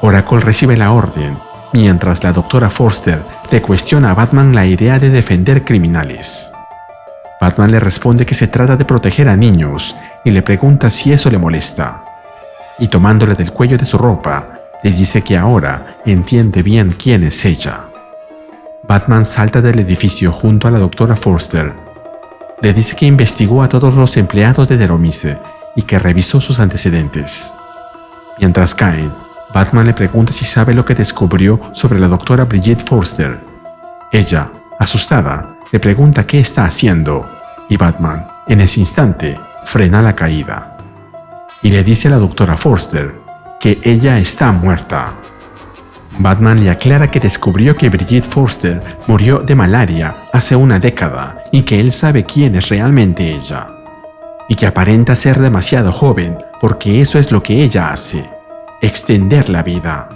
Oracle recibe la orden, mientras la doctora Forster le cuestiona a Batman la idea de defender criminales. Batman le responde que se trata de proteger a niños y le pregunta si eso le molesta. Y tomándole del cuello de su ropa, le dice que ahora entiende bien quién es ella. Batman salta del edificio junto a la doctora Forster. Le dice que investigó a todos los empleados de Teromise y que revisó sus antecedentes. Mientras caen, Batman le pregunta si sabe lo que descubrió sobre la doctora Bridget Forster. Ella, asustada, le pregunta qué está haciendo, y Batman, en ese instante, frena la caída. Y le dice a la doctora Forster que ella está muerta. Batman le aclara que descubrió que Bridget Forster murió de malaria hace una década y que él sabe quién es realmente ella. Y que aparenta ser demasiado joven porque eso es lo que ella hace, extender la vida.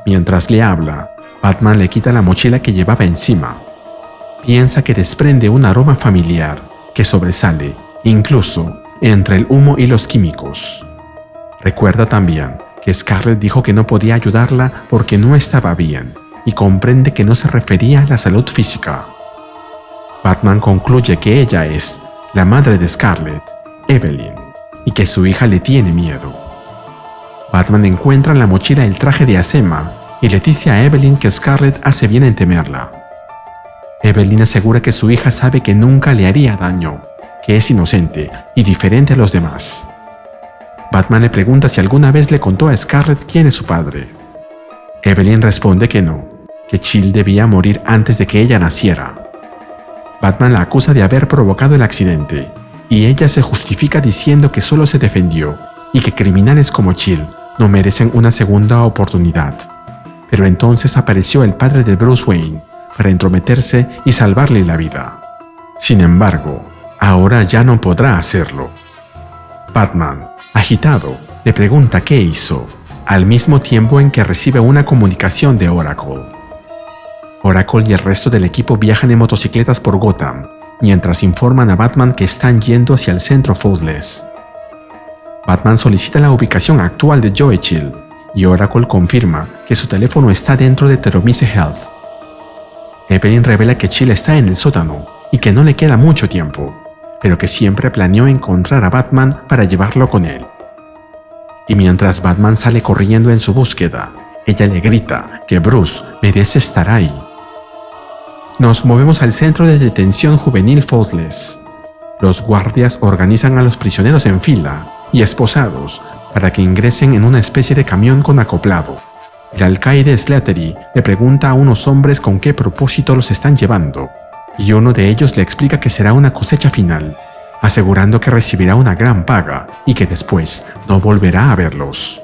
Mientras le habla, Batman le quita la mochila que llevaba encima. Piensa que desprende un aroma familiar que sobresale, incluso entre el humo y los químicos. Recuerda también que Scarlet dijo que no podía ayudarla porque no estaba bien y comprende que no se refería a la salud física. Batman concluye que ella es la madre de Scarlet, Evelyn, y que su hija le tiene miedo. Batman encuentra en la mochila el traje de Acema y le dice a Evelyn que Scarlet hace bien en temerla. Evelyn asegura que su hija sabe que nunca le haría daño, que es inocente y diferente a los demás. Batman le pregunta si alguna vez le contó a Scarlet quién es su padre. Evelyn responde que no, que Chill debía morir antes de que ella naciera. Batman la acusa de haber provocado el accidente, y ella se justifica diciendo que solo se defendió y que criminales como Chill no merecen una segunda oportunidad. Pero entonces apareció el padre de Bruce Wayne para entrometerse y salvarle la vida. Sin embargo, ahora ya no podrá hacerlo. Batman, agitado, le pregunta qué hizo, al mismo tiempo en que recibe una comunicación de Oracle. Oracle y el resto del equipo viajan en motocicletas por Gotham, mientras informan a Batman que están yendo hacia el centro Faultless. Batman solicita la ubicación actual de Joe Chill, y Oracle confirma que su teléfono está dentro de Teromise Health. Evelyn revela que Chill está en el sótano y que no le queda mucho tiempo, pero que siempre planeó encontrar a Batman para llevarlo con él. Y mientras Batman sale corriendo en su búsqueda, ella le grita que Bruce merece estar ahí. Nos movemos al centro de detención juvenil Faultless. Los guardias organizan a los prisioneros en fila y esposados para que ingresen en una especie de camión con acoplado. El alcaide Slattery le pregunta a unos hombres con qué propósito los están llevando, y uno de ellos le explica que será una cosecha final, asegurando que recibirá una gran paga y que después no volverá a verlos.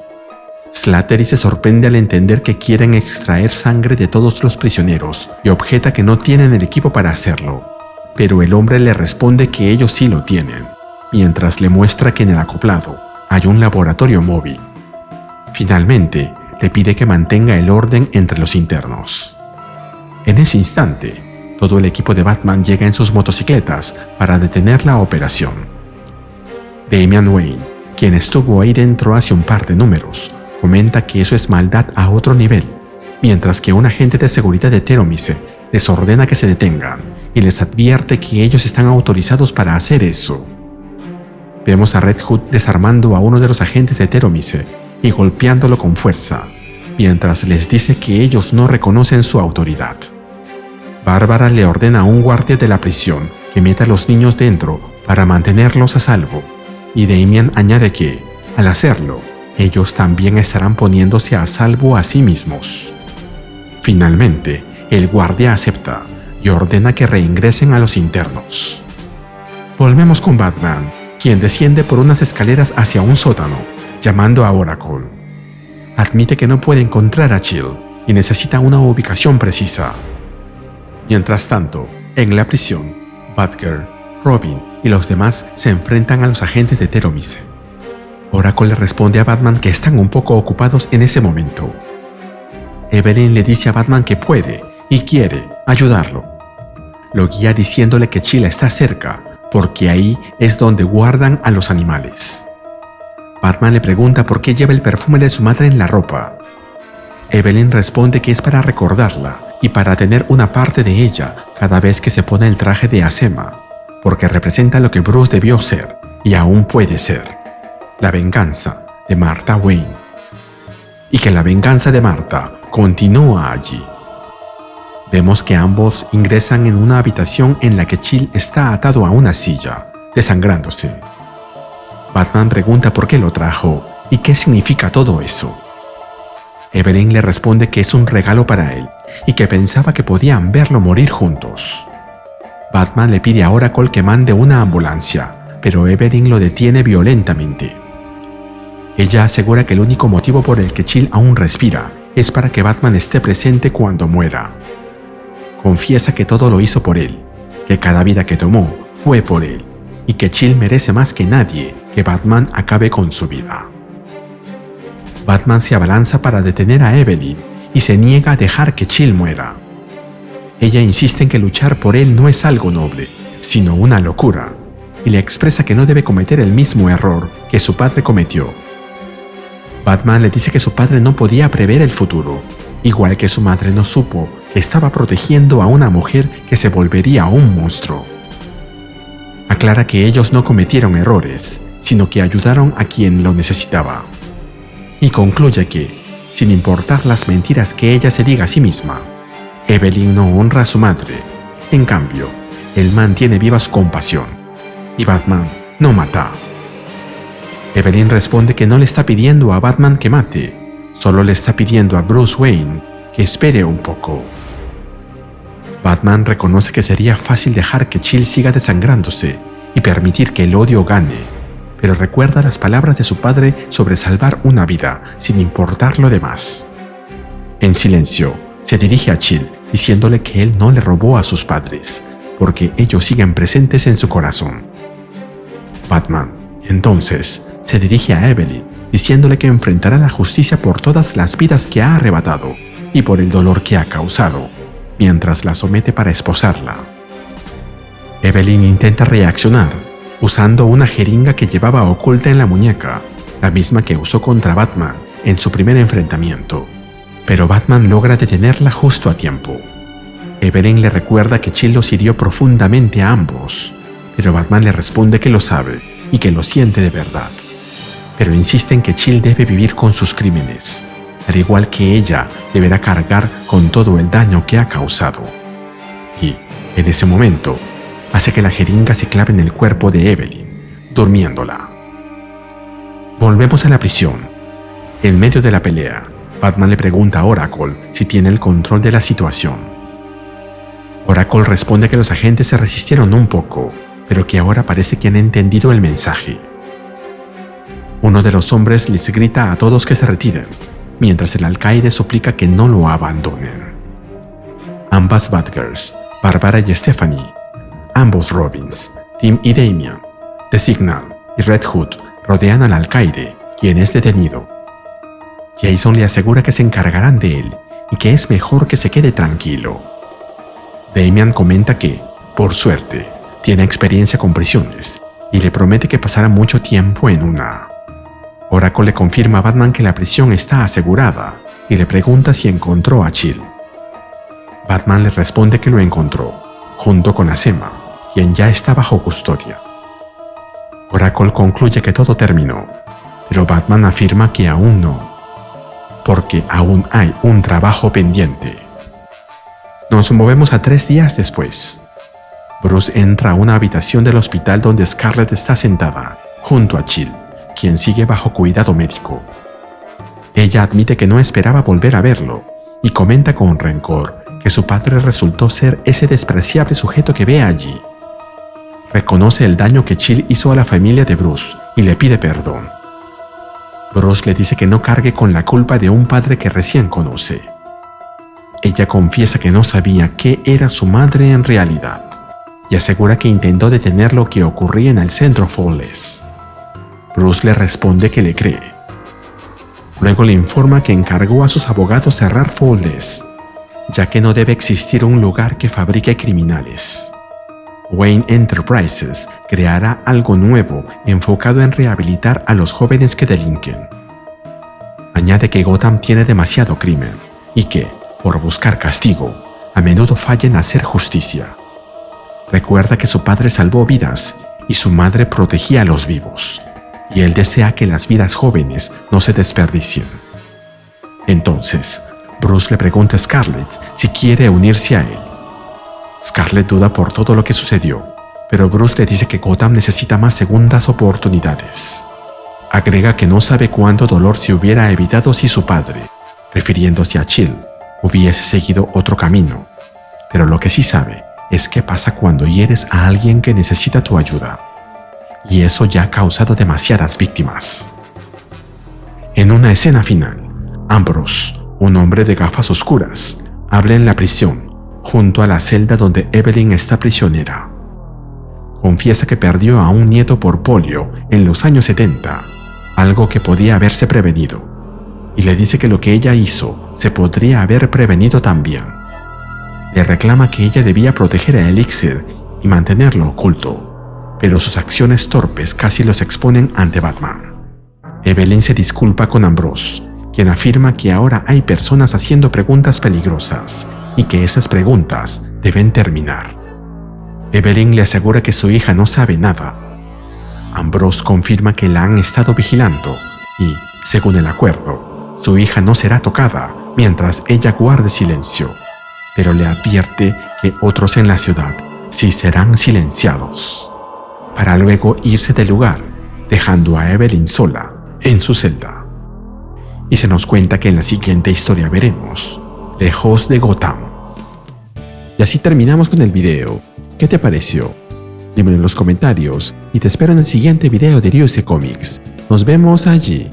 Slattery se sorprende al entender que quieren extraer sangre de todos los prisioneros y objeta que no tienen el equipo para hacerlo, pero el hombre le responde que ellos sí lo tienen, mientras le muestra que en el acoplado hay un laboratorio móvil. Finalmente, le pide que mantenga el orden entre los internos. En ese instante, todo el equipo de Batman llega en sus motocicletas para detener la operación. Damian Wayne, quien estuvo ahí dentro hace un par de números, comenta que eso es maldad a otro nivel, mientras que un agente de seguridad de Teromise les ordena que se detengan y les advierte que ellos están autorizados para hacer eso. Vemos a Red Hood desarmando a uno de los agentes de Teromise y golpeándolo con fuerza, mientras les dice que ellos no reconocen su autoridad. Bárbara le ordena a un guardia de la prisión que meta a los niños dentro para mantenerlos a salvo, y Damian añade que, al hacerlo, ellos también estarán poniéndose a salvo a sí mismos. Finalmente, el guardia acepta y ordena que reingresen a los internos. Volvemos con Batman, quien desciende por unas escaleras hacia un sótano, llamando a Oracle. Admite que no puede encontrar a Chill y necesita una ubicación precisa. Mientras tanto, en la prisión, Batgirl, Robin y los demás se enfrentan a los agentes de Teromise. Oracle le responde a Batman que están un poco ocupados en ese momento. Evelyn le dice a Batman que puede y quiere ayudarlo. Lo guía diciéndole que Chill está cerca, porque ahí es donde guardan a los animales. Batman le pregunta por qué lleva el perfume de su madre en la ropa. Evelyn responde que es para recordarla y para tener una parte de ella cada vez que se pone el traje de Acema, porque representa lo que Bruce debió ser y aún puede ser: la venganza de Martha Wayne. Y que la venganza de Martha continúa allí. Vemos que ambos ingresan en una habitación en la que Chill está atado a una silla, desangrándose. Batman pregunta por qué lo trajo y qué significa todo eso. Evelyn le responde que es un regalo para él y que pensaba que podían verlo morir juntos. Batman le pide a Oracle que mande una ambulancia, pero Evelyn lo detiene violentamente. Ella asegura que el único motivo por el que Chill aún respira es para que Batman esté presente cuando muera. Confiesa que todo lo hizo por él, que cada vida que tomó fue por él, y que Chill merece más que nadie que Batman acabe con su vida. Batman se abalanza para detener a Evelyn y se niega a dejar que Chill muera. Ella insiste en que luchar por él no es algo noble, sino una locura, y le expresa que no debe cometer el mismo error que su padre cometió. Batman le dice que su padre no podía prever el futuro, igual que su madre no supo que estaba protegiendo a una mujer que se volvería un monstruo. Aclara que ellos no cometieron errores, sino que ayudaron a quien lo necesitaba. Y concluye que, sin importar las mentiras que ella se diga a sí misma, Evelyn no honra a su madre. En cambio, él mantiene viva su compasión, y Batman no mata. Evelyn responde que no le está pidiendo a Batman que mate, solo le está pidiendo a Bruce Wayne que espere un poco. Batman reconoce que sería fácil dejar que Chill siga desangrándose y permitir que el odio gane, pero recuerda las palabras de su padre sobre salvar una vida sin importar lo demás. En silencio, se dirige a Chill diciéndole que él no le robó a sus padres, porque ellos siguen presentes en su corazón. Batman, entonces, se dirige a Evelyn diciéndole que enfrentará la justicia por todas las vidas que ha arrebatado y por el dolor que ha causado, mientras la somete para esposarla. Evelyn intenta reaccionar, usando una jeringa que llevaba oculta en la muñeca, la misma que usó contra Batman en su primer enfrentamiento, pero Batman logra detenerla justo a tiempo. Evelyn le recuerda que Chill los hirió profundamente a ambos, pero Batman le responde que lo sabe y que lo siente de verdad, pero insiste en que Chill debe vivir con sus crímenes, al igual que ella deberá cargar con todo el daño que ha causado. Y, en ese momento, hace que la jeringa se clave en el cuerpo de Evelyn, durmiéndola. Volvemos a la prisión. En medio de la pelea, Batman le pregunta a Oracle si tiene el control de la situación. Oracle responde que los agentes se resistieron un poco, pero que ahora parece que han entendido el mensaje. Uno de los hombres les grita a todos que se retiren, mientras el alcaide suplica que no lo abandonen. Ambas Batgirls, Bárbara y Stephanie, ambos Robins, Tim y Damian, The Signal y Red Hood rodean al alcaide, quien es detenido. Jason le asegura que se encargarán de él y que es mejor que se quede tranquilo. Damian comenta que, por suerte, tiene experiencia con prisiones y le promete que pasará mucho tiempo en una. Oracle le confirma a Batman que la prisión está asegurada y le pregunta si encontró a Chill. Batman le responde que lo encontró, junto con Acema, quien ya está bajo custodia. Oracle concluye que todo terminó, pero Batman afirma que aún no, porque aún hay un trabajo pendiente. Nos movemos a 3 días después. Bruce entra a una habitación del hospital donde Scarlett está sentada, junto a Chill, quien sigue bajo cuidado médico. Ella admite que no esperaba volver a verlo y comenta con rencor que su padre resultó ser ese despreciable sujeto que ve allí. Reconoce el daño que Chill hizo a la familia de Bruce y le pide perdón. Bruce le dice que no cargue con la culpa de un padre que recién conoce. Ella confiesa que no sabía qué era su madre en realidad y asegura que intentó detener lo que ocurría en el centro Flawless. Bruce le responde que le cree. Luego le informa que encargó a sus abogados cerrar Flawless. ya que no debe existir un lugar que fabrique criminales. Wayne Enterprises creará algo nuevo enfocado en rehabilitar a los jóvenes que delinquen. Añade que Gotham tiene demasiado crimen y que, por buscar castigo, a menudo falla en hacer justicia. Recuerda que su padre salvó vidas y su madre protegía a los vivos, y él desea que las vidas jóvenes no se desperdicien. Entonces, Bruce le pregunta a Scarlet si quiere unirse a él. Scarlet duda por todo lo que sucedió, pero Bruce le dice que Gotham necesita más segundas oportunidades. Agrega que no sabe cuánto dolor se hubiera evitado si su padre, refiriéndose a Chill, hubiese seguido otro camino, pero lo que sí sabe es qué pasa cuando hieres a alguien que necesita tu ayuda, y eso ya ha causado demasiadas víctimas. En una escena final, Ambrose, un hombre de gafas oscuras, habla en la prisión, junto a la celda donde Evelyn está prisionera. Confiesa que perdió a un nieto por polio en los años 70, algo que podía haberse prevenido, y le dice que lo que ella hizo se podría haber prevenido también. Le reclama que ella debía proteger a Elixir y mantenerlo oculto, pero sus acciones torpes casi los exponen ante Batman. Evelyn se disculpa con Ambrose, quien afirma que ahora hay personas haciendo preguntas peligrosas y que esas preguntas deben terminar. Evelyn le asegura que su hija no sabe nada. Ambrose confirma que la han estado vigilando y, según el acuerdo, su hija no será tocada mientras ella guarde silencio, pero le advierte que otros en la ciudad sí serán silenciados, para luego irse del lugar, dejando a Evelyn sola en su celda. Y se nos cuenta que en la siguiente historia veremos Lejos de Gotham. Y así terminamos con el video. ¿Qué te pareció? Dímelo en los comentarios y te espero en el siguiente video de Ryuse Comics. Nos vemos allí.